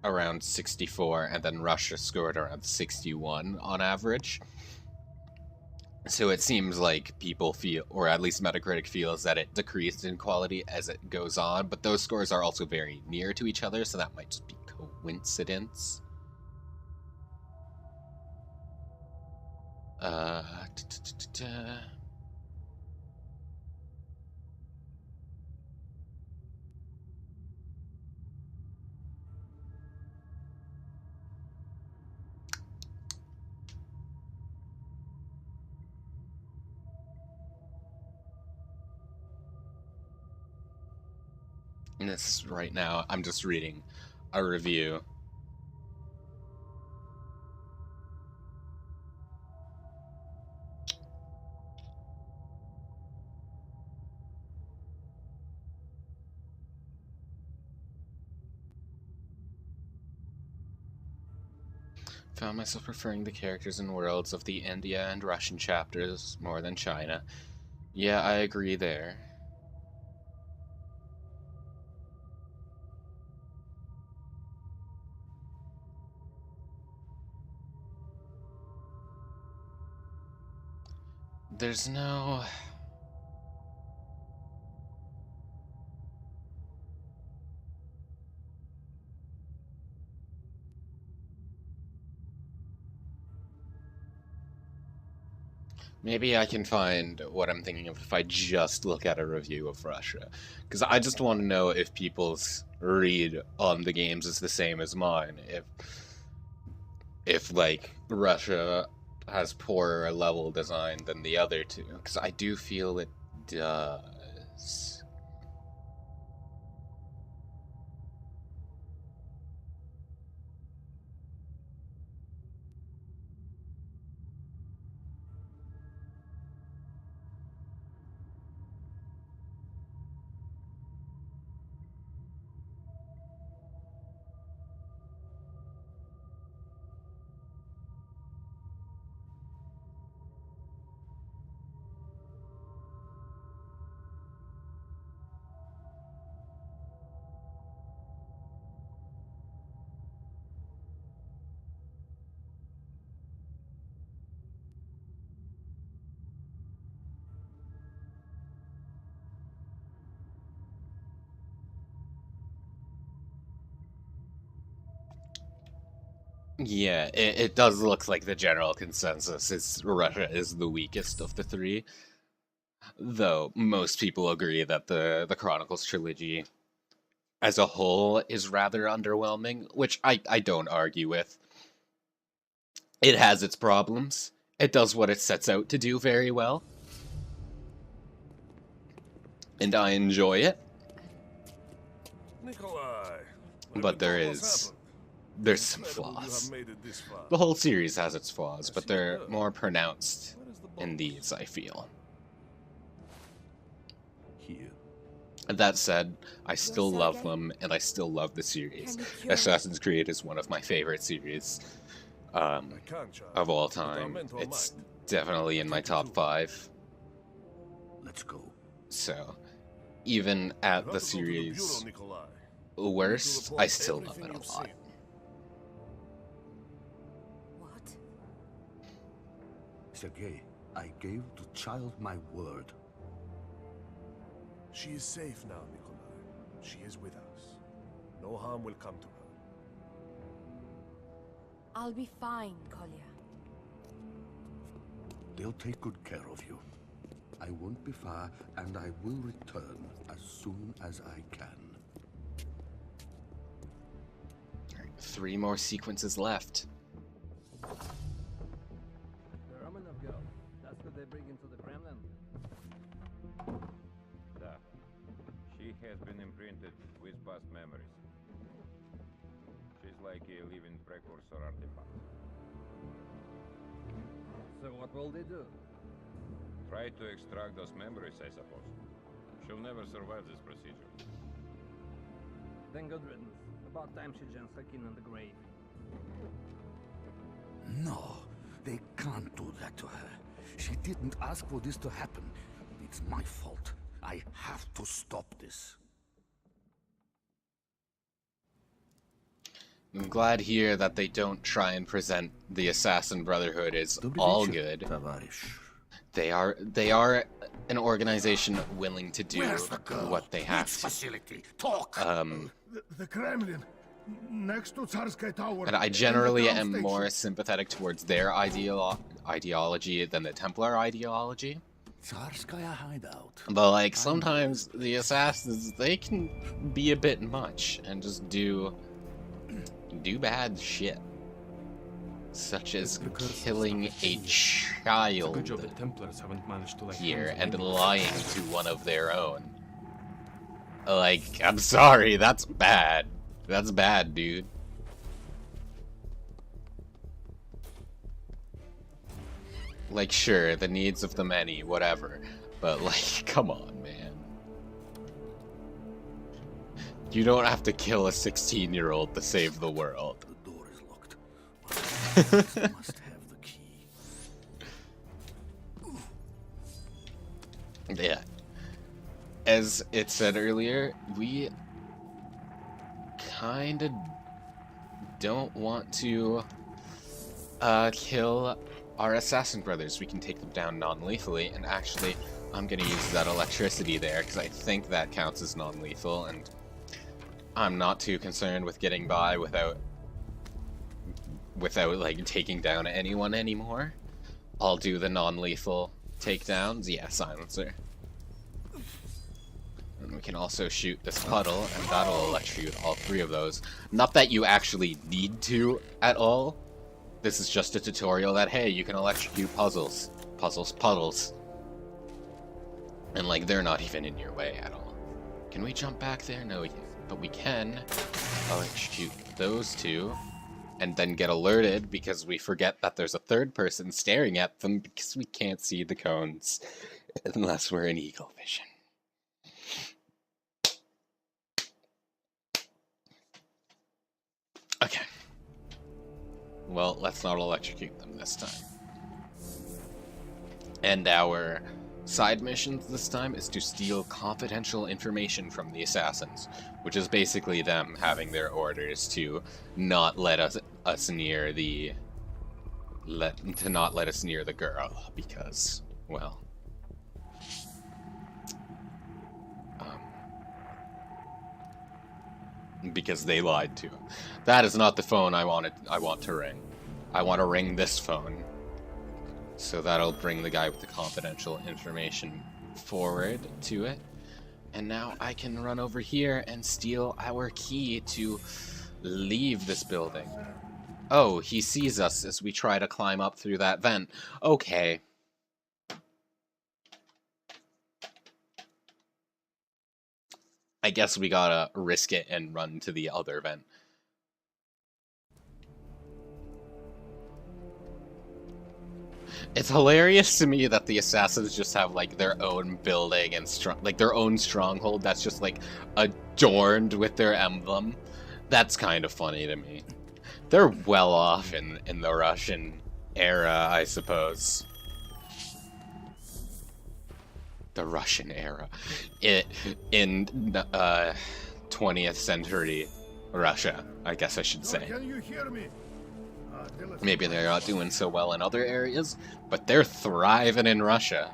around 64, and then Russia scored around 61 on average. So it seems like people feel, or at least Metacritic feels, that it decreased in quality as it goes on, but those scores are also very near to each other, so that might just be coincidence. Uh, And this right now, I'm just reading a review. Found myself preferring the characters and worlds of the India and Russian chapters more than China. Yeah, I agree there. there's no... Maybe I can find what I'm thinking of if I just look at a review of Russia. Because I just want to know if people's read on the games is the same as mine. If like, Russia has poorer level design than the other two. Because I do feel it does. Yeah, it does look like the general consensus is Russia is the weakest of the three. Though most people agree that the Chronicles trilogy as a whole is rather underwhelming, which I don't argue with. It has its problems. It does what it sets out to do very well. And I enjoy it.
Nikolai,
But there's some flaws. The whole series has its flaws, but they're more pronounced in these, I feel.
Here.
That said, I still love them, and I still love the series. Assassin's Creed is one of my favorite series of all time. It's definitely in my top 5.
Let's go.
So, even at the series' worst, I still love it a lot.
What?
Sergei, I gave the child my word.
She is safe now, Nikolai. She is with us. No harm will come to her.
I'll be fine, Kolya.
They'll take good care of you. I won't be far, and I will return as soon as I can.
3 more sequences left.
The Romanov girl. That's what they bring into the Kremlin.
Da. She has been imprinted with past memories. She's like a living precursor artifact.
So what will they do?
Try to extract those memories, I suppose. She'll never survive this procedure.
Then good riddance. About time she joins Hakin in the grave.
No, they can't do that to her. She didn't ask for this to happen. It's my fault. I have to stop this.
I'm glad here that they don't try and present the Assassin Brotherhood as all good. They are an organization willing to do what they have to.
Facility? Talk.
The Kremlin, next to Tsarskaya Tower.
And I generally am more sympathetic towards their ideology than the Templar ideology.
Tsarskaya hideout.
But like sometimes the assassins, they can be a bit much and just do bad shit. Such as killing a child
Good job the Templars haven't managed to
here and lying to one of their own. Like, I'm sorry, that's bad. That's bad, dude. Like, sure, the needs of the many, whatever. But, like, come on, man. You don't have to kill a 16-year-old to save the world.
The door is locked. Must have the key.
Yeah. As it said earlier, we kinda don't want to kill our assassin brothers, we can take them down non-lethally, and actually, I'm gonna use that electricity there, because I think that counts as non-lethal, and I'm not too concerned with getting by without like, taking down anyone anymore. I'll do the non-lethal takedowns. Yeah, silencer. And we can also shoot this puddle, and that'll electrocute all 3 of those. Not that you actually need to at all. This is just a tutorial that, hey, you can electrocute puddles. And, like, they're not even in your way at all. Can we jump back there? No, we can't. But we can electrocute those 2, and then get alerted because we forget that there's a 3rd person staring at them because we can't see the cones unless we're in eagle vision. Okay. Well, let's not electrocute them this time. And our side missions this time is to steal confidential information from the assassins, which is basically them having their orders to not let us near the girl because, well, because they lied to him. That is not the phone I want to ring. I want to ring this phone. So that'll bring the guy with the confidential information forward to it. And now I can run over here and steal our key to leave this building. Oh, he sees us as we try to climb up through that vent. Okay. I guess we gotta risk it and run to the other vent. It's hilarious to me that the assassins just have, like, their own building and their own stronghold that's just, like, adorned with their emblem. That's kind of funny to me. They're well off in the Russian era, I suppose. The Russian era. In 20th century Russia, I guess I should say.
Can you hear me?
Maybe they're not doing so well in other areas, but they're thriving in Russia.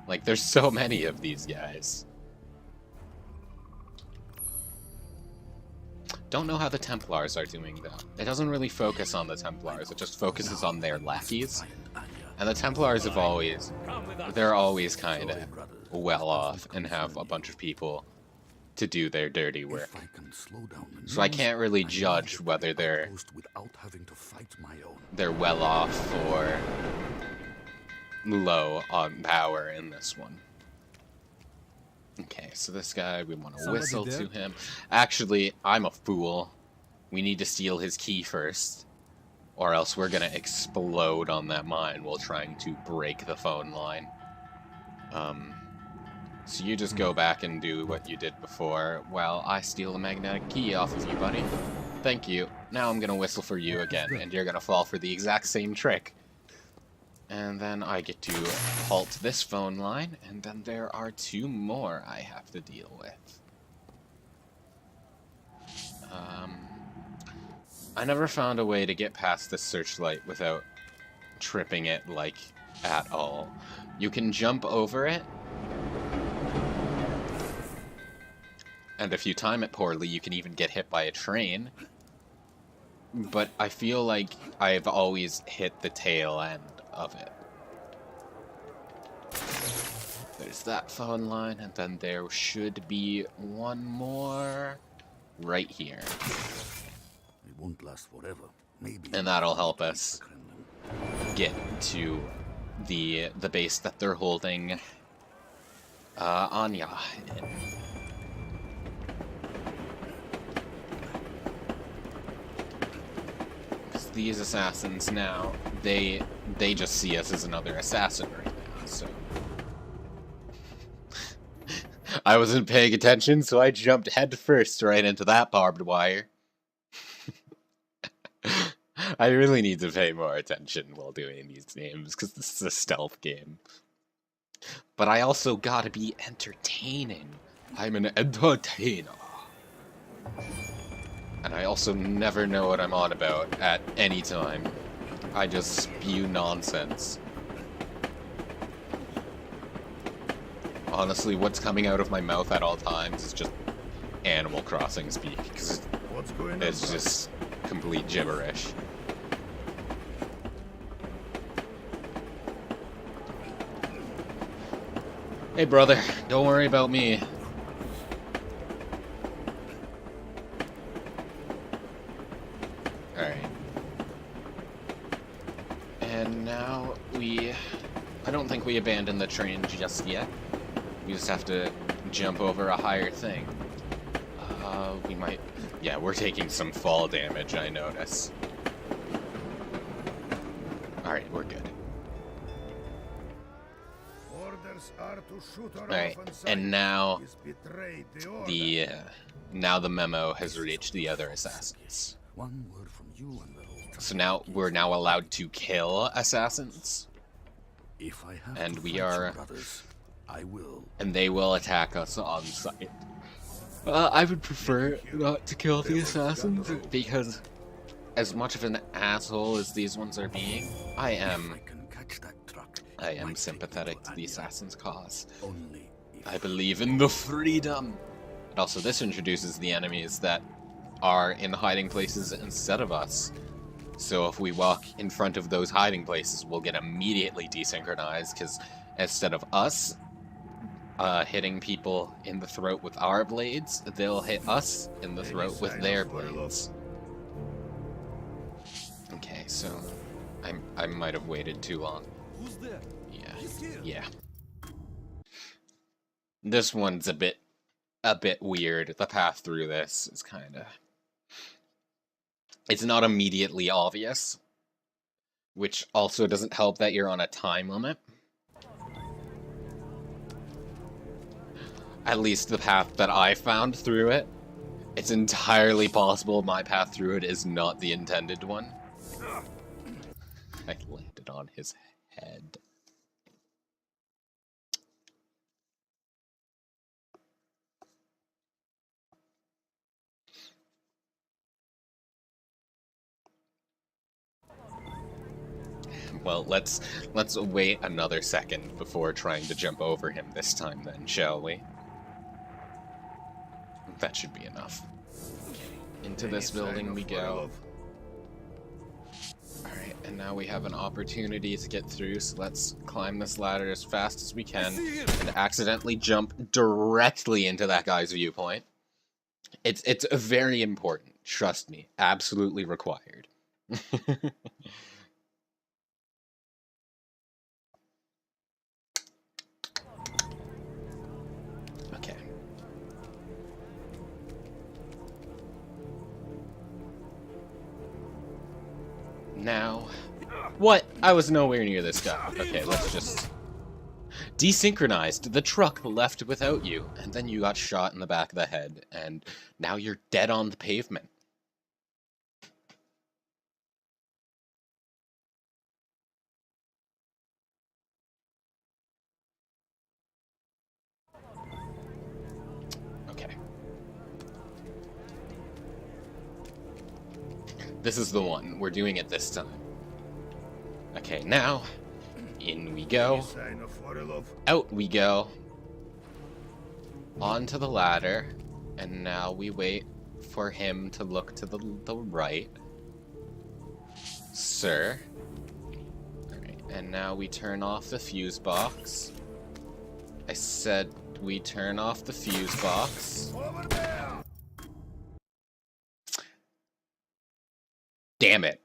Like, there's so many of these guys. Don't know how the Templars are doing, though. It doesn't really focus on the Templars, it just focuses on their lackeys. And the Templars have always... they're always kind of well off and have a bunch of people to do their dirty work. So I can't really judge whether they're well off or low on power in this one. Okay, so this guy, we want to whistle to him. Actually, I'm a fool. We need to steal his key first, or else we're gonna explode on that mine while trying to break the phone line. So you just go back and do what you did before while I steal the magnetic key off of you, buddy. Thank you. Now I'm gonna whistle for you again, and you're gonna fall for the exact same trick. And then I get to halt this phone line, and then there are 2 more I have to deal with. I never found a way to get past this searchlight without tripping it, like, at all. You can jump over it, and if you time it poorly, you can even get hit by a train. But I feel like I've always hit the tail end of it. There's that phone line, and then there should be one more right here.
It won't last forever. Maybe.
And that'll help us get to the base that they're holding Anya in. These assassins now, they just see us as another assassin right now, so... I wasn't paying attention, so I jumped head first right into that barbed wire. I really need to pay more attention while doing these games, because this is a stealth game. But I also gotta be entertaining. I'm an entertainer. And I also never know what I'm on about at any time. I just spew nonsense. Honestly, what's coming out of my mouth at all times is just Animal Crossing speak, because it's just complete gibberish. Hey brother, don't worry about me. Alright. And now I don't think we abandon the train just yet. We just have to jump over a higher thing. We might... Yeah, we're taking some fall damage, I notice. Alright, we're good. Alright, and now now the memo has reached the other assassins. So now we're now allowed to kill assassins. And we are... And they will attack us on sight. I would prefer not to kill the assassins, because as much of an asshole as these ones are being, I am sympathetic to the assassin's cause. I believe in the freedom! And also, this introduces the enemies that are in hiding places instead of us. So if we walk in front of those hiding places, we'll get immediately desynchronized, because instead of us hitting people in the throat with our blades, they'll hit us in the throat with their blades. Okay, so I might have waited too long. Yeah. This one's a bit weird. The path through this is it's not immediately obvious, which also doesn't help that you're on a time limit. At least the path that I found through it. It's entirely possible my path through it is not the intended one. I landed on his head. Well, let's wait another second before trying to jump over him this time then, shall we? That should be enough. Okay, into this building we go. Alright, and now we have an opportunity to get through, so let's climb this ladder as fast as we can and accidentally jump directly into that guy's viewpoint. It's very important, trust me, absolutely required. Okay. Now, what? I was nowhere near this guy. Okay, let's just... Desynchronized. The truck left without you, and then you got shot in the back of the head, and now you're dead on the pavement. Okay. This is the one. We're doing it this time. Okay, now, in we go. Out we go. Onto the ladder. And now we wait for him to look to the right. Sir. Alright, and now we turn off the fuse box. I said we turn off the fuse box. Damn it.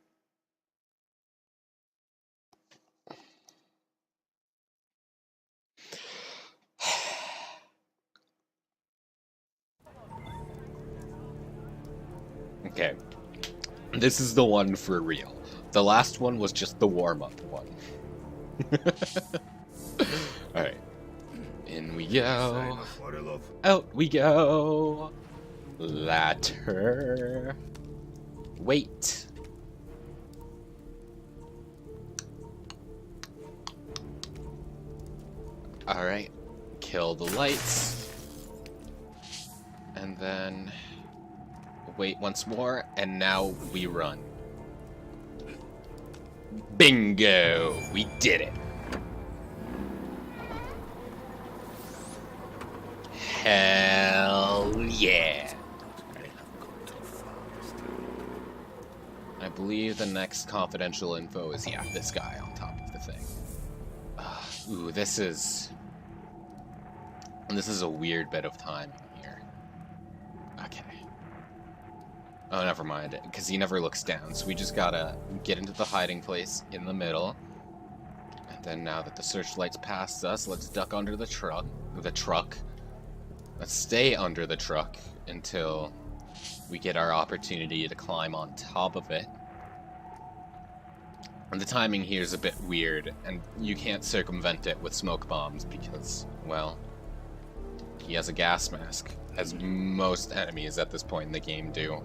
Okay. This is the one for real. The last one was just the warm-up one. Alright. In we go. Out we go. Ladder. Wait. Alright. Kill the lights. And then... wait once more, and now we run. Bingo! We did it! Hell yeah! I believe the next confidential info is, yeah, this guy on top of the thing. Ooh, this is a weird bit of time here. Okay. Oh, never mind, because he never looks down, so we just gotta get into the hiding place in the middle. And then now that the searchlight's past us, let's duck under the truck. Let's stay under the truck until we get our opportunity to climb on top of it. And the timing here is a bit weird, and you can't circumvent it with smoke bombs because, well, he has a gas mask, as most enemies at this point in the game do.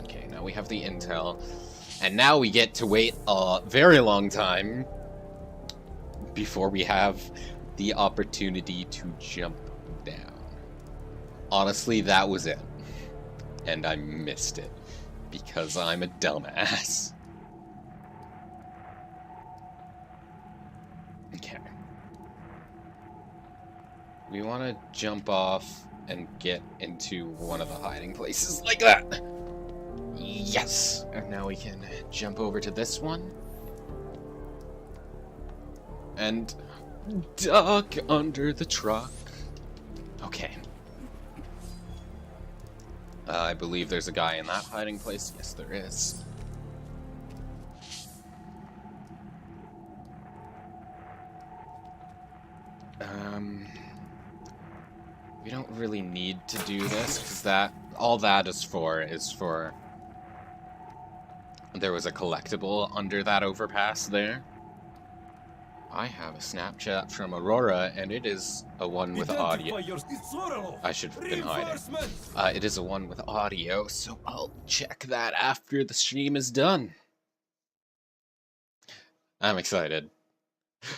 Okay, now we have the intel, and now we get to wait a very long time before we have the opportunity to jump down. Honestly, that was it. And I missed it, because I'm a dumbass. Okay. We want to jump off and get into one of the hiding places like that. Yes! And now we can jump over to this one. And duck under the truck. Okay. I believe there's a guy in that hiding place. Yes, there is. We don't really need to do this, because all that is for there was a collectible under that overpass there. I have a Snapchat from Aurora, and it is a one with audio. I should have been hiding. It is a one with audio, so I'll check that after the stream is done. I'm excited.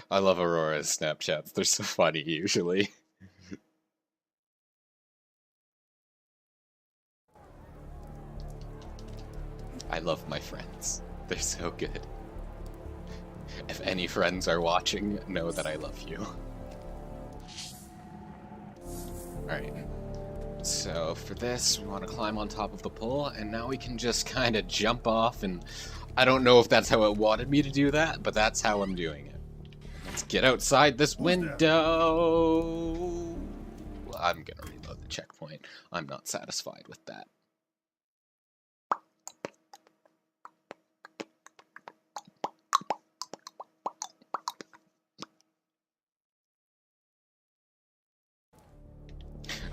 I love Aurora's Snapchats. They're so funny, usually. I love my friends. They're so good. If any friends are watching, know that I love you. Alright. So for this, we want to climb on top of the pole, and now we can just kind of jump off, and I don't know if that's how it wanted me to do that, but that's how I'm doing it. Let's get outside this window! I'm gonna reload the checkpoint. I'm not satisfied with that.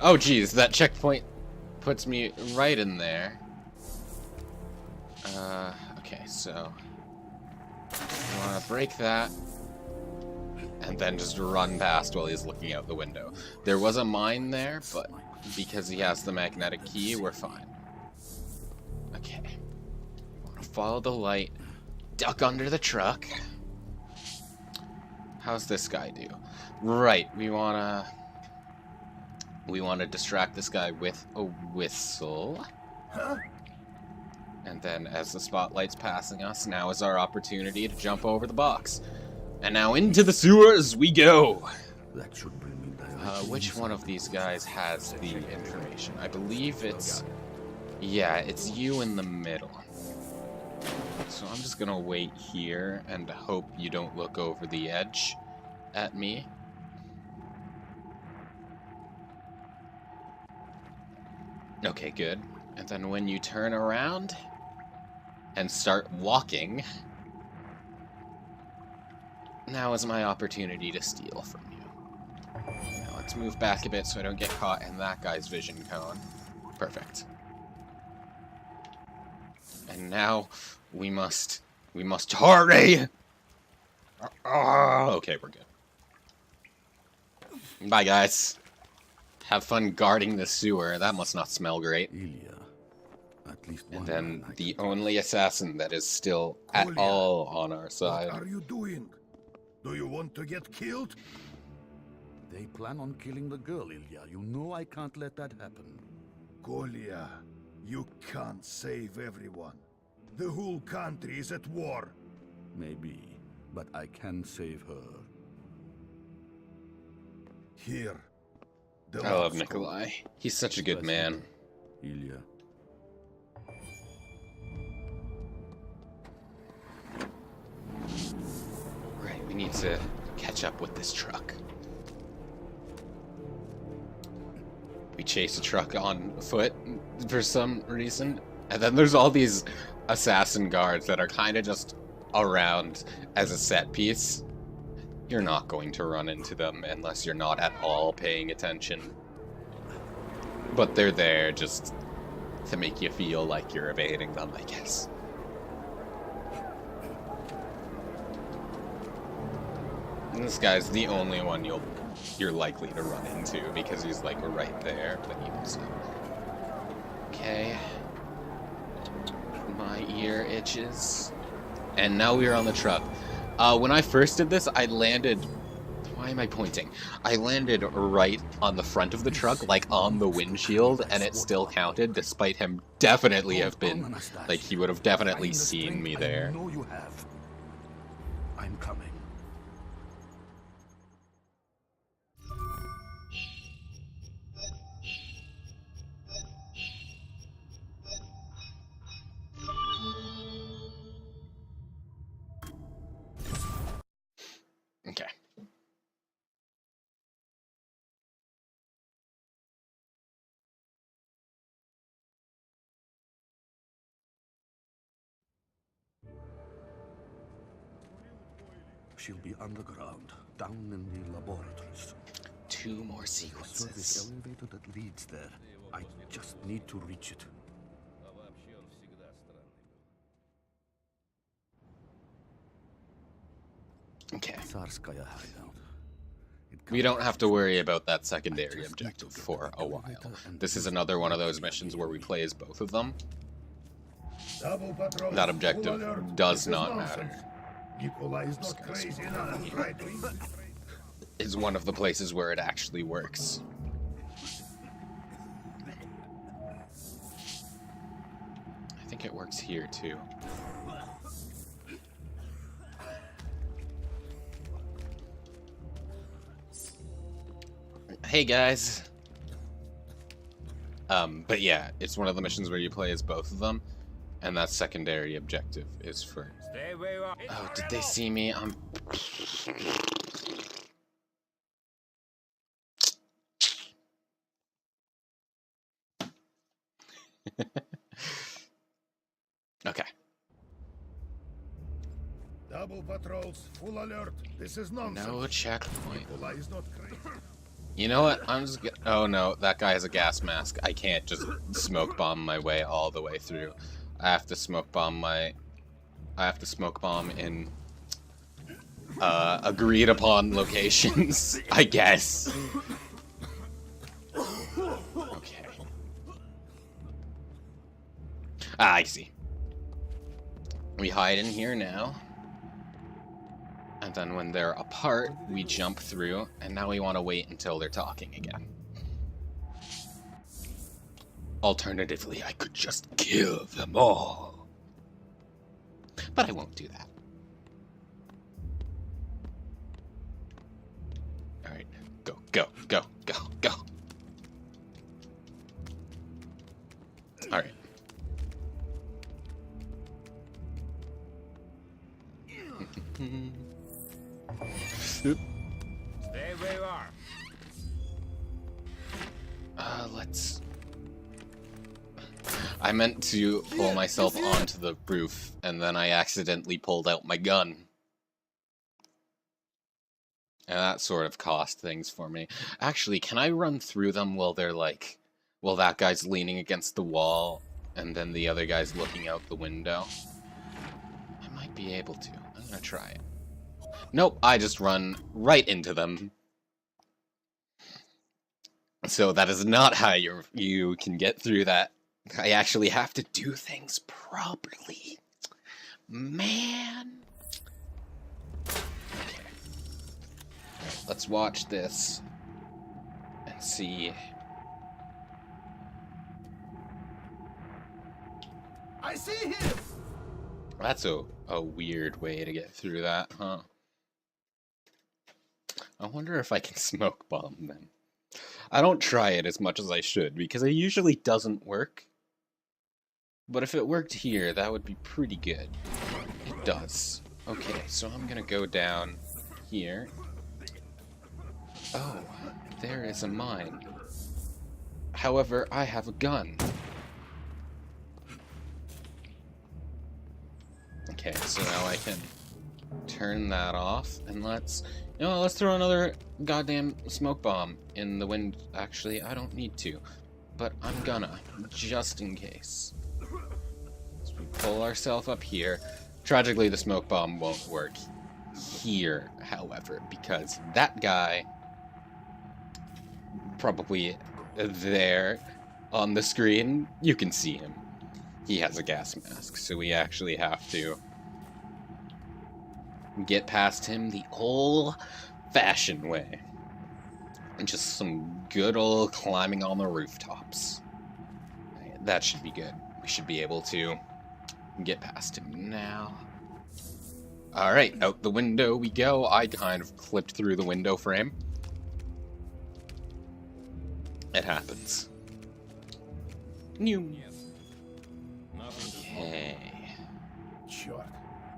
Oh geez, that checkpoint puts me right in there. Okay, so we want to break that and then just run past while he's looking out the window. There was a mine there, but because he has the magnetic key, we're fine. Okay. Want to follow the light, duck under the truck. How's this guy do? Right, we want to distract this guy with a whistle. Huh? And then as the spotlight's passing us, now is our opportunity to jump over the box. And now into the sewers we go!
That should bring me
which one of these guys has the information? I believe it's... Yeah, it's you in the middle. So I'm just gonna wait here and hope you don't look over the edge at me. Okay, good. And then when you turn around and start walking, now is my opportunity to steal from you. Now let's move back a bit so I don't get caught in that guy's vision cone. Perfect. And now we must hurry! Okay, we're good. Bye, guys. Have fun guarding the sewer. That must not smell great.
Ilya, at least one.
And then the only assassin that is still at all on our side.
What are you doing? Do you want to get killed?
They plan on killing the girl, Ilya. You know I can't let that happen.
Kolya, you can't save everyone. The whole country is at war.
Maybe, but I can save her.
Here.
I love Nikolai. He's such a good man.
Ilya.
Right, we need to catch up with this truck. We chase a truck on foot for some reason, and then there's all these assassin guards that are kind of just around as a set piece. You're not going to run into them unless you're not at all paying attention. But they're there just to make you feel like you're evading them, I guess. And this guy's the only one you're likely to run into because he's like right there, but he doesn't. Okay. My ear itches. And now we're on the truck. When I first did this, I landed... Why am I pointing? I landed right on the front of the truck, like on the windshield, and it still counted, despite him definitely have been... Like, he would have definitely seen me there.
I know you have. I'm coming.
Okay.
She'll be underground, down in the laboratories.
2 more
Service
sequences.
elevator that leads there. I just need to reach it.
Okay.
Tsarskaya hideout.
We don't have to worry about that secondary objective for a while. This is another one of those missions where we play as both of them. That objective does not matter.
Nikolai is not crazy enough, right?
It's one of the places where it actually works. I think it works here too. Hey guys. But yeah, it's one of the missions where you play as both of them, and that secondary objective is for... Oh, did they see me? Okay.
Double patrols, full alert. This is nonsense.
No checkpoint.
Nikolai is not crazy.
You know what? I'm just gonna... Oh no, that guy has a gas mask. I can't just smoke bomb my way all the way through. I have to smoke bomb in agreed upon locations, I guess. Okay. Ah, I see. We hide in here now. And then when they're apart, we jump through, and now we want to wait until they're talking again. Alternatively, I could just kill them all. But I won't do that. Alright, go, go, go, go, go. Alright.
Stay where you are.
Let's... I meant to pull myself onto the roof, and then I accidentally pulled out my gun. And that sort of cost things for me. Actually, can I run through them while they're like... While that guy's leaning against the wall, and then the other guy's looking out the window? I might be able to. I'm gonna try it. Nope, I just run right into them. So that is not how you can get through that. I actually have to do things properly. Man. Okay. Right, let's watch this and see.
I see him!
That's a weird way to get through that, huh? I wonder if I can smoke bomb them. I don't try it as much as I should, because it usually doesn't work. But if it worked here, that would be pretty good. It does. Okay, so I'm gonna go down here. Oh, there is a mine. However, I have a gun. Okay, so now I can turn that off, and let's throw another goddamn smoke bomb in the wind. Actually, I don't need to, but I'm gonna, just in case. So we pull ourselves up here. Tragically, the smoke bomb won't work here, however, because that guy, probably there on the screen, you can see him. He has a gas mask, so we actually have to get past him the old-fashioned way. And just some good old climbing on the rooftops. That should be good. We should be able to get past him now. Alright, out the window we go. I kind of clipped through the window frame. It happens. New. Okay.
Sure.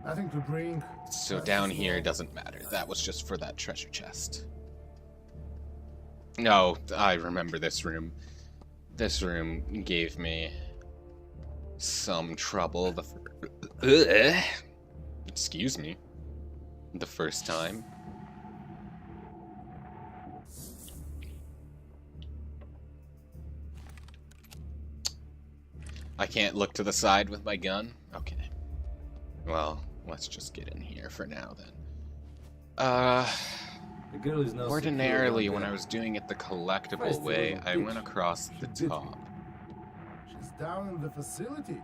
Nothing to drink.
So down here doesn't matter. That was just for that treasure chest. No, I remember this room. This room gave me some trouble excuse me. The first time. I can't look to the side with my gun? Okay. Well, let's just get in here for now then.
The girl is now
Ordinarily, when I was doing it the collectible way, I went across the top.
She's down in the facility.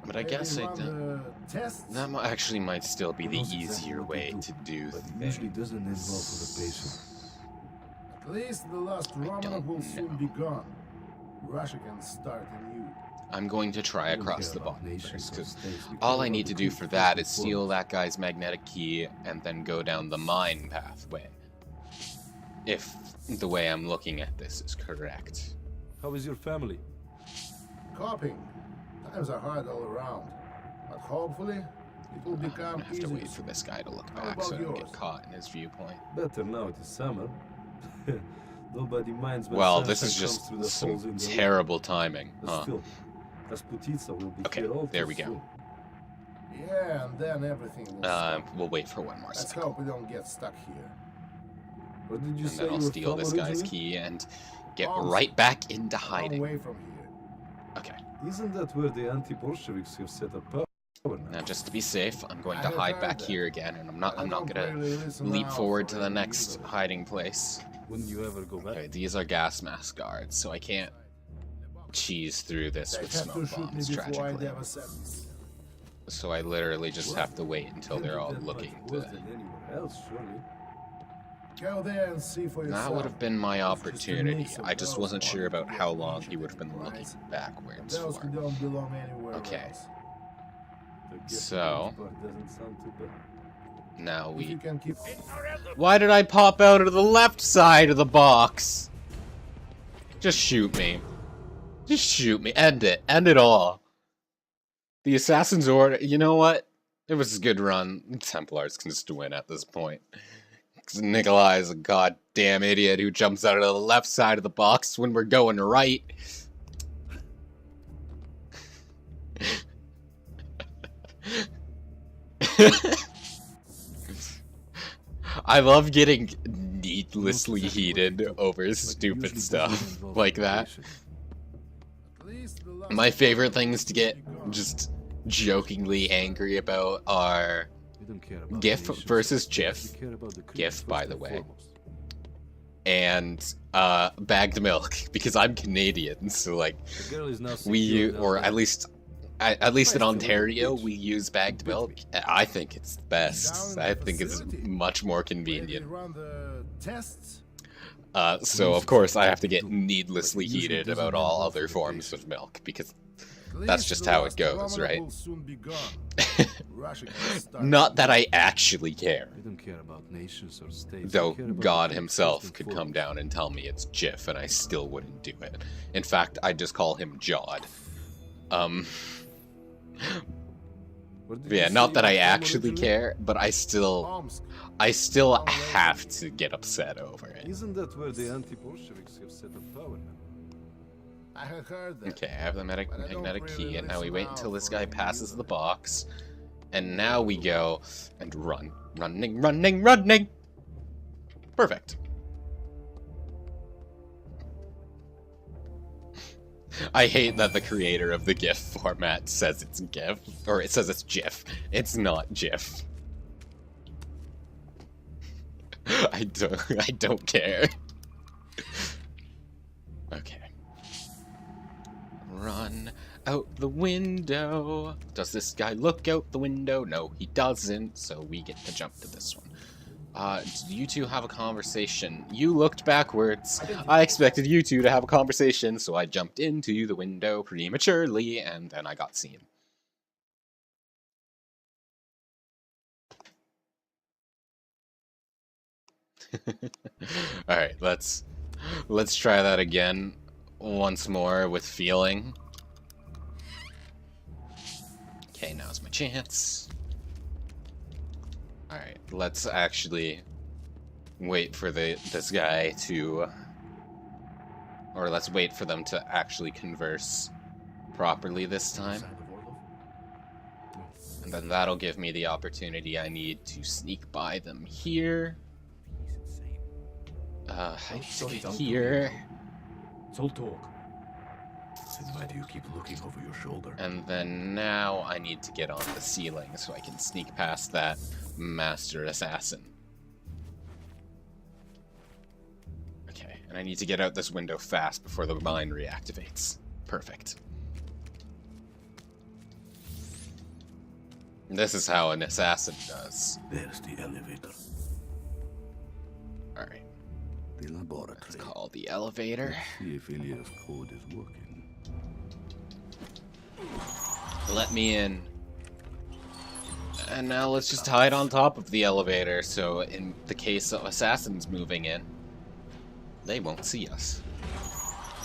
But I guess I did. That actually might still be the easier way to do things.
Usually doesn't involve for the patient.
At least the last Romanov will soon be gone. Russia can start anew.
I'm going to try across the bottom first, because all I need to do for that is steal that guy's magnetic key and then go down the mine pathway. If the way I'm looking at this is correct.
How is your family?
Coping. Times are hard all around. But hopefully, it will become
I have to wait for this guy to look back so I don't get caught in his viewpoint.
Better now, it is summer. Nobody minds when
well, this is
sunshine
just
comes through the holes in the
terrible timing, huh?
Still, Rasputitsa will be
Okay,
here all
there
too
we go.
soon.
Yeah, and then everything will stop.
We'll wait for one more
Let's
second.
hope we don't get stuck here.
What did you
And
say
then I'll
you were
steal
from
this guy's
originally?
key and get
Awesome.
right back into
Long
hiding.
way from here.
Okay.
Isn't that where the anti-Bolsheviks have set up power
Now, just to be safe, I'm going to
I have
hide
heard
back
that.
here again, and I'm not
I don't
gonna
really listen
leap
out
forward
for
to the
any
next
either.
hiding place.
Wouldn't you ever go back?
Okay, these are gas mask guards, so I can't cheese through this
They
with
have to
smoke
shoot me
bombs,
before I
tragically.
have a sentence.
So I literally just have to wait until they're all
That
looking.
much worse than anywhere else, surely.
Go there and see for yourself.
That would have been my
It's just a
opportunity.
mix of
I just
those
wasn't
who
sure
want to
about
get
how long
rich
he would have been
and
looking
rise, and
backwards
those who
for.
don't belong anywhere
Okay.
else.
The gift
So,
part doesn't sound too bad.
now
If you
we...
can keep...
Why did I pop out of the left side of the box? Just shoot me. Just shoot me. End it. End it all. The Assassin's Order... You know what? It was a good run. Templars can just win at this point. 'Cause Nikolai is a goddamn idiot who jumps out of the left side of the box when we're going right. I love getting needlessly heated over stupid stuff like that. My favorite things to get just jokingly angry about are
We don't care about
GIF
nations.
versus
We
GIF.
care about the creed
GIF,
first
by the
and
way.
foremost.
And bagged milk, because I'm Canadian, so like
The girl is now
we
secure
use,
down
or
there.
at least in Ontario, we use bagged milk. I think it's the best. I think it's much more convenient.
Run the tests.
So of course I have to get needlessly heated about all other forms of milk, because that's just how it goes, right?
Russia can start.
Not that I actually care.
I don't care about nations or states.
Though
I care about
God
the
himself
first and
could come
foremost.
down and tell me it's Jiff, and I still wouldn't do it. In fact, I'd just call him Jod.
Where did
Yeah,
you
not
say
that
you
I
were from
actually
originally?
care, but I still have to get upset over it.
Isn't that where the anti-Bolsheviks have set up power now?
I have heard that.
Okay, I have the
but I don't
magnetic key,
really
and now we
listen
wait
out
until this
for
guy
any
passes the
either.
box. And now we go and run. Running! Perfect. I hate that the creator of the GIF format says it's GIF, or it says it's GIF. It's not GIF. I don't care. Okay. Run out the window. Does this guy look out the window? No, he doesn't, so we get to jump to this one. You two have a conversation. You looked backwards. I expected you two to have a conversation, so I jumped into the window prematurely, and then I got seen. Alright, let's try that again once more with feeling. Okay, now's my chance. Alright, let's actually wait for this guy to... Or let's wait for them to actually converse properly this time. And then that'll give me the opportunity I need to sneak by them here. Here.
It's all talk. Then why do you keep looking over your shoulder?
And then now I need to get on the ceiling so I can sneak past that master assassin. Okay, and I need to get out this window fast before the mine reactivates. Perfect. This is how an assassin does.
There's the elevator.
Alright.
The laboratory.
Let's call the elevator.
See if Ilya's code is working.
Let me in. And now let's just hide on top of the elevator, so in the case of assassins moving in, they won't see us.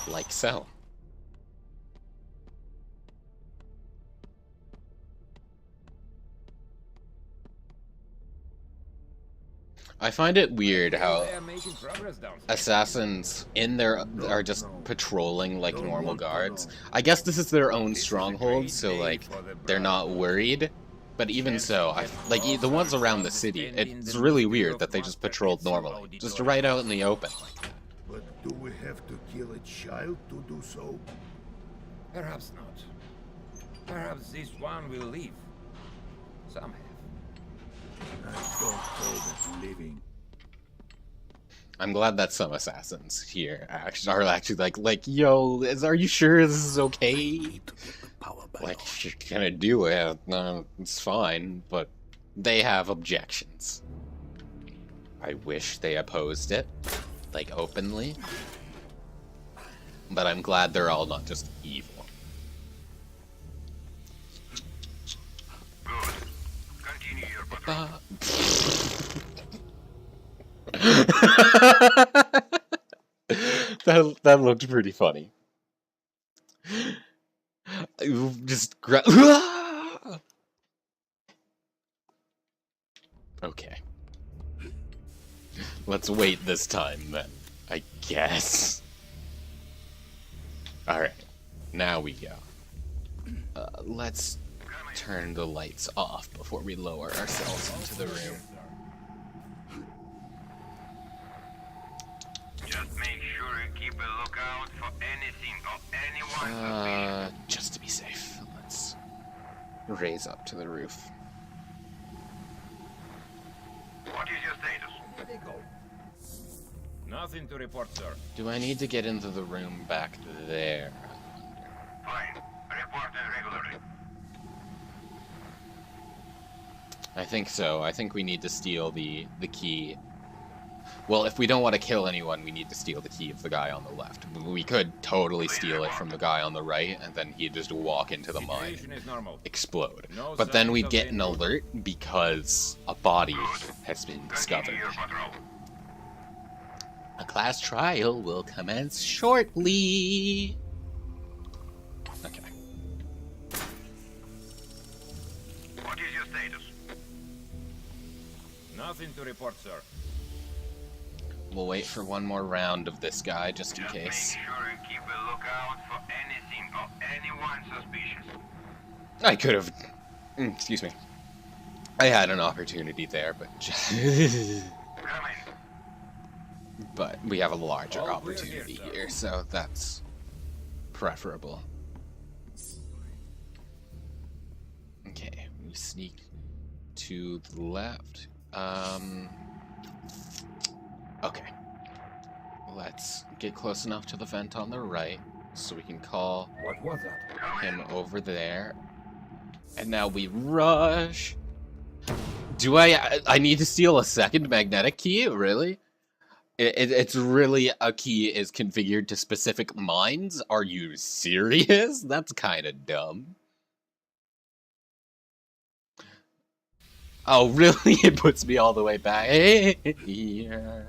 Like so. I find it weird how assassins in there are just patrolling like normal guards. I guess this is their own stronghold, so like they're not worried. But even so, like the ones around the city, it's really weird that they just patrolled normally, just right out in the open.
But do we have to kill a child to do so?
Perhaps not. Perhaps this one will leave. Some have.
I don't call this living.
I'm glad that some assassins here are actually like, yo, are you sure this is okay? Like, if you're gonna do it, it's fine, but they have objections. I wish they opposed it, like, openly. But I'm glad they're all not just evil.
Good. Continue your patrol.
That looked pretty funny. Just okay. Let's wait this time then, I guess. Alright, now we go. Let's turn the lights off before we lower ourselves into the room.
Just make sure you keep a lookout for anything or anyone.
Just to be safe, let's raise up to the roof.
What is your status?
Nothing to report, sir.
Do I need to get into the room back there?
Fine. Report regularly.
I think so. I think we need to steal the key Well, if we don't want to kill anyone, we need to steal the key of the guy on the left. We could totally steal it from the guy on the right, and then he'd just walk into the mine and explode. But then we get an alert because a body has been discovered. A class trial will commence shortly. Okay.
What is your status? Nothing to report, sir.
We'll wait for one more round of this guy, just in case.
Make sure and keep a lookout for anything or anyone suspicious.
I could have... excuse me. I had an opportunity there, but... but we have a larger opportunity here, so that's preferable. Okay, we sneak to the left. Okay. Let's get close enough to the vent on the right so we can call him over there. And now we rush. Do I need to steal a second magnetic key? Really? It's really a key is configured to specific mines? Are you serious? That's kind of dumb. Oh, really? It puts me all the way back. Yeah.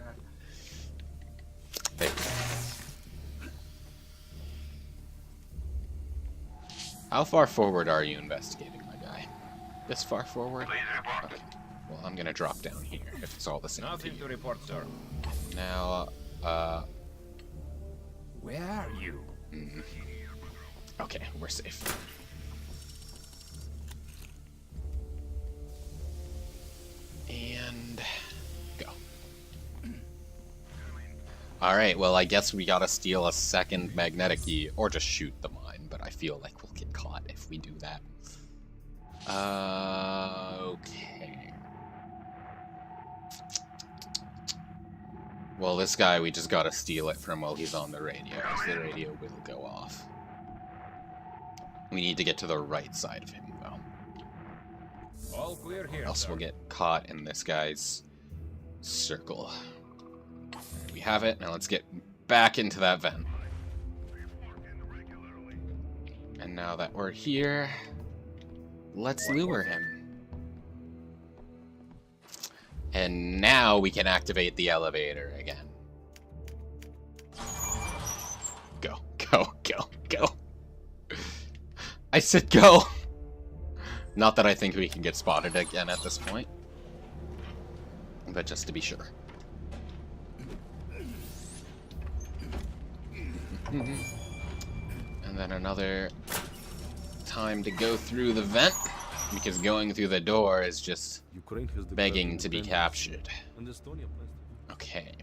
There. How far forward are you investigating, my guy? This far forward? Okay. Well, I'm gonna drop down here if it's all the same.
Nothing to report, sir.
Now,
Where are you?
Okay, we're safe. And go. Alright, well, I guess we gotta steal a second magnetic key, or just shoot the mine, but I feel like we'll get caught if we do that. Okay. Well, this guy, we just gotta steal it from while he's on the radio, because the radio will go off. We need to get to the right side of him, though.
All clear here,
Else we'll get caught in this guy's circle. We have it. Now let's get back into that vent. And now that we're here, let's lure him. And now we can activate the elevator again. Go, go, go, go. I said go. Not that I think we can get spotted again at this point, but just to be sure. And then another time to go through the vent, because going through the door is just begging to be captured. Okay.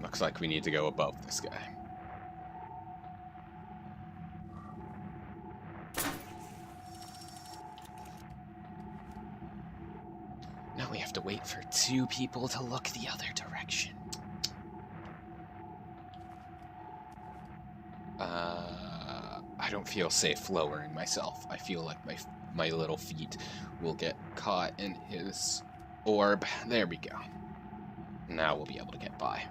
Looks like we need to go above this guy. Now we have to wait for two people to look the other direction. I don't feel safe lowering myself. I feel like my little feet will get caught in his orb. There we go. Now we'll be able to get by.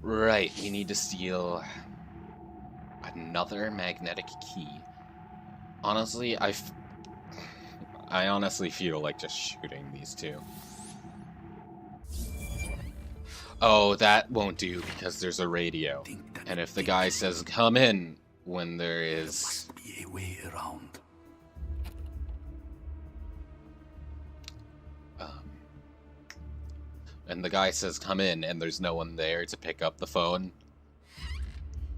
Right, we need to steal another magnetic key. Honestly, I honestly feel like just shooting these two. Oh, that won't do because there's a radio. And if the guy says, come in, when there is...
There must be a way around.
And the guy says, come in, and there's no one there to pick up the phone,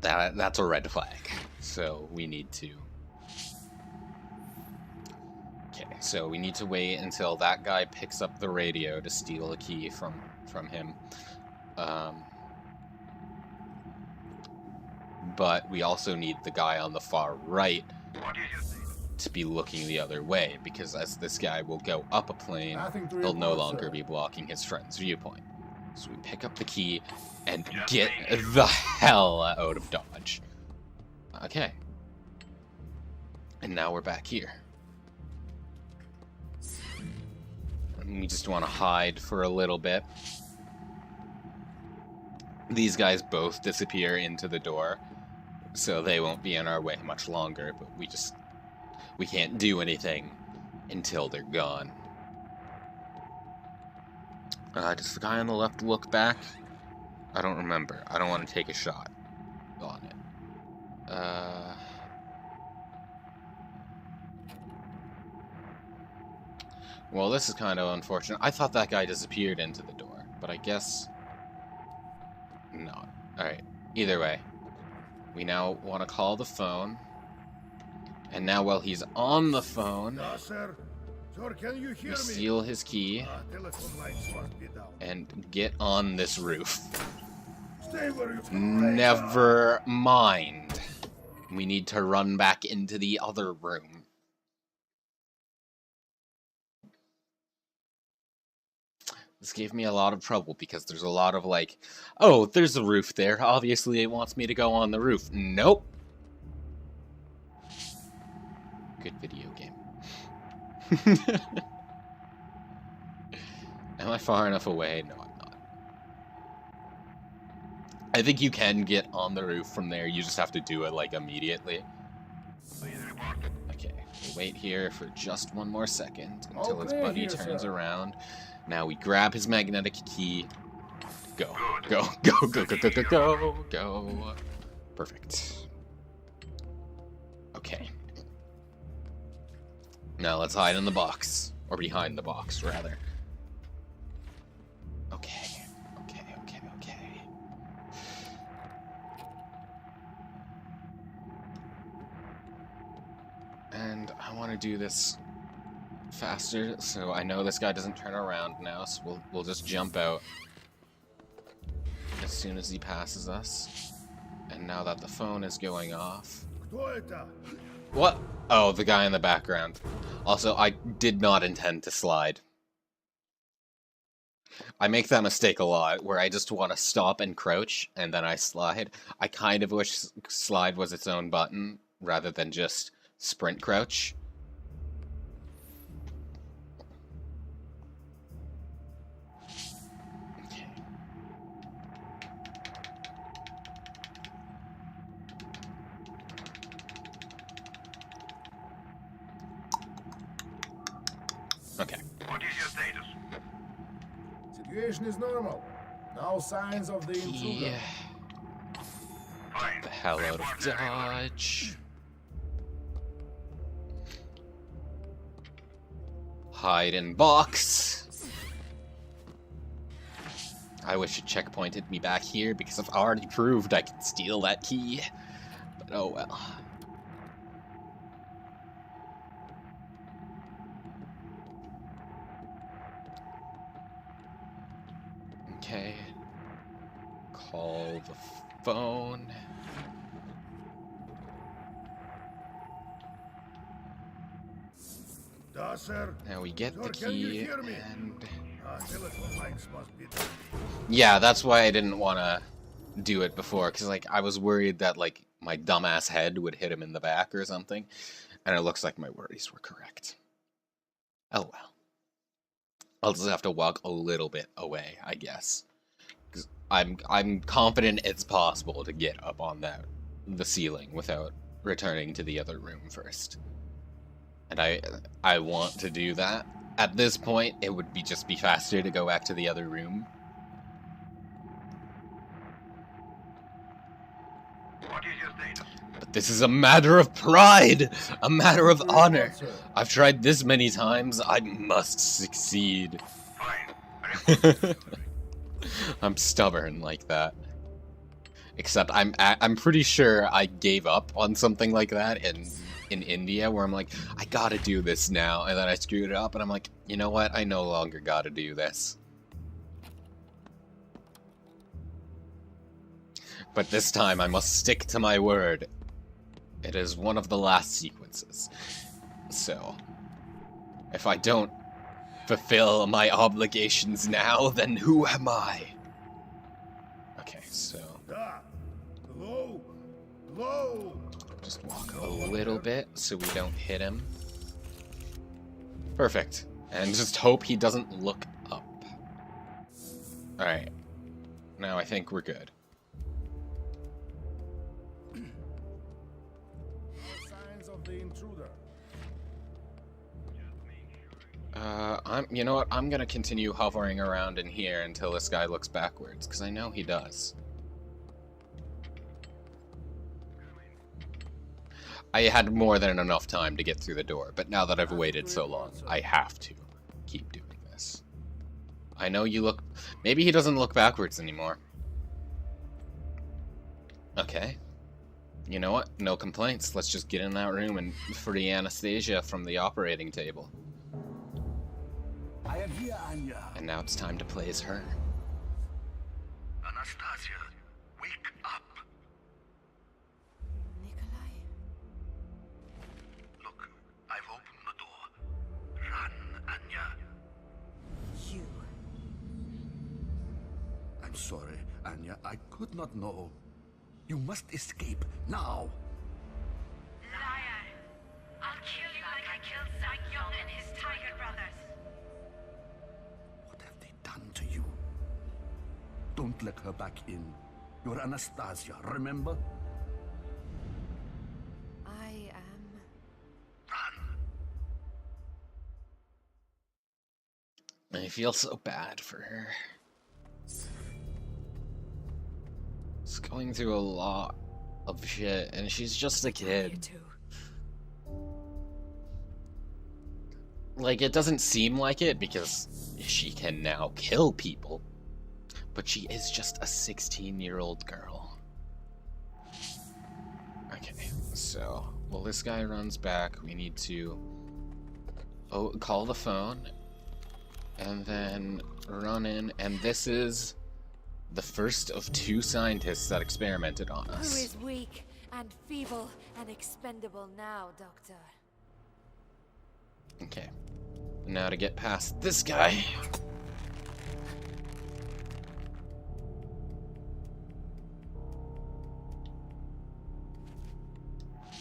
that's a red flag. So we need to... Okay, so we need to wait until that guy picks up the radio to steal a key from him. But we also need the guy on the far right to be looking the other way, because as this guy will go up a plane, he'll no longer be blocking his friend's viewpoint. So we pick up the key and get the hell out of Dodge. Okay. And now we're back here. And we just want to hide for a little bit. These guys both disappear into the door, so they won't be in our way much longer, but we can't do anything until they're gone. Does the guy on the left look back? I don't remember. I don't want to take a shot on it. Well, this is kind of unfortunate. I thought that guy disappeared into the door, but I guess not. Alright, either way. We now want to call the phone. And now while he's on the phone,
Sir, can you hear
we
me?
steal his key
Telephone lines must be down.
and get on this roof.
Stay where you
Never mind. We need to run back into the other room. This gave me a lot of trouble because there's a lot of like, oh, there's a roof there. Obviously it wants me to go on the roof. Nope. Good video game. Am I far enough away? No, I'm not. I think you can get on the roof from there. You just have to do it like immediately. Okay, we'll wait here for just one more second until his
Okay,
buddy
here,
turns
sir.
around. Now we grab his magnetic key. Go, go, go, go, go, go, go, go, go. Perfect. Okay. Now let's hide in the box. Or behind the box, rather. Okay, okay, okay, okay. And I want to do this faster, so I know this guy doesn't turn around now, so we'll just jump out as soon as he passes us. And now that the phone is going off... What? Oh, the guy in the background. Also, I did not intend to slide. I make that mistake a lot, where I just want to stop and crouch, and then I slide. I kind of wish slide was its own button, rather than just sprint crouch. Okay.
What is your status? Situation is normal. No signs of the intruder.
Yeah. Get the hell out of Dodge. Hide in box. I wish it checkpointed me back here because I've already proved I can steal that key. But oh well. Okay. Call the phone.
Sir.
Now we get the
Can you
key
hear me?
and...
Telephone lines must be down.
Yeah, that's why I didn't want to do it before, because like I was worried that like my dumbass head would hit him in the back or something, and it looks like my worries were correct. Oh well. I'll just have to walk a little bit away, I guess. 'Cause I'm confident it's possible to get up on the ceiling without returning to the other room first. And I want to do that. At this point, it would just be faster to go back to the other room.
What is your status?
But this is a matter of pride! A matter of honor! I've tried this many times, I must succeed. I'm stubborn like that. Except I'm pretty sure I gave up on something like that in India, where I'm like, I gotta do this now, and then I screwed it up, and I'm like, you know what, I no longer gotta do this. But this time I must stick to my word. It is one of the last sequences. So, if I don't fulfill my obligations now, then who am I? Okay, so...
Hello? Hello?
Just walk a little bit so we don't hit him. Perfect. And just hope he doesn't look up. Alright. Now I think we're good.
Signs of the intruder.
You know what? I'm gonna continue hovering around in here until this guy looks backwards, because I know he does. I had more than enough time to get through the door, but now that I've waited so long, I have to keep doing this. I know you look... Maybe he doesn't look backwards anymore. Okay. You know what? No complaints. Let's just get in that room and free Anastasia from the operating table.
I am here, Anya.
And now it's time to play as her.
Anastasia, wake up.
Nikolai.
Look, I've opened the door. Run, Anya.
You.
I'm sorry, Anya. I could not know. You must escape now.
Liar! I'll kill you like I killed Zach Young and his tiger brothers.
What have they done to you? Don't let her back in. You're Anastasia, remember?
I am...
Run!
I feel so bad for her. She's going through a lot of shit, and she's just a kid. Like, it doesn't seem like it because she can now kill people, but she is just a 16-year-old girl. Okay, so, well, this guy runs back. We need to call the phone, and then run in, and this is the first of 2 scientists that experimented on us.
Who is weak and feeble and expendable now, Doctor?
Okay. Now to get past this guy.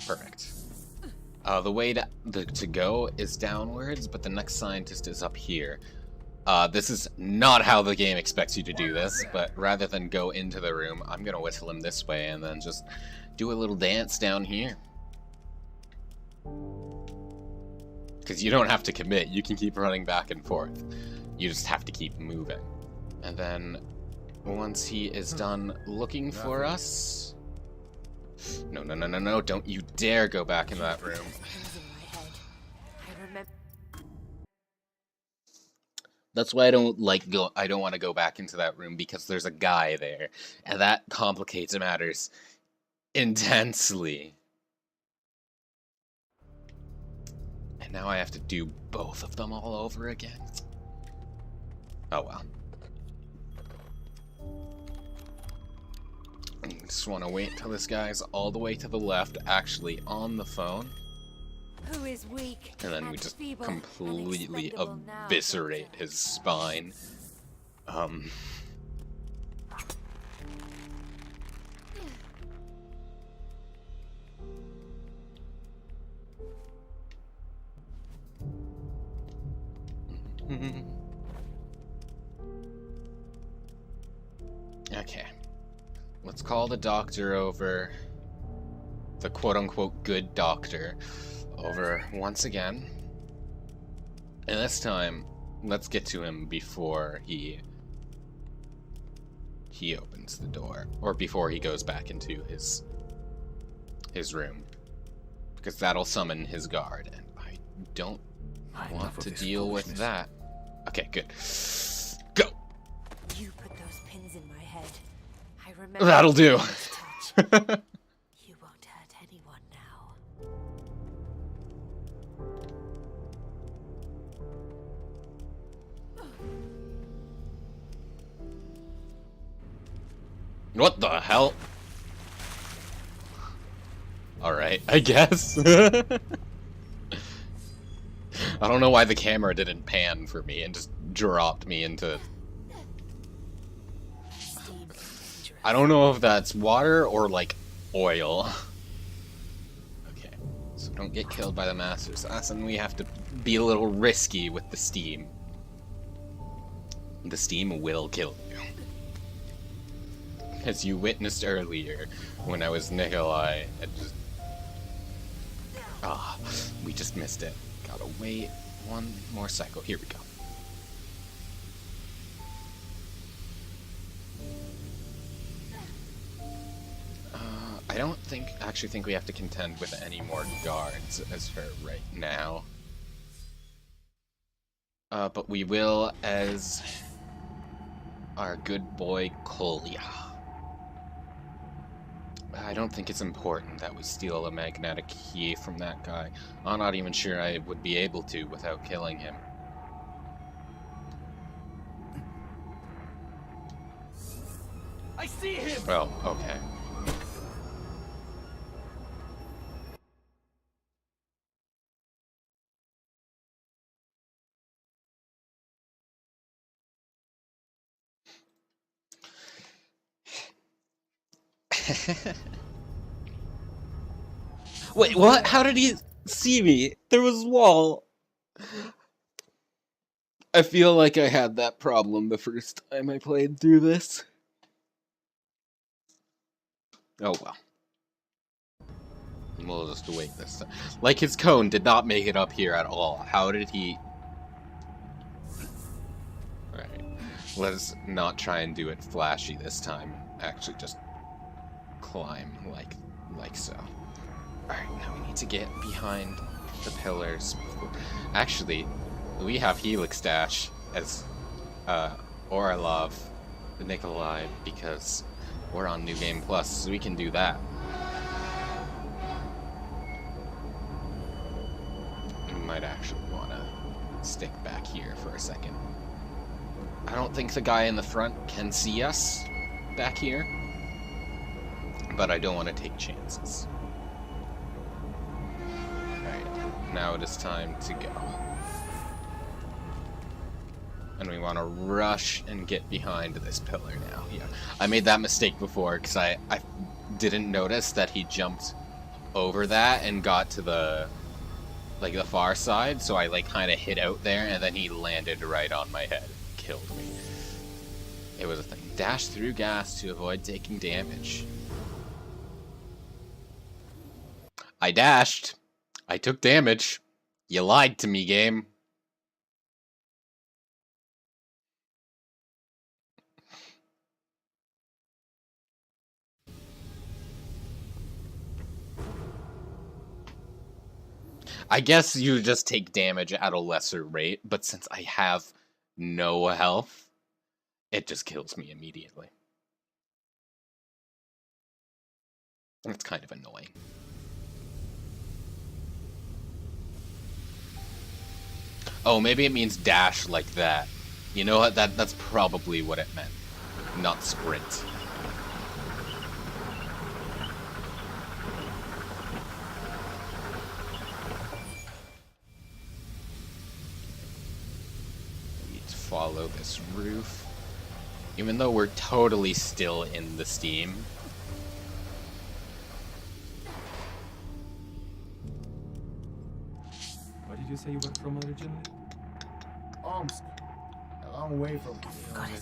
Perfect. The way to go is downwards, but the next scientist is up here. This is not how the game expects you to do this, but rather than go into the room, I'm gonna whistle him this way and then just do a little dance down here. Because you don't have to commit, you can keep running back and forth. You just have to keep moving. And then, once he is done looking for us... No, no, no, no, no, don't you dare go back in that room. That's why I don't want to go back into that room, because there's a guy there, and that complicates matters intensely. And now I have to do both of them all over again. Oh well. I just want to wait till this guy's all the way to the left, actually on the phone.
Who is weak
And then we just completely eviscerate his spine. Okay. Let's call the doctor over. The quote-unquote good doctor over once again. And this time, let's get to him before he opens the door. Or before he goes back into his room. Because that'll summon his guard, and I don't want to deal with that. Okay, good. Go!
You put those pins in my head. I remember.
That'll do.
You won't hurt anyone now.
What the hell? Alright, I guess. I don't know why the camera didn't pan for me and just dropped me into... I don't know if that's water or, like, oil. Don't get killed by the Master Assassin. We have to be a little risky with the steam. The steam will kill you. As you witnessed earlier, when I was Nikolai, we just missed it. Gotta wait one more cycle. Here we go. I don't actually think we have to contend with any more guards as for right now. But we will as our good boy Kolya. I don't think it's important that we steal a magnetic key from that guy. I'm not even sure I would be able to without killing him.
I see him!
Well, okay. Wait, what? How did he see me? There was a wall. I feel like I had that problem the first time I played through this. Oh well. We'll just wait this time. Like, his cone did not make it up here at all. How did he... Alright. Let's not try and do it flashy this time. Actually, just climb like so. Alright, now we need to get behind the pillars before... Actually, we have Helix Dash as Orlov, the Nikolai, because we're on New Game Plus, so we can do that. We might actually want to stick back here for a second. I don't think the guy in the front can see us back here, but I don't want to take chances. Alright, now it is time to go. And we want to rush and get behind this pillar now. Yeah, I made that mistake before because I didn't notice that he jumped over that and got to the far side, so I kind of hid out there, and then he landed right on my head. Killed me. It was a thing. Dash through gas to avoid taking damage. I dashed. I took damage. You lied to me, game. I guess you just take damage at a lesser rate, but since I have no health, it just kills me immediately. It's kind of annoying. Oh, maybe it means dash like that. You know what? That's probably what it meant. Not sprint. Follow this roof. Even though we're totally still in the steam.
Where did you say you were from originally?
Omsk. A long way from here.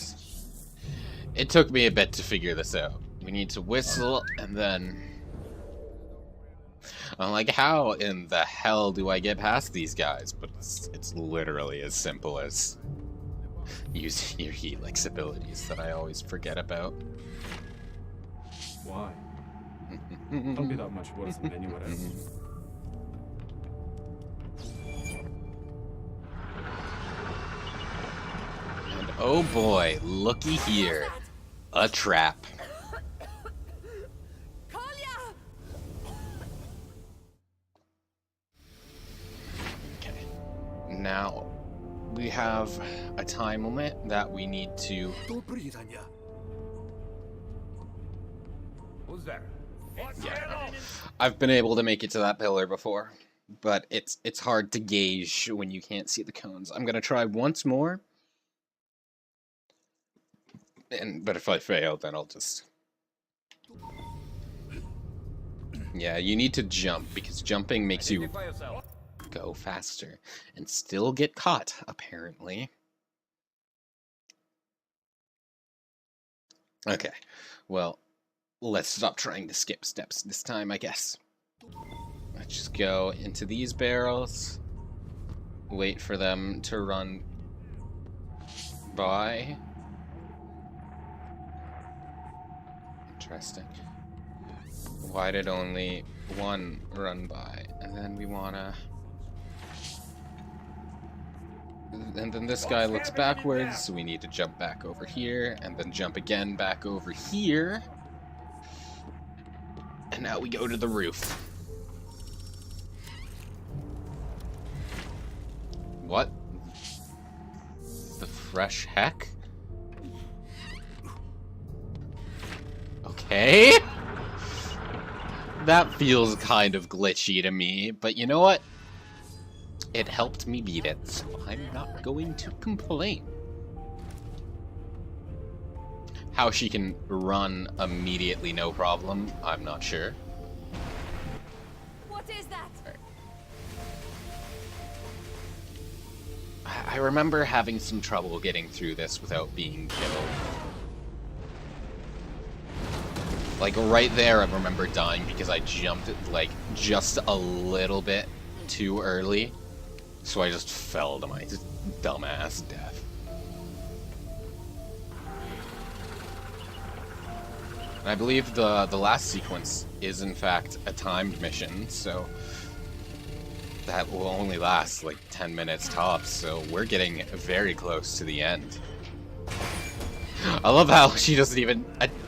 It took me a bit to figure this out. We need to whistle and then... I'm like, how in the hell do I get past these guys? But it's literally as simple as using your Helix abilities that I always forget about.
Why? Don't be that much worse than anywhere else.
And oh boy, looky here. A trap. Okay. Now we have a time limit that we need to...
Who's there?
Yeah, I've been able to make it to that pillar before, but it's hard to gauge when you can't see the cones. I'm gonna try once more, but if I fail, then I'll just Yeah, you need to jump, because jumping makes you
Identify yourself.
go faster and still get caught, apparently. Okay, well, let's stop trying to skip steps this time, I guess. Let's just go into these barrels, wait for them to run by. Interesting. Why did only one run by? And then we wanna... And then this guy looks backwards, so we need to jump back over here, and then jump again back over here. And now we go to the roof. What the fresh heck? Okay. That feels kind of glitchy to me, but you know what? It helped me beat it, so I'm not going to complain. How she can run immediately, no problem, I'm not sure.
What is that?
I remember having some trouble getting through this without being killed. Like, right there, I remember dying because I jumped, like, just a little bit too early. So I just fell to my dumbass death. And I believe the last sequence is, in fact, a timed mission, so that will only last, like, 10 minutes tops, so we're getting very close to the end. I love how she doesn't even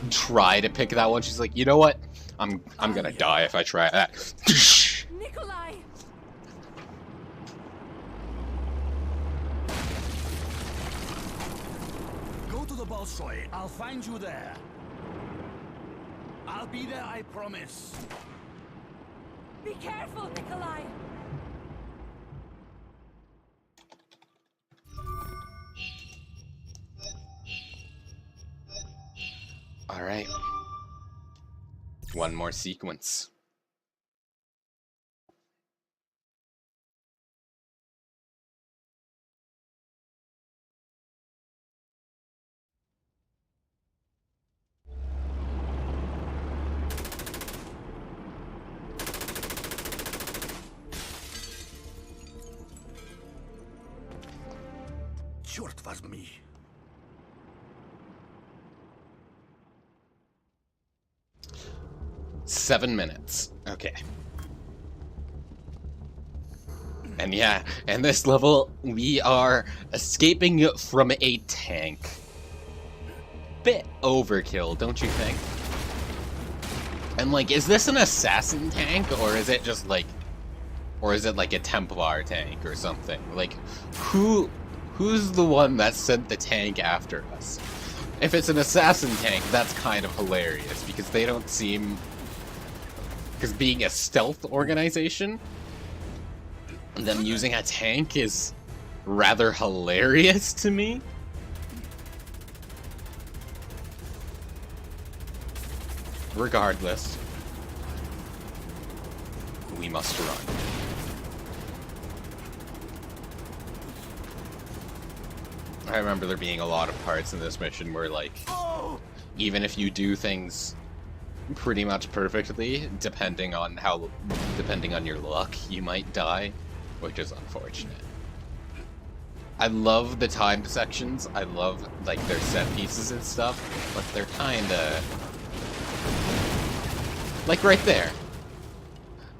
try to pick that one. She's like, you know what? I'm gonna die if I try that.
Nikolai!
Go to the Bolshoi. I'll find you there. I'll be there, I promise.
Be careful, Nikolai!
Alright. One more sequence.
Черт возьми.
7 minutes. Okay. And yeah, in this level, we are escaping from a tank. Bit overkill, don't you think? And like, is this an assassin tank, or is it just like... Or is it like a Templar tank or something? Like, who's the one that sent the tank after us? If it's an assassin tank, that's kind of hilarious, because they don't seem... Because being a stealth organization, them using a tank is rather hilarious to me. Regardless, we must run. I remember there being a lot of parts in this mission where, like, even if you do things pretty much perfectly, depending on your luck, you might die, which is unfortunate. I love the timed sections. I love, like, their set pieces and stuff, but they're kinda like right there.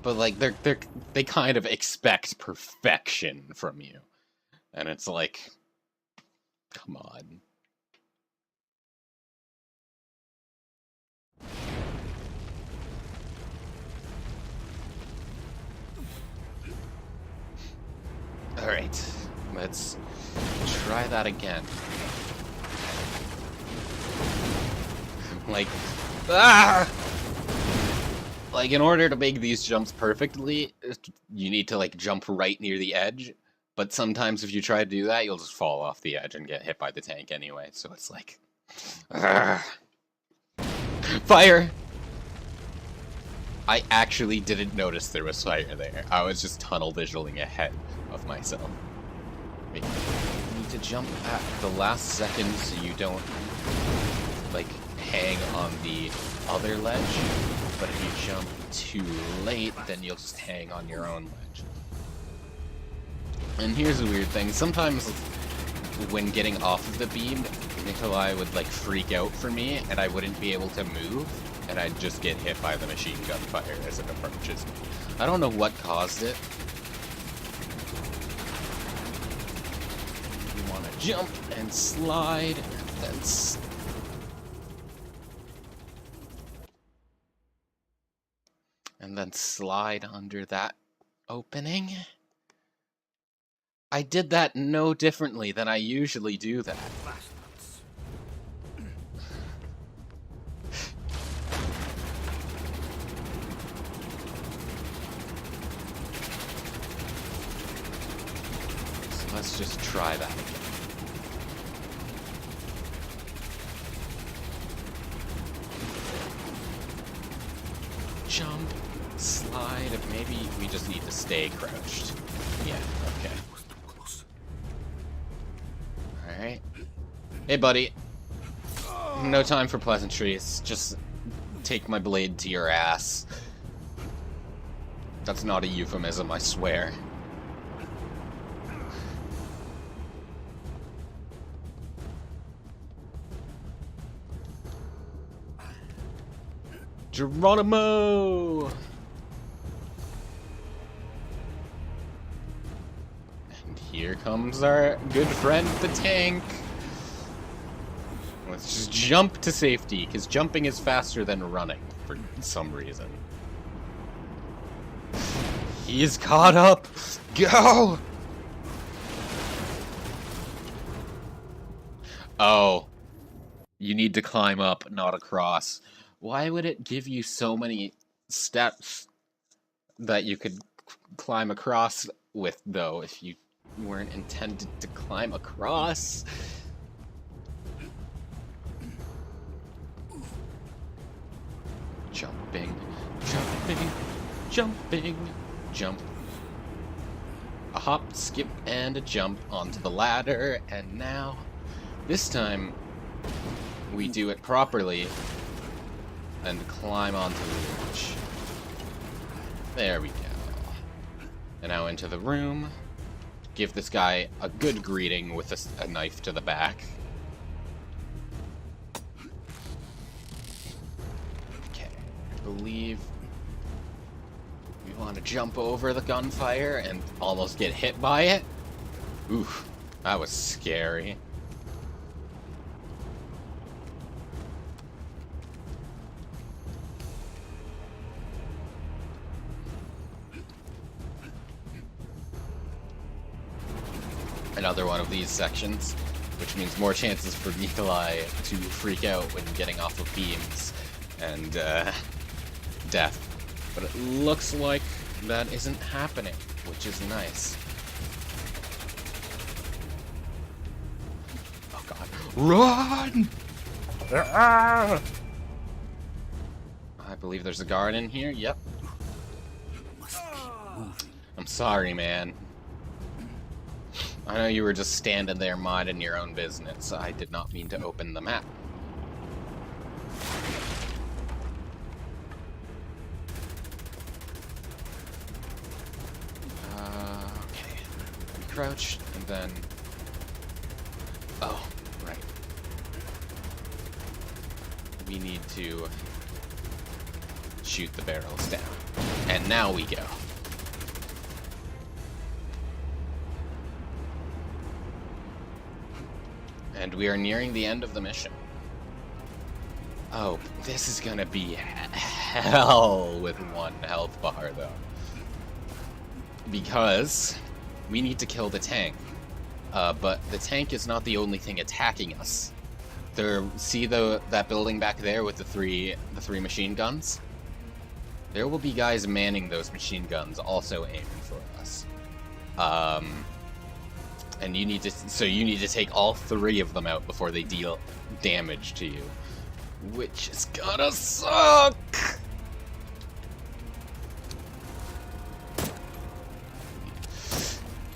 But like they kind of expect perfection from you. And it's like, come on. Alright, let's try that again. Like, like, in order to make these jumps perfectly, you need to, like, jump right near the edge. But sometimes if you try to do that, you'll just fall off the edge and get hit by the tank anyway. So it's like... Fire! I actually didn't notice there was fire there. I was just tunnel visioning ahead of myself. Wait, you need to jump at the last second so you don't, like, hang on the other ledge. But if you jump too late, then you'll just hang on your own ledge. And here's a weird thing. Sometimes when getting off of the beam, Nikolai would, like, freak out for me, and I wouldn't be able to move, and I'd just get hit by the machine gun fire as it approaches me. I don't know what caused it. You want to jump and slide, and then slide under that opening. I did that no differently than I usually do that. So let's just try that again. Jump, slide, maybe we just need to stay crouched. Yeah, okay. Alright. Hey, buddy. No time for pleasantries. Just take my blade to your ass. That's not a euphemism, I swear. Geronimo! And here comes our good friend, the tank. Let's just jump to safety, because jumping is faster than running, for some reason. He's caught up! Go! Oh. You need to climb up, not across. Why would it give you so many steps that you could climb across with, though, if you weren't intended to climb across? Jumping, jumping, jumping, jump. A hop, skip, and a jump onto the ladder, and now, this time, we do it properly and climb onto the ledge. There we go. And now into the room. Give this guy a good greeting with a knife to the back. Okay, I believe we want to jump over the gunfire and almost get hit by it. Oof, that was scary. Another one of these sections, which means more chances for Nikolai to freak out when getting off of beams and death. But it looks like that isn't happening, which is nice. Oh god. Run! I believe there's a guard in here. Yep. I'm sorry, man. I know you were just standing there minding your own business. I did not mean to open the map. Okay. Crouch, and then... Oh, right. We need to shoot the barrels down. And now we go. And we are nearing the end of the mission. Oh, this is gonna be hell with one health bar, though. Because we need to kill the tank. But the tank is not the only thing attacking us. See that building back there with the three machine guns? There will be guys manning those machine guns, also aiming for us. And you need to take all three of them out before they deal damage to you, which is gonna suck.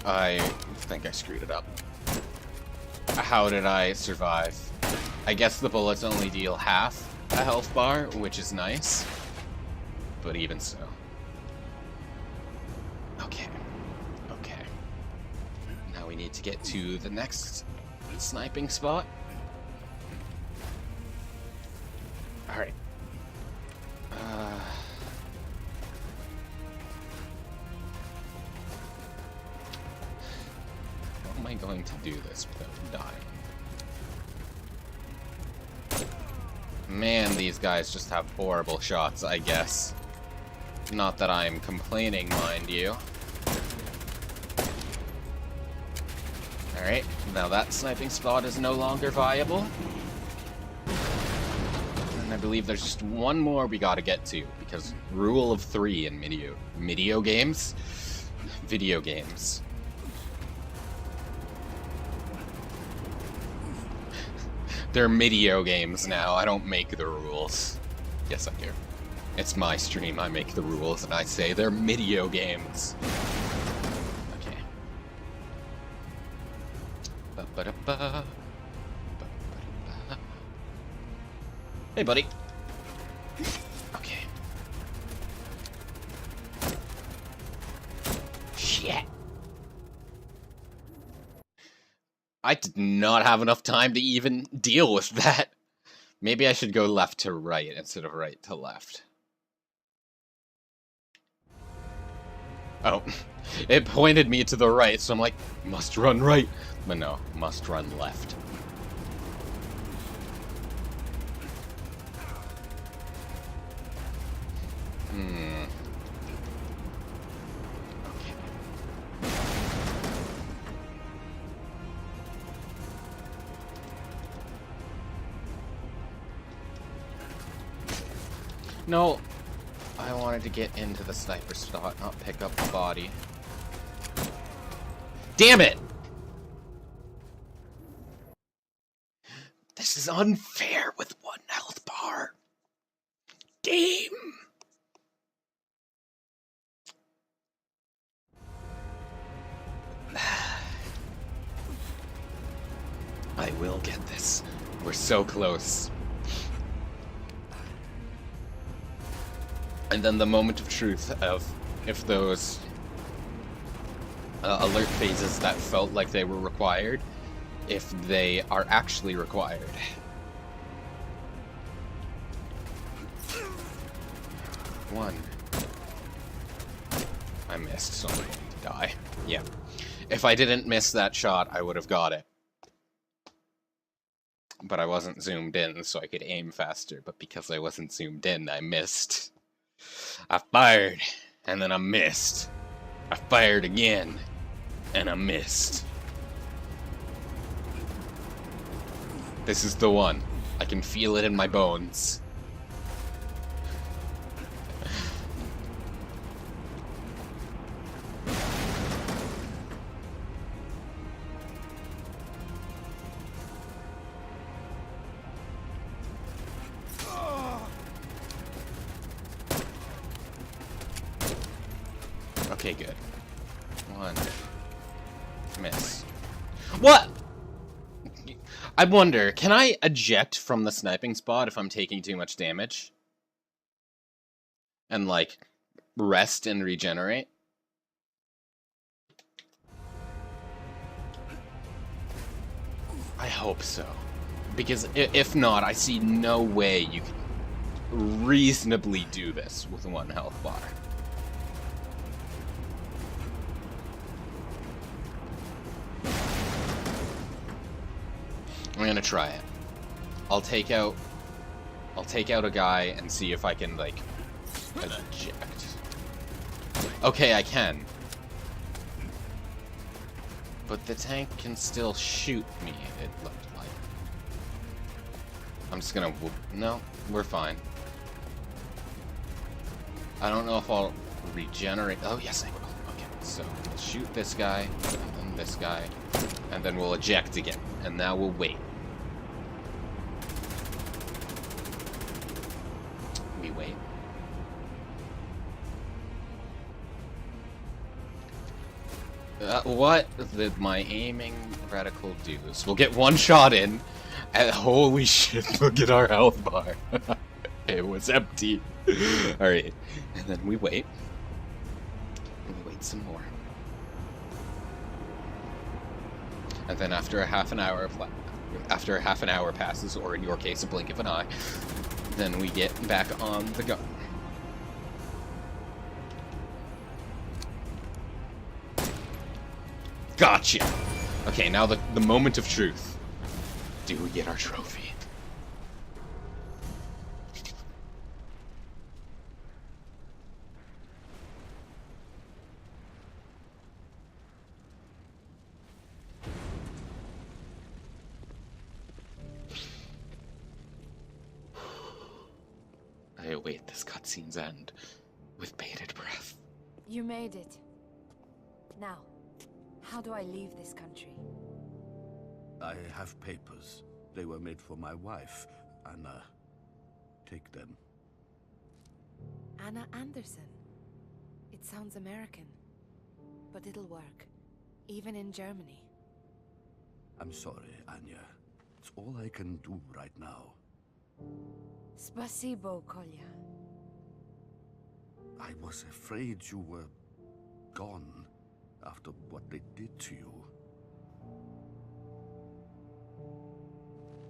I think I screwed it up. How did I survive? I guess the bullets only deal half a health bar, which is nice. But even so. Okay. Okay. Now we need to get to the next sniping spot. Alright. How am I going to do this without dying? Man, these guys just have horrible shots, I guess. Not that I'm complaining, mind you. Alright, now that sniping spot is no longer viable. And I believe there's just one more we gotta get to, because rule of 3 in video games? Video games. They're video games now, I don't make the rules. Yes, I do. It's my stream, I make the rules, and I say they're video games. Okay. Ba-ba-da-ba. Ba-ba-da-ba. Hey, buddy. Okay. Shit. I did not have enough time to even deal with that. Maybe I should go left to right instead of right to left. Oh, it pointed me to the right, so I'm like, must run right. But no, must run left. No, I wanted to get into the sniper spot, not pick up the body. Damn it! This is unfair with 1 health bar. Game! I will get this. We're so close. And then the moment of truth of if those alert phases that felt like they were required, if they are actually required. One. I missed, so I'm going to die. Yeah. If I didn't miss that shot, I would have got it. But I wasn't zoomed in, so I could aim faster. But because I wasn't zoomed in, I missed. I fired, and then I missed. I fired again, and I missed. This is the one. I can feel it in my bones. Okay, good. One. Miss. What? I wonder, can I eject from the sniping spot if I'm taking too much damage? And, like, rest and regenerate? I hope so. Because if not, I see no way you can reasonably do this with 1 health bar. I'm gonna try it. I'll take out a guy and see if I can, like, eject. Okay, I can. But the tank can still shoot me, it looked like. I'm just gonna no, we're fine. I don't know if I'll regenerate. Oh, yes, I will. Okay, so we'll shoot this guy, and then this guy, and then we'll eject again. And now we'll wait. We wait. What did my aiming reticle do? So we'll get one shot in, and holy shit, look at our health bar. It was empty. Alright, and then we wait. And we wait some more. And then after a half an hour passes, or in your case, a blink of an eye, then we get back on the gun. Gotcha! Okay, now the moment of truth. Do we get our trophy? I await this cutscene's end with bated breath.
You made it. Now, how do I leave this country?
I have papers. They were made for my wife, Anna. Take them.
Anna Anderson. It sounds American, but it'll work, even in Germany.
I'm sorry, Anya. It's all I can do right now.
Spasibo, Kolya.
I was afraid you were gone after what they did to you.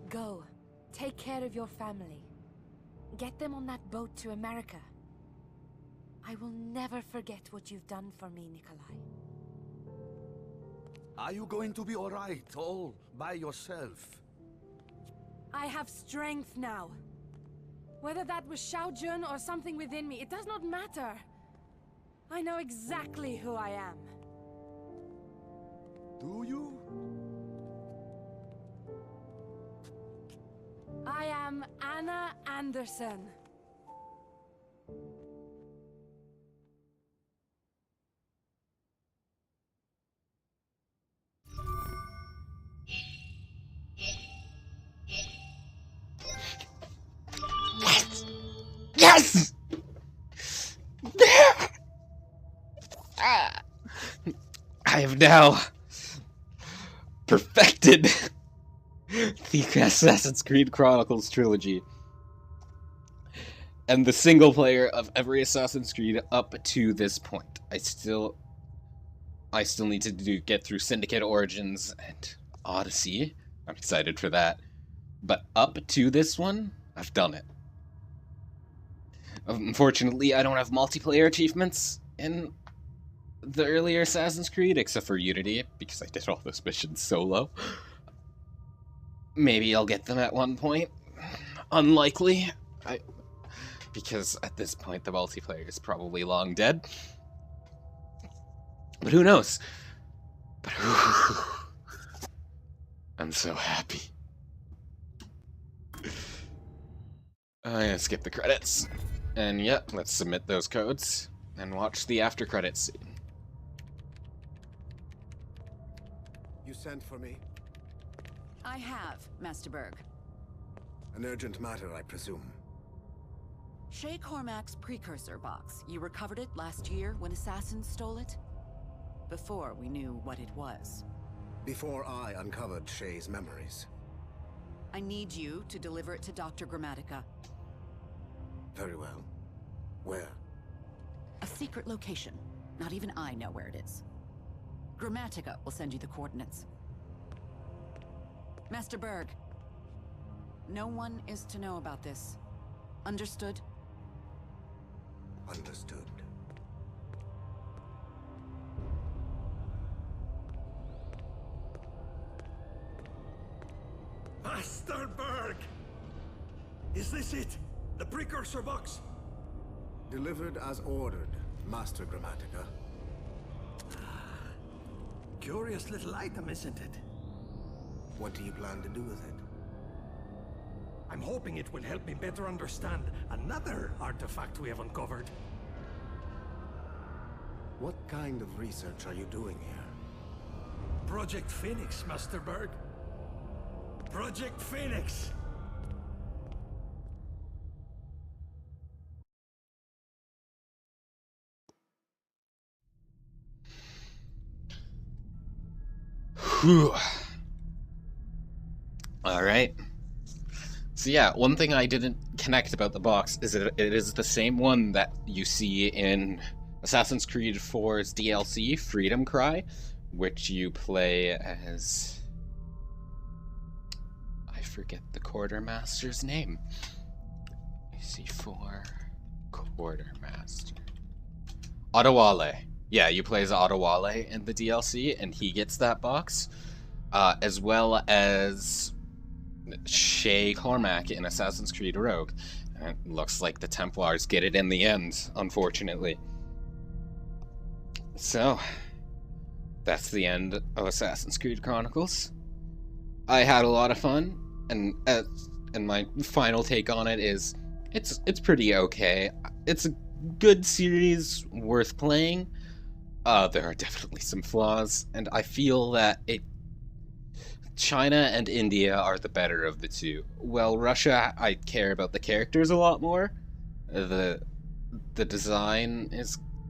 Go. Take care of your family. Get them on that boat to America. I will never forget what you've done for me, Nikolai.
Are you going to be alright, all by yourself?
I have strength now. Whether that was Xiaojun or something within me, it does not matter. I know exactly who I am.
Do you?
I am Anna Anderson.
Yes! There! I have now perfected the Assassin's Creed Chronicles trilogy. And the single player of every Assassin's Creed up to this point. I still need to get through Syndicate Origins and Odyssey. I'm excited for that. But up to this one, I've done it. Unfortunately, I don't have multiplayer achievements in the earlier Assassin's Creed, except for Unity, because I did all those missions solo. Maybe I'll get them at one point. Unlikely. Because at this point, the multiplayer is probably long dead. But who knows? But I'm so happy. I'm gonna skip the credits. And yeah, let's submit those codes and watch the after credits scene.
You sent for me?
I have, Master Berg.
An urgent matter, I presume.
Shay Cormac's precursor box. You recovered it last year when assassins stole it? Before we knew what it was.
Before I uncovered Shay's memories.
I need you to deliver it to Dr. Grammatica.
Very well. Where?
A secret location. Not even I know where it is. Grammatica will send you the coordinates. Master Berg, no one is to know about this. Understood?
Understood.
Master Berg! Is this it? The precursor box?
Delivered as ordered, Master Grammatica.
Curious little item, isn't it?
What do you plan to do with it?
I'm hoping it will help me better understand another artifact we have uncovered.
What kind of research are you doing here?
Project Phoenix, Master Berg. Project Phoenix!
Whew. Alright. So yeah, one thing I didn't connect about the box is that it is the same one that you see in Assassin's Creed 4's DLC, Freedom Cry, which you play as... I forget the quartermaster's name. C4 quartermaster. Adewale. Yeah, you play as Adewale in the DLC, and he gets that box, as well as Shay Cormac in Assassin's Creed Rogue. And it looks like the Templars get it in the end, unfortunately. So, that's the end of Assassin's Creed Chronicles. I had a lot of fun, and my final take on it is, it's pretty okay. It's a good series, worth playing. There are definitely some flaws, and I feel that China and India are the better of the two. Well, Russia, I care about the characters a lot more. The design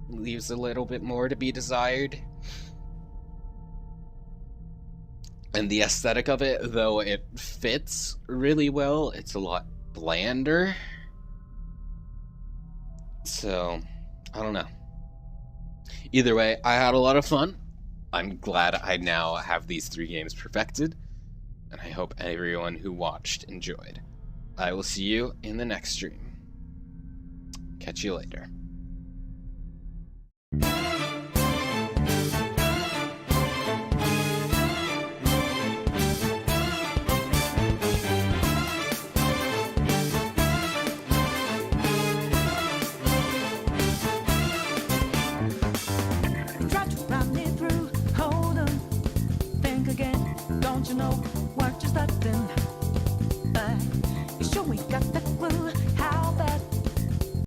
leaves a little bit more to be desired. And the aesthetic of it, though it fits really well, it's a lot blander. So, I don't know. Either way, I had a lot of fun. I'm glad I now have these 3 games perfected, and I hope everyone who watched enjoyed. I will see you in the next stream. Catch you later.